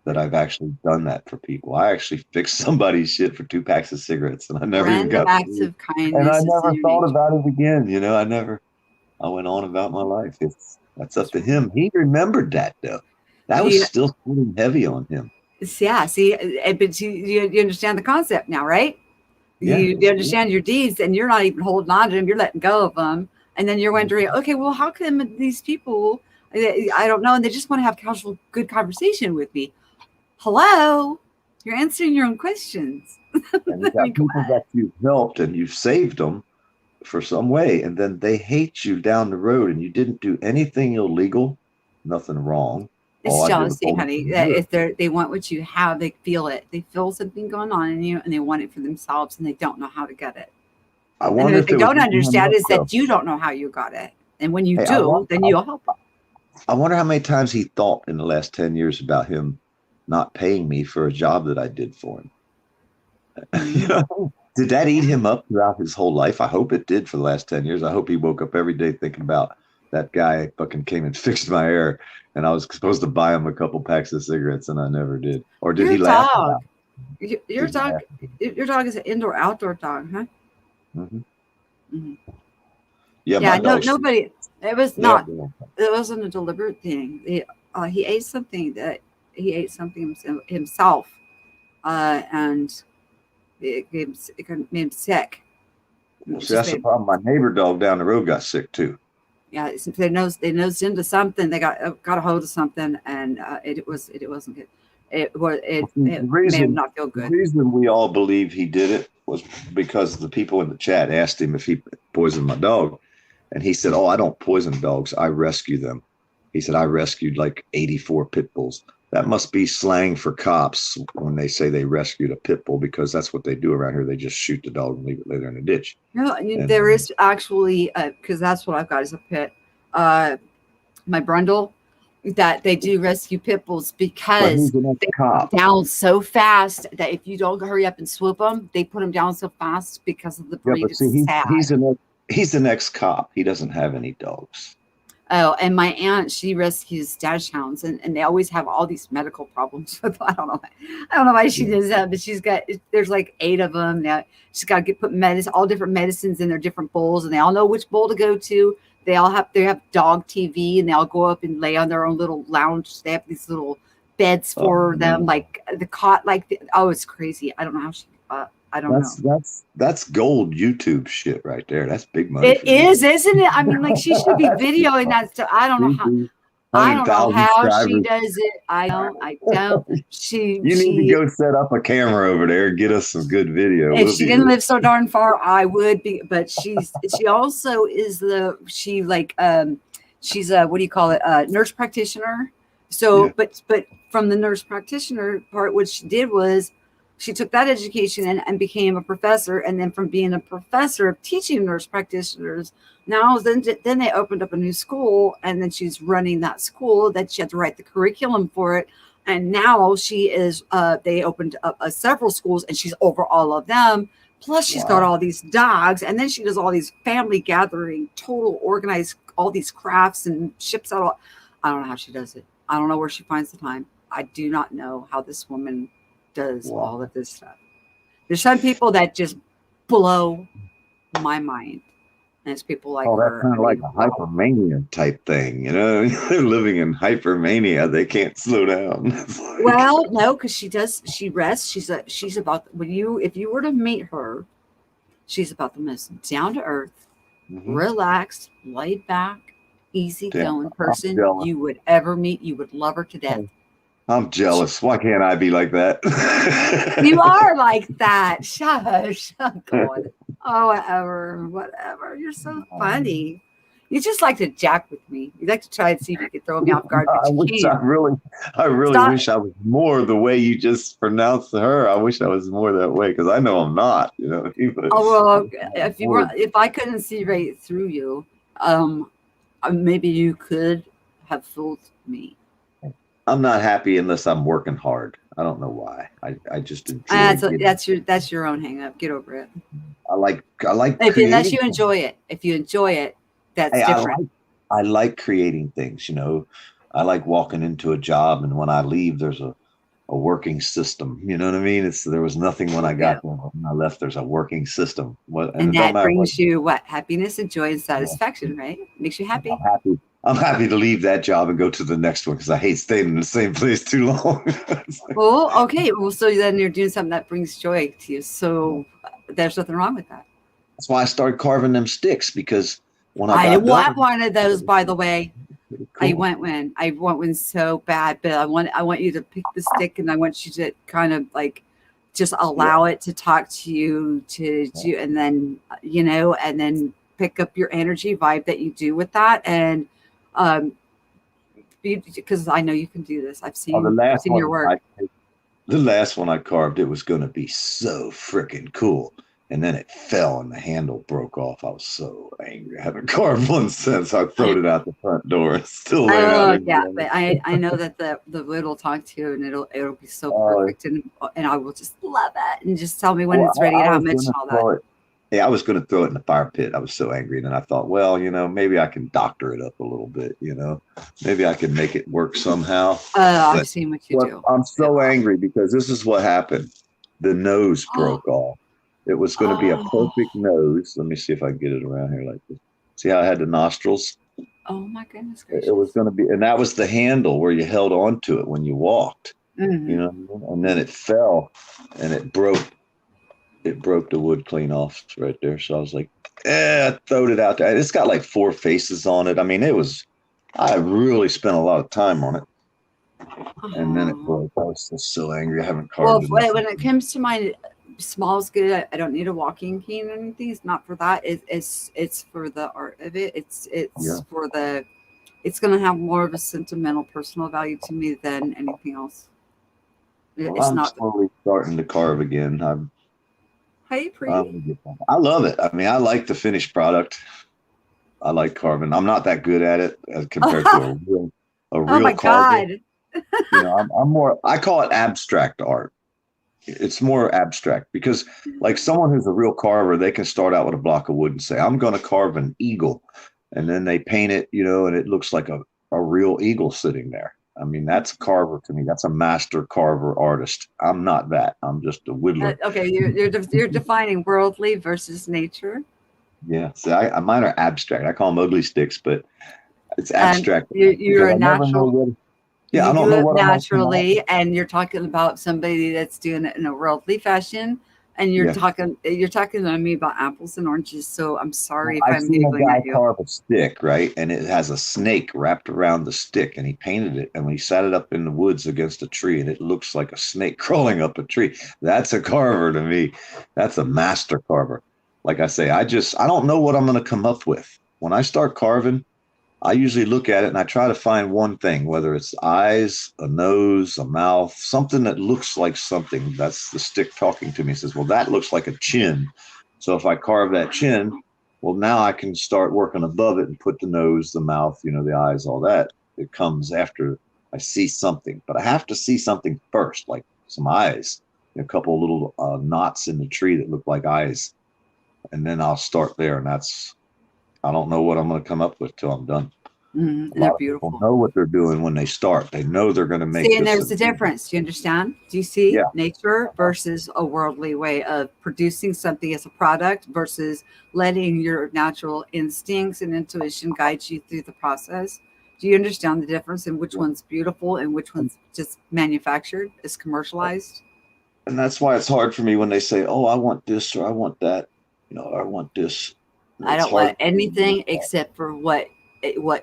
that I've actually done that for people. I actually fixed somebody's shit for 2 packs of cigarettes, and I never even
Random
got
acts
paid.
of
And I
kindness is in
never
your
thought
nature.
about it again. I went on about my life. That's up
That's
to
right.
him. He remembered that though. That was
He,
still sitting heavy on him.
yeah, see, but you understand the concept now, right?
Yeah.
You understand your deeds, and you're not even holding on to them. You're letting go of them, and then you're wondering, okay, well, how come these people? I don't know, and they just want to have casual, good conversation with me. Hello, you're answering your own questions.
And you
I mean,
got
come
people
on.
that you've helped and you've saved them for some way, and then they hate you down the road, and you didn't do anything illegal, nothing wrong. All
It's
I did was
jealousy,
hold up
honey.
the
That
mirror.
if they want what you have, they feel it. They feel something going on in you, and they want it for themselves, and they don't know how to get it.
I
And
wonder
what
if
they
it was
don't
eating him
understand
up
is
though.
that you don't know how you got it. And when you
Hey,
do, then you'll help them.
I wonder how many times he thought in the last 10 years about him not paying me for a job that I did for him.
Mm,
Did that eat
yeah.
him up throughout his whole life? I hope it did for the last 10 years. I hope he woke up every day thinking about that guy fucking came and fixed my air, and I was supposed to buy him a couple packs of cigarettes and I never did. Or did
Your
he laugh
dog.
about
Your
it? Did he
dog.
laugh?
Your dog is an indoor outdoor dog, huh?
Mhm.
Hmm.
Yeah,
Yeah.
my
No.
dog's
Nobody. It was
yeah.
not. It wasn't a deliberate thing. He ate something that he ate something himself, and it made him sick.
Well,
It
see,
just
that's the
made.
problem. My neighbor dog down the road got sick too.
Yeah. They nosed into something. They got a hold of something, and it wasn't good.
Well, see,
It made him not feel
the
good.
reason we all believe he did it was because the people in the chat asked him if he poisoned my dog. And he said, "Oh, I don't poison dogs. I rescue them." He said, "I rescued like 84 pit bulls." That must be slang for cops when they say they rescued a pit bull, because that's what they do around here. They just shoot the dog and leave it later in a ditch.
No, I mean,
And
there is actually because that's what I've got is a pit. Uh, my Brundle, that they do rescue pit bulls
but
because
he's an
they put 'em
ex-cop.
down so fast that if you don't hurry up and swoop them, they put them down so fast because of the
Yeah,
breed.
but
It's
see,
sad.
he's an ex-cop. He doesn't have any dogs.
Oh, and my aunt, she rescues dash hounds, and they always have all these medical problems with. I don't know. I don't know why she
Yeah.
does that, but there's like 8 of them now. She's got to put medicine, all different medicines in their different bowls, and they all know which bowl to go to. They have dog TV, and they all go up and lay on their own little lounge. They have these little beds
Oh,
for them,
man.
like the cot, oh, it's crazy. I don't know how she. I don't know.
That's gold YouTube shit right there. That's big money
It
for you.
is, isn't it? I mean, like she should be
That's big
videoing
money.
that stuff. I don't know how. I don't know
100,000
how she
subscribers.
does it. I don't. I don't.
You need to go set up a camera over there and get us some good video.
If
We'll
she
be
didn't
rich.
live so darn far, I would be. But she also is she's a what do you call it? Nurse practitioner. So,
Yeah.
but from the nurse practitioner part, what she did was she took that education and became a professor. And then from being a professor of teaching nurse practitioners, now then they opened up a new school, and then she's running that school. That she had to write the curriculum for it. And now she is. They opened up several schools, and she's over all of them. Plus, she's got
Wow.
all these dogs, and then she does all these family gathering, total organized, all these crafts and ships out. I don't know how she does it. I don't know where she finds the time. I do not know how this woman does
Wow.
all of this stuff. There's some people that just blow my mind. And it's people like
Oh, that's
her.
kind
I
of like
mean,
a
wow.
hypermania type thing, you know? They're living in hypermania. They can't slow down. It's like,
Well, no, because she rests. She's about when you if you were to meet her, she's about the most down to earth,
mhm.
relaxed, laid back,
Damn,
easygoing
I'm
person
jealous.
you would ever meet. You would love her to death.
I'm
She,
jealous. Why can't I be like that?
you are like that. Shush. Oh, God. Oh, whatever. Whatever. You're so funny. You just like to jack with me. You like to try and see if you can throw me off guard, but
I
you
wish
can't.
I really
Stop.
wish I was more the way you just pronounced her. I wish I was more that way because I know I'm not, you know. But
Oh well,
bored.
if I couldn't see right through you, um, maybe you could have fooled me.
I'm not happy unless I'm working hard. I don't know why. I just enjoy
That's
getting.
that's your own hang up. Get over it.
I like
If unless
creating
you
things.
enjoy it, if you enjoy it, that's
Hey,
different.
I like creating things, you know. I like walking into a job and when I leave there's a working system. You know what I mean? There was nothing when I
Yeah,
got there. When I left, there's a working system. What and
and
it don't
that
matter what.
brings you what happiness and joy and
Yeah,
satisfaction, right? Makes you
I'm
happy.
happy. I'm happy to leave that job and go to the next one because I hate staying in the same place too long. It's like,
Well, okay. Well, so then you're doing something that brings joy to you. So there's nothing wrong with that.
that's why I started carving them sticks because when I
I
got
want
done,
one of
it
those,
was
by the way.
cool.
I want one so bad, but I want you to pick the stick, and I want you to kind of like just
Yeah,
allow it to talk to you to do, and then and then pick up your energy vibe that you do with that, and um, because I know you can do this.
oh,
I've seen your work.
the last one I carved, it was going to be so freaking cool. And then it fell and the handle broke off. I was so angry. I haven't carved one since. I throwed it out the front door. It's still laying out
Oh
in
yeah,
the
but I know that the wood will talk to you, and it'll be so
uh,
perfect, and I will just love it, and just tell me when
well,
it's ready
I
and how
was
much
going
and
to
all that.
throw it. Yeah, I was going to throw it in the fire pit. I was so angry. And then I thought, well, you know, maybe I can doctor it up a little bit, you know, maybe I can make it work somehow.
I've
But
seen what you
what
do.
I'm
Yeah.
so angry because this is what happened. The nose
Oh,
broke off. It was going to be a
oh,
perfect nose. Let me see if I can get it around here like this. See how I had the nostrils?
oh my goodness
It was
gracious.
going to be, and that was the handle where you held on to it when you walked, you
Hmm.
know, and then it fell and it broke the wood clean off right there. So I was like, I throwed it out there. It's got like four faces on it. I mean, I really spent a lot of time on it. And then it
Oh.
broke. I was just so angry. I haven't
Well,
carved enough.
when it comes to my small is good. I don't need a walking cane or anything. It's not for that. It's for the art of it.
Yeah.
It's for the. It's going to have more of a sentimental, personal value to me than anything else.
Well,
It's
I'm
not.
slowly starting to carve again.
Hey,
I'm
pretty.
gonna get that. I love it. I mean, I like the finished product. I like carving. I'm not that good at it as compared to a
Oh
real
my
carver.
God.
You know, I'm more. I call it abstract art. It's more abstract because, like, someone who's a real carver, they can start out with a block of wood and say, "I'm going to carve an eagle," and then they paint it, you know, and it looks like a real eagle sitting there. I mean, that's a carver to me. That's a master carver artist. I'm not that. I'm just a whittler.
Okay, you're defining worldly versus nature,
Yeah. So mine are abstract. I call them ugly sticks, but it's
and
abstract
you're
because
a
I never know
natural.
what. Yeah,
You
I don't
do
know
it
what I'm gonna come out with.
naturally, and you're talking about somebody that's doing it in a worldly fashion, and
Yeah.
you're talking to me about apples and oranges. So I'm
Well,
sorry if
I've
I'm
seen a
giggling
guy
at you.
carve a stick, right? And it has a snake wrapped around the stick, and he painted it, and we sat it up in the woods against a tree, and it looks like a snake crawling up a tree. That's a carver to me. That's a master carver. Like I say, I don't know what I'm going to come up with when I start carving. I usually look at it and I try to find one thing, whether it's eyes, a nose, a mouth, something that looks like something. That's the stick talking to me. It says, well, that looks like a chin. So if I carve that chin, well, now I can start working above it and put the nose, the mouth, the eyes, all that. It comes after I see something, but I have to see something first, like some eyes, a couple of little knots in the tree that look like eyes. And then I'll start there. And I don't know what I'm going to come up with till I'm done.
And
A
they're
lot of people
beautiful.
know what they're doing when they start. They know they're going to make
See, and
this.
there's a difference. Do you understand? Do you see
Yeah.
nature versus a worldly way of producing something as a product versus letting your natural instincts and intuition guide you through the process? Do you understand the difference in which one's beautiful and which one's just manufactured, is commercialized?
And that's why it's hard for me when they say, oh, I want this or I want that, I want this.
I
It's
don't want
hard.
anything except for what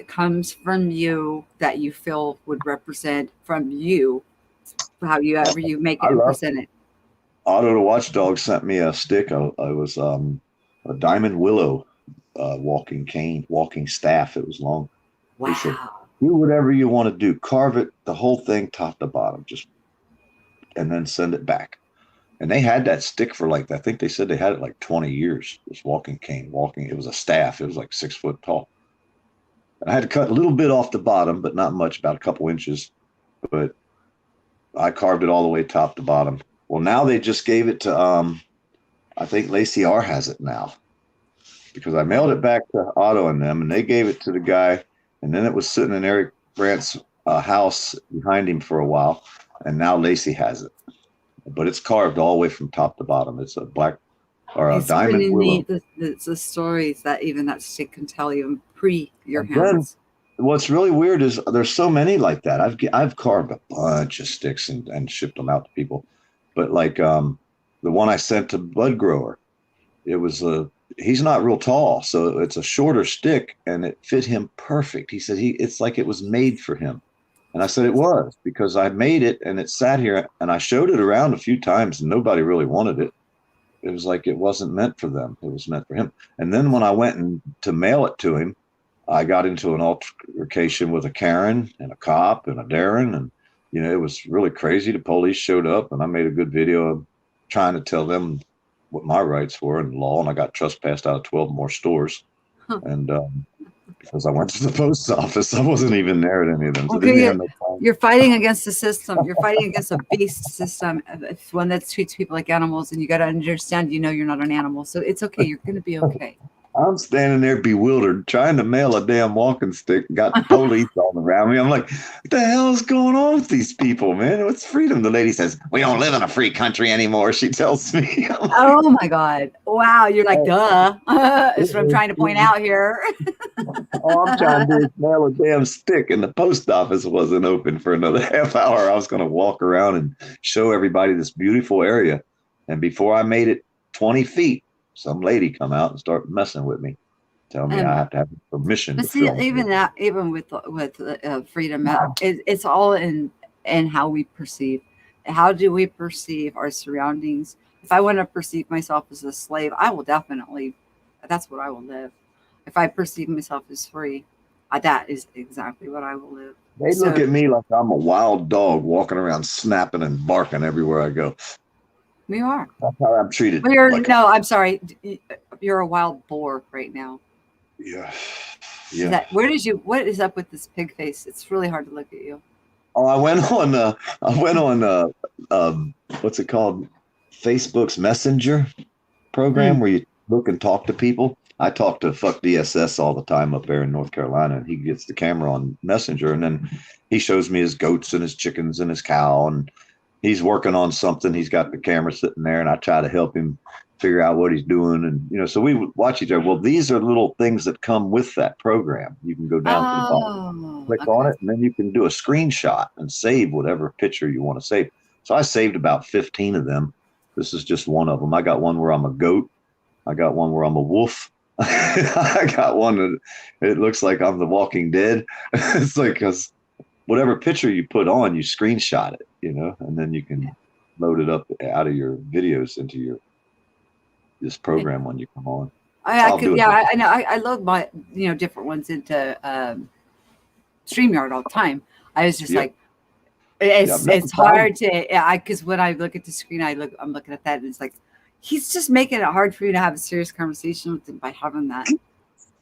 comes from you that you feel would represent from you, how you ever you make
I
it and
love
present it.
Otto the Watchdog sent me a stick. I was a diamond willow walking staff. It was long. He said,
Wow.
do whatever you want to do. Carve it, the whole thing, top to bottom, and then send it back. And they had that stick for I think they said they had it like 20 years. This walking cane, it was a staff. It was like 6 foot tall. And I had to cut a little bit off the bottom, but not much, about a couple inches. But I carved it all the way top to bottom. Well, now they just gave it to, I think Lacey R has it now, because I mailed it back to Otto and them, and they gave it to the guy. And then it was sitting in Eric Brandt's house behind him for a while. And now Lacey has it. But it's carved all the way from top to bottom. It's a black or a
It's
diamond
pretty
willow.
neat the stories that even that stick can tell you pre your
And then
hands.
what's really weird is there's so many like that. I've carved a bunch of sticks and shipped them out to people. But the one I sent to Bud Grower, it was he's not real tall, so it's a shorter stick and it fit him perfect. He said it's like it was made for him. And I said it was, because I made it and it sat here and I showed it around a few times and nobody really wanted it. It was like it wasn't meant for them. It was meant for him. And then when I went to mail it to him, I got into an altercation with a Karen and a cop and a Darren. And, it was really crazy. The police showed up and I made a good video of trying to tell them what my rights were in law. And I got trespassed out of 12 more stores.
Huh.
And because I went to the post office, I wasn't even there at any of them. So
Okay,
didn't have no time.
you're fighting against the system. You're fighting against a beast system. It's one that treats people like animals, and you got to understand. You're not an animal, so it's okay. You're going to be okay.
I'm standing there bewildered, trying to mail a damn walking stick. Got the police all around me. I'm like, what the hell is going on with these people, man? What's freedom? The lady says, we don't live in a free country anymore, she tells me. I'm like,
Oh my God! Wow, you're like, duh. That's what I'm trying to point out here.
all I'm trying to do is mail a damn stick, and the post office wasn't open for another half hour. I was going to walk around and show everybody this beautiful area. And before I made it 20 feet, some lady come out and start messing with me, tell me I have to have permission
But
to
see,
film.
even with freedom, it's all in how we perceive. How do we perceive our surroundings? If I want to perceive myself as a slave, I will definitely. That's what I will live. If I perceive myself as free, that is exactly what I will live.
They look at me like I'm a wild dog walking around snapping and barking everywhere I go.
We are.
That's how I'm treated.
I'm sorry. You're a wild boar right now.
Yeah.
What is up with this pig face? It's really hard to look at you.
Oh, I went on what's it called? Facebook's Messenger program where you look and talk to people. I talk to Fuck DSS all the time up there in North Carolina, and he gets the camera on Messenger, and then he shows me his goats and his chickens and his cow, and he's working on something. He's got the camera sitting there, and I try to help him figure out what he's doing. And, so we watch each other. Well, these are little things that come with that program. You can go down to the bottom, click on it, and then you can do a screenshot and save whatever picture you want to save. So I saved about 15 of them. This is just one of them. I got one where I'm a goat. I got one where I'm a wolf. I got one that it looks like I'm the Walking Dead. It's like, because whatever picture you put on, you screenshot it, and then you can load it up out of your videos into this program when you come on.
I
I'll
could,
do it.
yeah, I know. I load my, different ones into StreamYard all the time. I was just
Yeah.
like,
Yeah, I've
it's
never tried.
hard to, because when I look at the screen, I'm looking at that, and it's like, he's just making it hard for you to have a serious conversation with him by having that,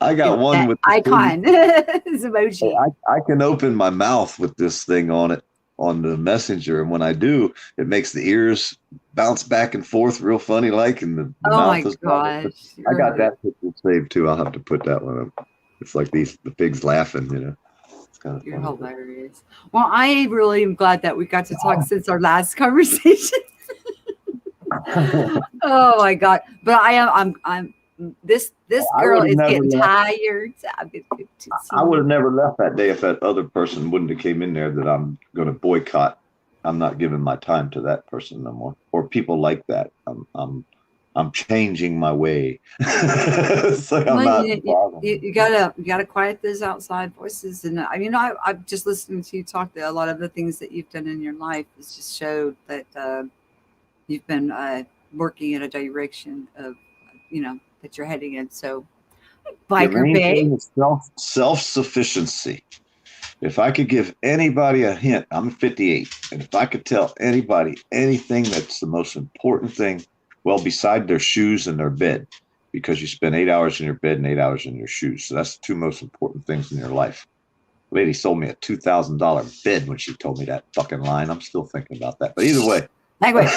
I got one
that
with the thing.
icon, this emoji.
I can open my mouth with this thing on it on the messenger, and when I do, it makes the ears bounce back and forth real funny like, and the
Oh my
mouth is
gosh,
I got that picture saved too. I'll have to put that one up. It's like the pigs laughing, It's kind of
you're
funny.
hilarious. Well, I really am glad that we got to talk since our last conversation. Oh my God. But I'm this
I
girl
would have
is
never
getting
left.
tired. I'm getting too
I would have
sleepy.
never left that day if that other person wouldn't have came in there that I'm going to boycott. I'm not giving my time to that person no more, or people like that. I'm changing my way. It's like I'm
Well,
not bothering.
you gotta quiet those outside voices, and I've just listening to you talk. A lot of the things that you've done in your life has just showed that you've been working in a direction of that you're heading in. So,
The
biker
main
babe.
thing is self-sufficiency. If I could give anybody a hint, I'm 58, and if I could tell anybody anything that's the most important thing, well, beside their shoes and their bed, because you spend 8 hours in your bed and 8 hours in your shoes. So that's the two most important things in your life. Lady sold me a $2,000 bed when she told me that fucking line. I'm still thinking about that. But either way,
Language.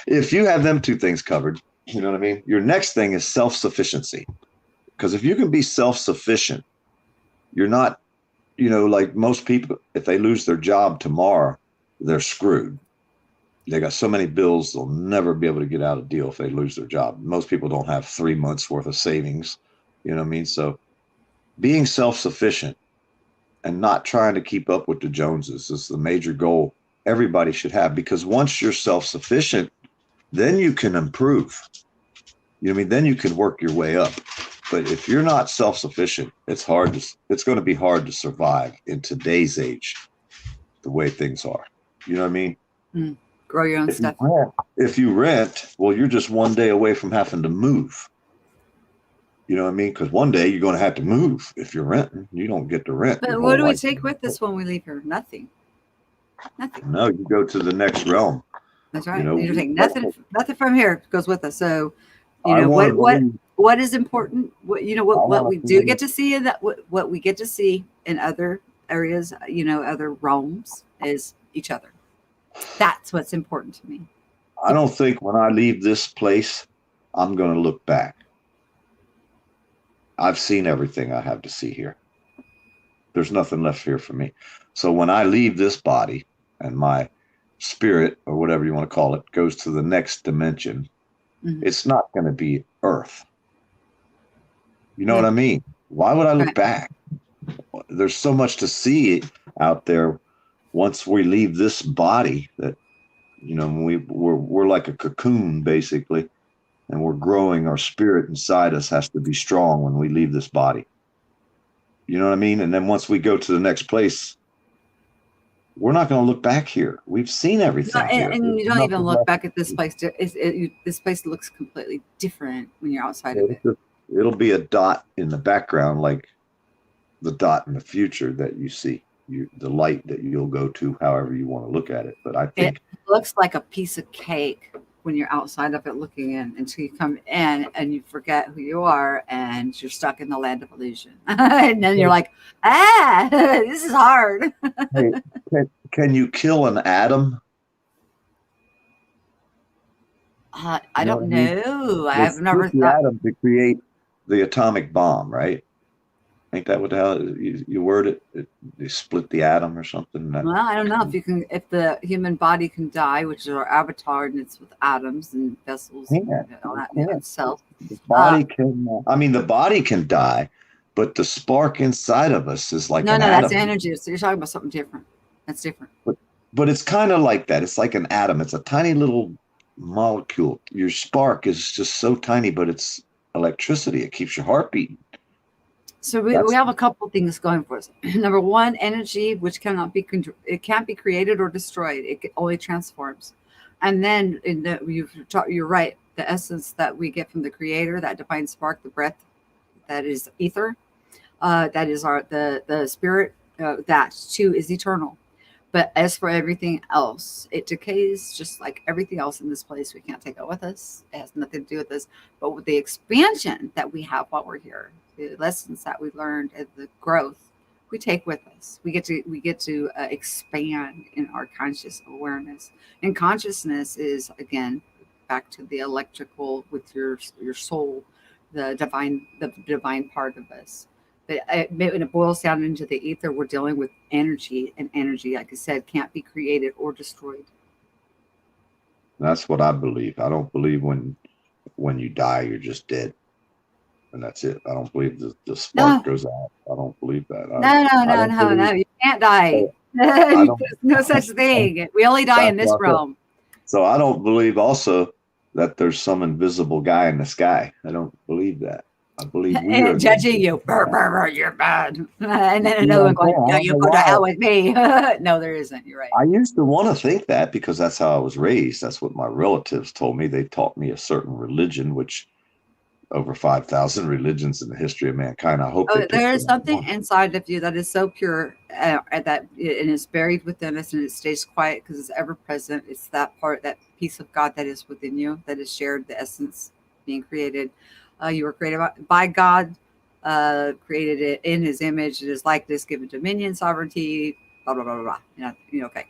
if you have them two things covered, you know what I mean? Your next thing is self-sufficiency. Because if you can be self-sufficient, you're not, like most people, if they lose their job tomorrow, they're screwed. They got so many bills, they'll never be able to get out a deal if they lose their job. Most people don't have 3 months worth of savings. You know what I mean? So being self-sufficient and not trying to keep up with the Joneses is the major goal everybody should have, because once you're self-sufficient, then you can improve. You know what I mean? Then you can work your way up. But if you're not self-sufficient, it's going to be hard to survive in today's age, the way things are. You know what I mean?
Grow your own stuff.
If you rent, well, you're just one day away from having to move. You know what I mean? Because one day you're going to have to move. If you're renting, you don't get to rent.
But what do we take with us when we leave here? Nothing. Nothing.
No, you go to the next realm.
That's right. You take nothing from here goes with us. So, what is important? What we do get to see in that what we get to see in other areas, other realms is each other. That's what's important to me.
I don't think when I leave this place, I'm going to look back. I've seen everything I have to see here. There's nothing left here for me. So when I leave this body and my spirit, or whatever you want to call it, goes to the next dimension, it's not going to be Earth. You know what I mean? Why would I look back? There's so much to see out there once we leave this body that, we're like a cocoon, basically, and we're growing. Our spirit inside us has to be strong when we leave this body. You know what I mean? And then once we go to the next place, we're not going to look back here. We've seen everything here.
And you don't even look back at this place. This place looks completely different when you're outside of it.
It'll be a dot in the background, like the dot in the future that you see, the light that you'll go to, however you want to look at it. But I think
it looks like a piece of cake when you're outside of it looking in, until you come in and you forget who you are and you're stuck in the land of illusion. And then you're like, this is hard.
Hey, can you kill an atom?
I don't know. I've
They
never
split the
thought.
atom to create the atomic bomb, right? Ain't that what how you word it? They split the atom or something.
Well, I don't know if the human body can die, which is our avatar, and it's with atoms and vessels and all that itself.
The body can. The body can die, but the spark inside of us is like
no,
an
that's
atom.
energy. So you're talking about something different. That's different.
But it's kind of like that. It's like an atom. It's a tiny little molecule. Your spark is just so tiny, but it's electricity. It keeps your heart beating.
So we have a couple of things going for us. Number one, energy, which can't be created or destroyed. It only transforms. And then you're right. the essence that we get from the Creator, that divine spark, the breath, that is ether, that is the spirit. That too is eternal. But as for everything else, it decays just like everything else in this place. We can't take it with us. It has nothing to do with us. But with the expansion that we have while we're here, the lessons that we learned and the growth we take with us, we get to expand in our conscious awareness. And consciousness is, again, back to the electrical with your soul, the divine part of us. But when it boils down into the ether, we're dealing with energy, and energy, like I said, can't be created or destroyed.
That's what I believe. I don't believe when you die, you're just dead, and that's it. I don't believe the spark goes out. I don't believe that.
No. You can't die. There's no such thing. We only die in this realm.
So I don't believe also that there's some invisible guy in the sky. I don't believe that. I believe we are
judging you. You're bad. And then another one going, no, you go to hell with me. No, there isn't. You're right.
I used to want to think that because that's how I was raised. That's what my relatives told me. They taught me a certain religion, which over 5,000 religions in the history of mankind. I hope
there is something inside of you that is so pure that it is buried within us, and it stays quiet because it's ever present. It's that part, that piece of God that is within you, that is shared, the essence being created. You were created by God, created it in his image, his likeness, given dominion, sovereignty, blah, blah, blah, blah, blah. Okay.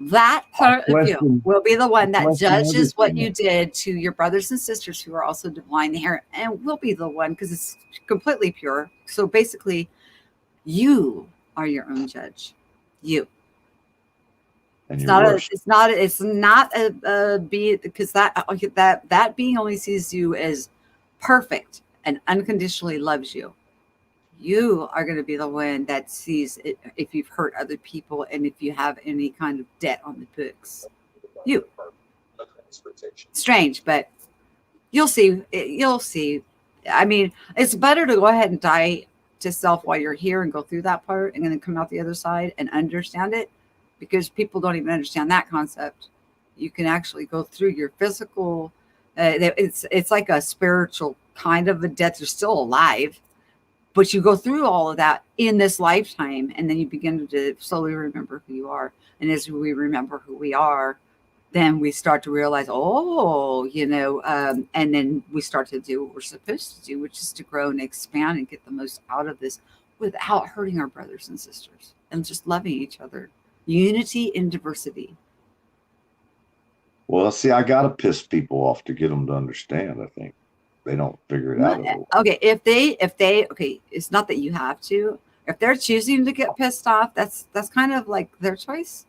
That part of you will be the one that judges what you did to your brothers and sisters who are also divine here, and will be the one because it's completely pure. So basically, you are your own judge. You. It's not a being, because that being only sees you as perfect and unconditionally loves you. You are going to be the one that sees it if you've hurt other people and if you have any kind of debt on the books. You. Strange, but you'll see. You'll see. I mean, it's better to go ahead and die to self while you're here and go through that part and then come out the other side and understand it, because people don't even understand that concept. You can actually go through your physical. It's like a spiritual kind of a death. You're still alive, but you go through all of that in this lifetime, and then you begin to slowly remember who you are. And as we remember who we are, then we start to realize, and then we start to do what we're supposed to do, which is to grow and expand and get the most out of this without hurting our brothers and sisters and just loving each other. Unity in diversity.
Well, see, I got to piss people off to get them to understand. I think they don't figure it out.
Okay, if they, it's not that you have to. If they're choosing to get pissed off, that's kind of like their choice,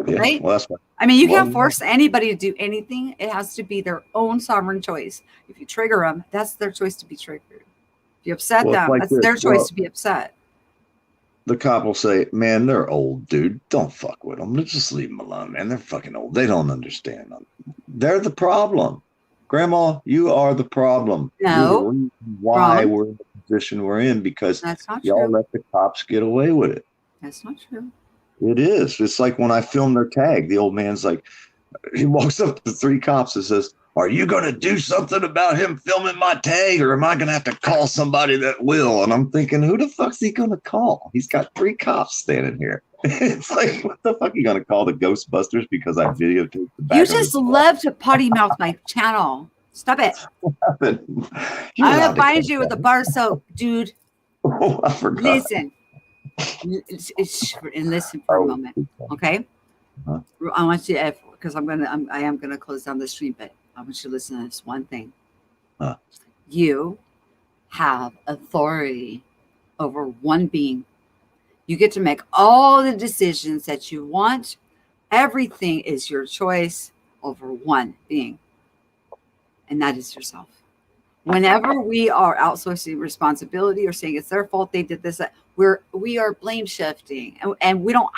yeah,
right?
Well, that's right.
I mean, you can't force anybody to do anything. It has to be their own sovereign choice. If you trigger them, that's their choice to be triggered. If you upset them, like that's their choice to be upset.
The cop will say, man, they're old, dude. Don't fuck with them. Just leave them alone, man. They're fucking old. They don't understand them. They're the problem. Grandma, you are the problem.
No.
Why we're in the position we're in, because y'all let the cops get away with it.
That's not true.
It is. It's like when I filmed their tag, the old man's like, he walks up to 3 cops and says, are you going to do something about him filming my tag, or am I going to have to call somebody that will? And I'm thinking, who the fuck's he going to call? He's got 3 cops standing here. It's like, what the fuck are you going to call the Ghostbusters because I videotaped the back?
You just love to potty mouth my channel. Stop it. I'm going to find you with a bar soap, dude.
Oh, I forgot.
Listen. And listen for a moment. Okay? I want you to, because I am going to close down the stream, but I want you to listen to this one thing. You have authority over one being. You get to make all the decisions that you want. Everything is your choice over one being. And that is yourself. Whenever we are outsourcing responsibility or saying it's their fault, they did this, that, we are blame shifting, and we don't,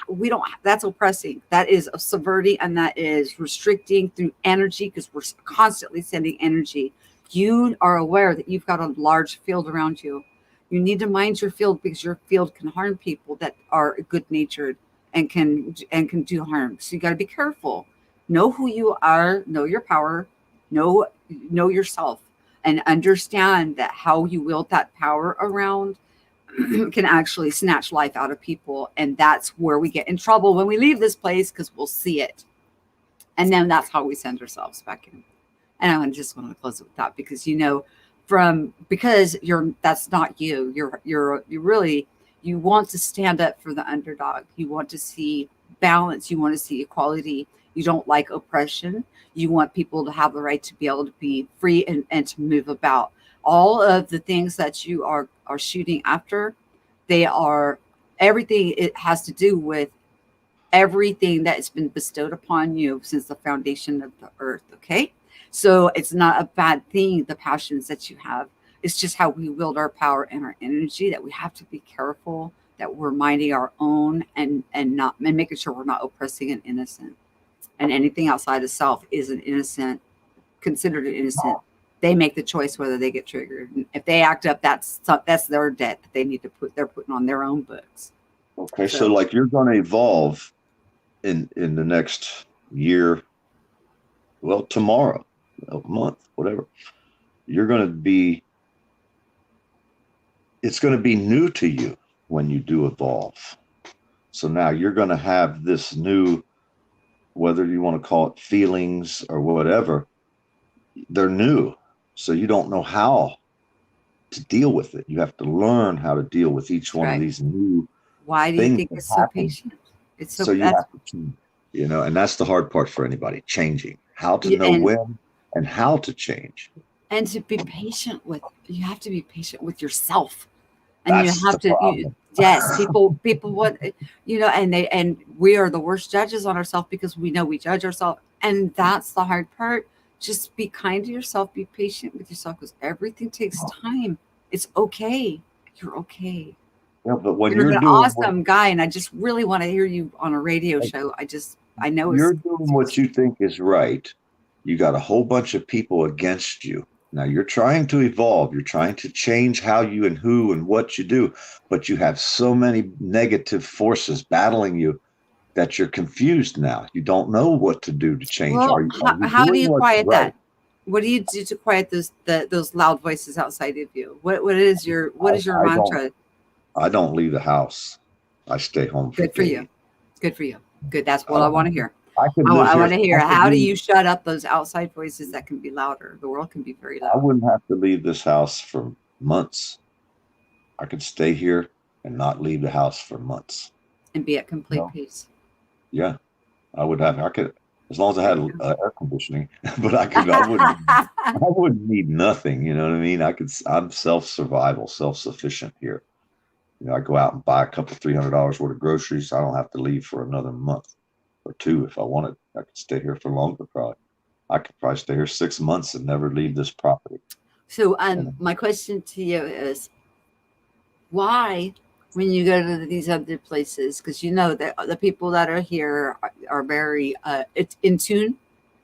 that's oppressing. That is subverting, and that is restricting through energy, because we're constantly sending energy. You are aware that you've got a large field around you. You need to mind your field, because your field can harm people that are good natured and can do harm. So you got to be careful. Know who you are, know your power, Know yourself and understand that how you wield that power around can actually snatch life out of people. And that's where we get in trouble when we leave this place, because we'll see it. And then that's how we send ourselves back in. And I just want to close it with that, because because that's not you. You really, you want to stand up for the underdog. You want to see balance. You want to see equality. You don't like oppression. You want people to have the right to be able to be free and to move about. All of the things that you are shooting after, they are everything. It has to do with everything that has been bestowed upon you since the foundation of the earth. Okay. So it's not a bad thing, the passions that you have. It's just how we wield our power and our energy, that we have to be careful that we're minding our own and making sure we're not oppressing an innocent. And anything outside of self is considered an innocent. They make the choice whether they get triggered. And if they act up, that's their debt that they need to they're putting on their own books.
Okay, so like you're going to evolve in the next year, well, tomorrow, a month, whatever. You're going to be, it's going to be new to you when you do evolve. So now you're going to have this new, whether you want to call it feelings or whatever, they're new. So you don't know how to deal with it. You have to learn how to deal with each one of these new.
Why do you think it's so patient? It's
so you have to change, and that's the hard part for anybody, changing, how to know when and how to change.
And to be patient you have to be patient with yourself. And you have to, yes, people what, and we are the worst judges on ourselves, because we know we judge ourselves. And that's the hard part. Just be kind to yourself, be patient with yourself, because everything takes time. It's okay. You're okay.
Yeah, but when
you're an awesome guy, and I just really want to hear you on a radio show. I know
you're doing what you think is right. You got a whole bunch of people against you. Now you're trying to evolve. You're trying to change how you and who and what you do, but you have so many negative forces battling you that you're confused now. You don't know what to do to change.
Well, how do you quiet that? What do you do to quiet those loud voices outside of you? What is your mantra?
I don't leave the house. I stay home.
Good for you. Good for you. Good. That's what I want to hear.
I
want to hear. How do you shut up those outside voices that can be louder? The world can be very loud.
I wouldn't have to leave this house for months. I could stay here and not leave the house for months.
And be at complete peace.
Yeah. I could, as long as I had air conditioning, but I wouldn't need nothing. You know what I mean? I'm self-survival, self-sufficient here. I go out and buy a couple $300 worth of groceries. I don't have to leave for another month or two if I wanted. I could stay here for longer, probably. I could probably stay here 6 months and never leave this property.
So my question to you is, why, when you go to these other places, because that the people that are here are very in tune.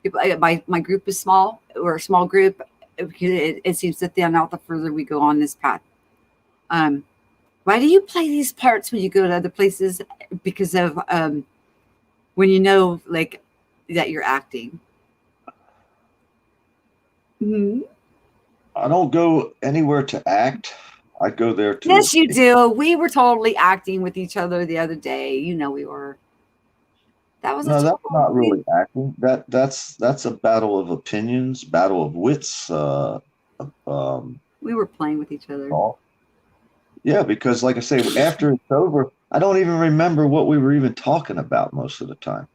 People, my group is small. We're a small group. It seems to thin out the further we go on this path. Why do you play these parts when you go to other places? Because of when like that you're acting. Mm-hmm.
I don't go anywhere to act. I go there to.
Yes, you do. We were totally acting with each other the other day. We were. That's
not really acting. That's a battle of opinions, battle of wits.
We were playing with each other.
Yeah, because like I say, after it's over, I don't even remember what we were even talking about most of the time.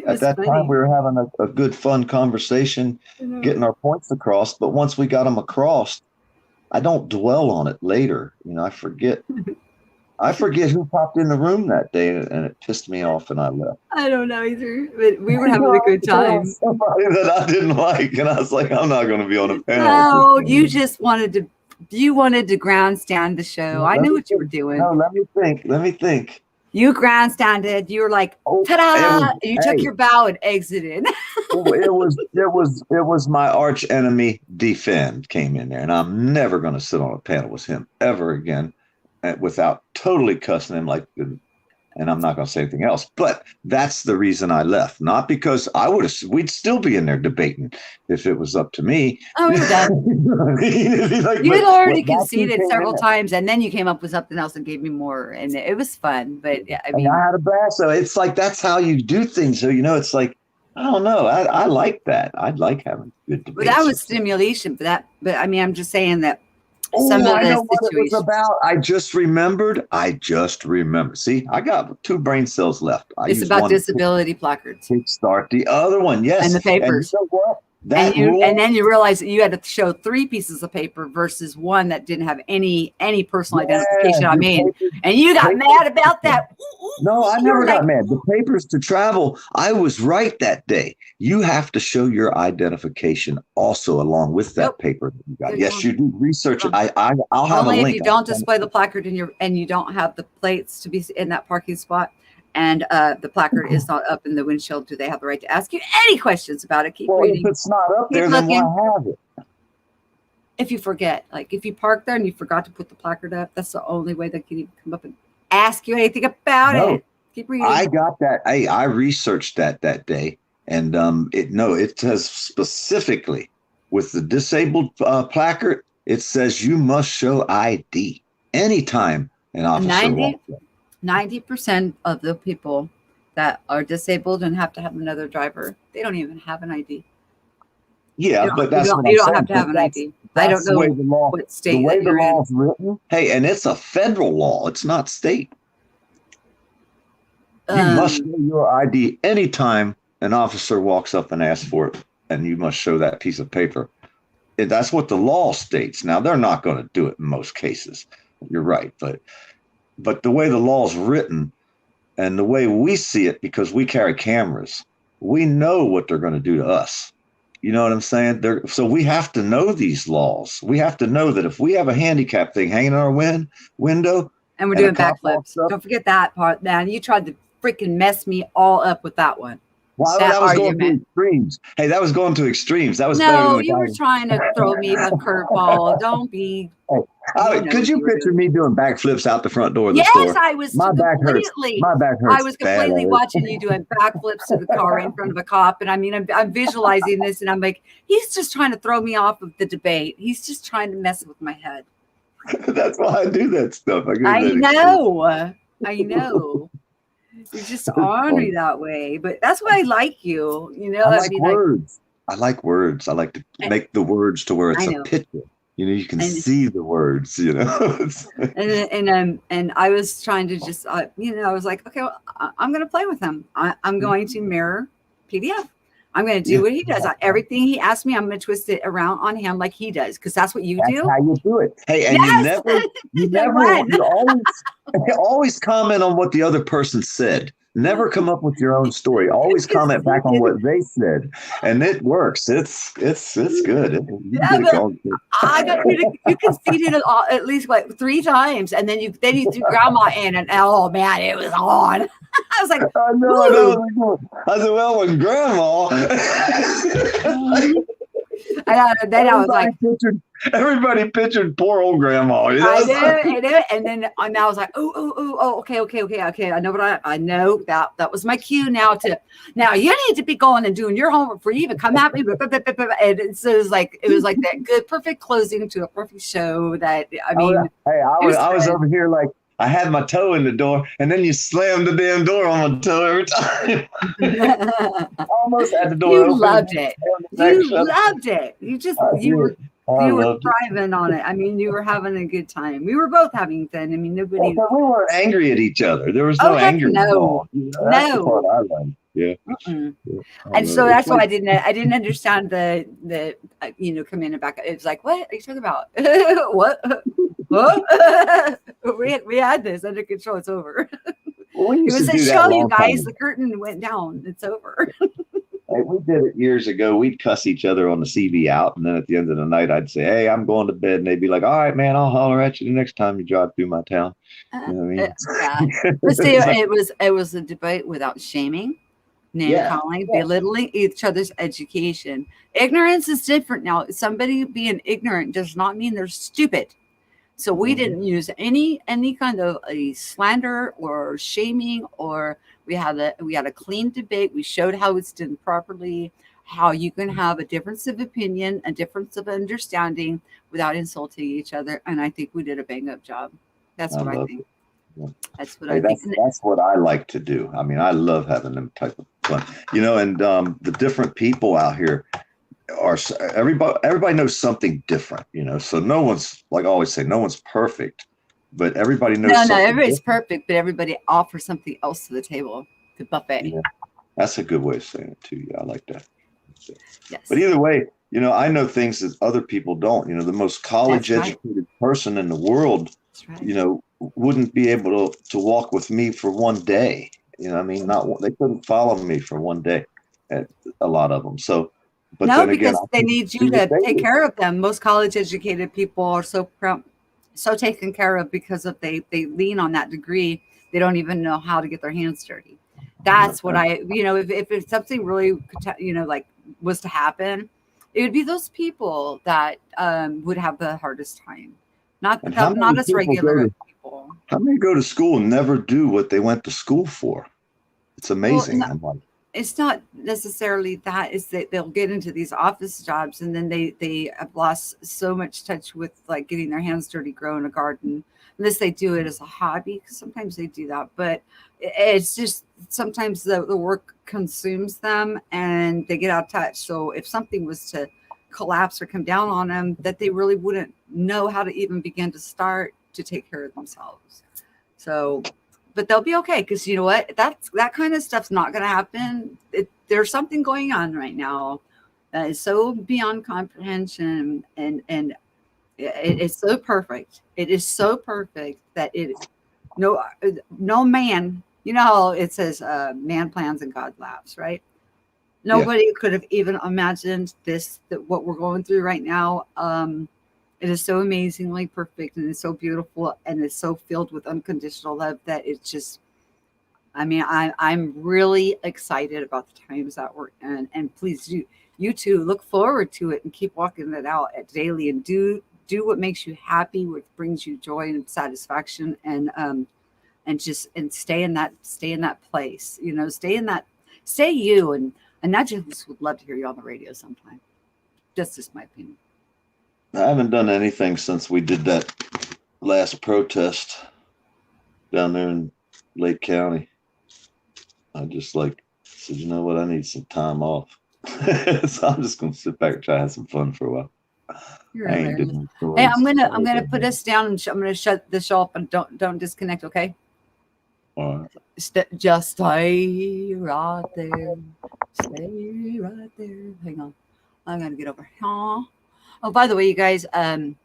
At that time, we were having a good, fun conversation, getting our points across. But once we got them across, I don't dwell on it later. I forget. I forget who popped in the room that day, and it pissed me off, and I left.
I don't know either, but we were having a good time.
Somebody that I didn't like, and I was like, I'm not going to be on a panel.
No, you just wanted to. You wanted to grandstand the show. I knew what you were doing.
No, let me think.
You grandstanded. You were like, ta-da! You took your bow and exited.
it was my arch enemy, Defend, came in there, and I'm never going to sit on a panel with him ever again, without totally cussing him like And I'm not going to say anything else, but that's the reason I left. Not because we'd still be in there debating if it was up to me.
Oh, we're done. You had already conceded several times, and then you came up with something else and gave me more, and it was fun. But yeah, I mean,
I had a blast. So it's like that's how you do things. So it's like I don't know. I like that. I like having good debates.
But that was stimulation for that. But I mean, I'm just saying that.
Some of I know what it was about. I just remembered. See, I got 2 brain cells left.
It's about disability placards.
Start the other one, yes.
And the papers.
And you know what?
And then you realize that you had to show 3 pieces of paper versus 1 that didn't have any personal identification. I mean, and you got mad about that.
No, I never got mad. The papers to travel, I was right that day. You have to show your identification also along with that paper that you got. Yes, you do. Research it. I'll have a link.
Only if you don't display the placard and you don't have the plates to be in that parking spot. And the placard is not up in the windshield. Do they have the right to ask you any questions about it? Keep reading.
If it's not up there, then why have it?
If you forget, like if you park there and you forgot to put the placard up, that's the only way they can even come up and ask you anything about it. Keep reading.
I got that. I researched that day, and it says specifically with the disabled placard, it says you must show ID anytime an officer walks in.
90% of the people that are disabled and have to have another driver, they don't even have an ID.
Yeah, but that's
you don't have to have an ID. I don't know what state
the way the
you're
law is written. Hey, and it's a federal law. It's not state. You must show your ID anytime an officer walks up and asks for it, and you must show that piece of paper. And that's what the law states. Now, they're not going to do it in most cases. You're right, but the way the law is written and the way we see it, because we carry cameras, we know what they're going to do to us. You know what I'm saying? So we have to know these laws. We have to know that if we have a handicap thing hanging in our window.
And we're doing backflips. Don't forget that part, man. You tried to freaking mess me all up with that one.
Well, that was going to extremes. Hey, that was going to extremes. That was
no, you were trying to throw me a curveball. Don't be.
Could you picture me doing backflips out the front door of the store?
Yes, I was.
My back hurts.
I was completely watching you doing backflips to the car in front of a cop, and I mean, I'm visualizing this, and I'm like, he's just trying to throw me off of the debate. He's just trying to mess with my head.
That's why I do that stuff.
I know. You're just ornery that way, but that's why I like you.
I like words. I like words. I like to make the words to where it's a picture. You can see the words.
And I was trying to just, I was like, okay, well, I'm going to play with him. I'm going to mirror PDF. I'm going to do what he does. Everything he asks me, I'm going to twist it around on him like he does, because that's what you do.
That's how you do it. Hey, and you always comment on what the other person said. Never come up with your own story. Always comment back on what they said, and it works. It's good.
I got you conceded at least like 3 times, and then you threw grandma in, and oh man, it was on. I was like,
no. I said, well, when grandma.
Then I was like,
everybody pictured poor old grandma.
I did, and then I was like, okay. I know that was my cue. Now you need to be going and doing your homework before you even come at me. And it was like that good, perfect closing to a perfect show. That I mean,
I was over here like. I had my toe in the door, and then you slammed the damn door on my toe every time. Almost had the door open.
You loved it. You were thriving on it. I mean, you were having a good time. We were both having fun. I mean, nobody.
But we weren't angry at each other. There was no anger.
No.
That's the part I liked. Yeah.
And so that's why I didn't understand the come in and back. It was like, what are you talking about? What? we had this under control. It's over.
Well,
it was a show, you guys. The curtain went down. It's over.
Hey, we did it years ago. We'd cuss each other on the CV out, and then at the end of the night, I'd say, "Hey, I'm going to bed," and they'd be like, "All right, man, I'll holler at you the next time you drive through my town." You know what I mean?
Yeah. But see, it was a debate without shaming, name calling, belittling each other's education. Ignorance is different now. Somebody being ignorant does not mean they're stupid. So we didn't use any kind of a slander or shaming, or we had a clean debate. We showed how it's done properly, how you can have a difference of opinion, a difference of understanding without insulting each other. And I think we did a bang up job. That's what I think.
Yeah.
That's what
Hey,
I think.
that's what I like to do. I mean, I love having them type of fun, and the different people out here are everybody knows something different, so no one's, like I always say, no one's perfect, but everybody knows
No,
something
everybody's
different.
perfect, but everybody offers something else to the table, the buffet.
Yeah, that's a good way of saying it too. Yeah, I like that.
Yes.
But either way, I know things that other people don't. The most college educated person in the world, wouldn't be able to walk with me for one day. I mean, they couldn't follow me for one day, a lot of them. So, but
no,
then
because
again,
they need you to take care of them. Most college educated people are so taken care of because of they lean on that degree. They don't even know how to get their hands dirty. That's what if it's something really, like was to happen, it would be those people that would have the hardest time. Not us regular people.
How many go to school and never do what they went to school for? It's amazing.
Well, it's not necessarily that. Is that they'll get into these office jobs and then they have lost so much touch with like getting their hands dirty, growing a garden, unless they do it as a hobby, because sometimes they do that. But it's just sometimes the work consumes them and they get out of touch. So if something was to collapse or come down on them, that they really wouldn't know how to even begin to start to take care of themselves. So, but they'll be okay, because you know what? That kind of stuff's not going to happen. There's something going on right now that is so beyond comprehension, and it's so perfect. It is so perfect that no man. You know how it says man plans and God laughs, right? Nobody could have even imagined that what we're going through right now. It is so amazingly perfect, and it's so beautiful, and it's so filled with unconditional love that it's just, I mean, I'm really excited about the times that we're in. And please you too look forward to it and keep walking it out daily, and do what makes you happy, what brings you joy and satisfaction, and stay in that place, stay you. And I just would love to hear you on the radio sometime. That's just my opinion.
I haven't done anything since we did that last protest down there in Lake County. I just said, you know what? I need some time off. So I'm just going to sit back and try to have some fun for a while.
Hey, I'm gonna put us down, and I'm gonna shut the show up, and don't disconnect, okay?
All right.
Just stay right there. Stay right there. Hang on. I'm gonna get over here. Oh, by the way, you guys, in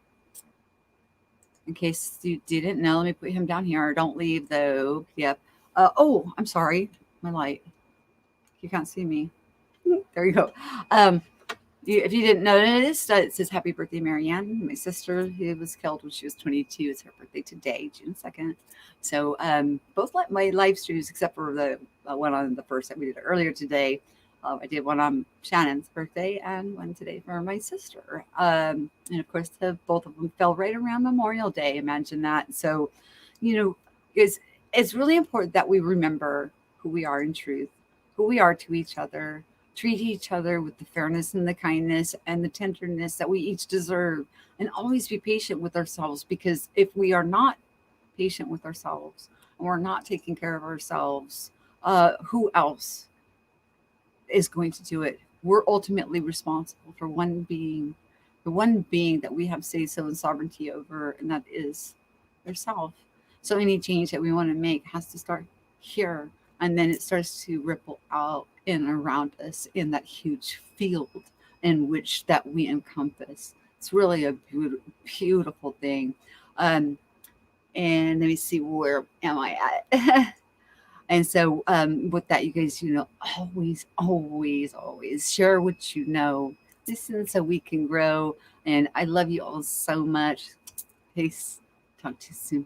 case you didn't know, let me put him down here. Don't leave though. Yep. Oh, I'm sorry. My light. You can't see me. There you go. If you didn't notice, it says happy birthday, Marianne, my sister, who was killed when she was 22. It's her birthday today, June 2nd. So both my live streams, except for the one on the first that we did earlier today, I did one on Shannon's birthday and one today for my sister. And of course, both of them fell right around Memorial Day. Imagine that. So, it's really important that we remember who we are in truth, who we are to each other, treat each other with the fairness and the kindness and the tenderness that we each deserve, and always be patient with ourselves, because if we are not patient with ourselves and we're not taking care of ourselves, who else is going to do it? We're ultimately responsible for the one being that we have say-so and sovereignty over, and that is ourselves. So any change that we want to make has to start here, and then it starts to ripple out and around us in that huge field in which that we encompass. It's really a beautiful thing. And let me see, where am I at? And so with that, you guys, always share what you know. Listen so we can grow. And I love you all so much. Peace. Talk to you soon.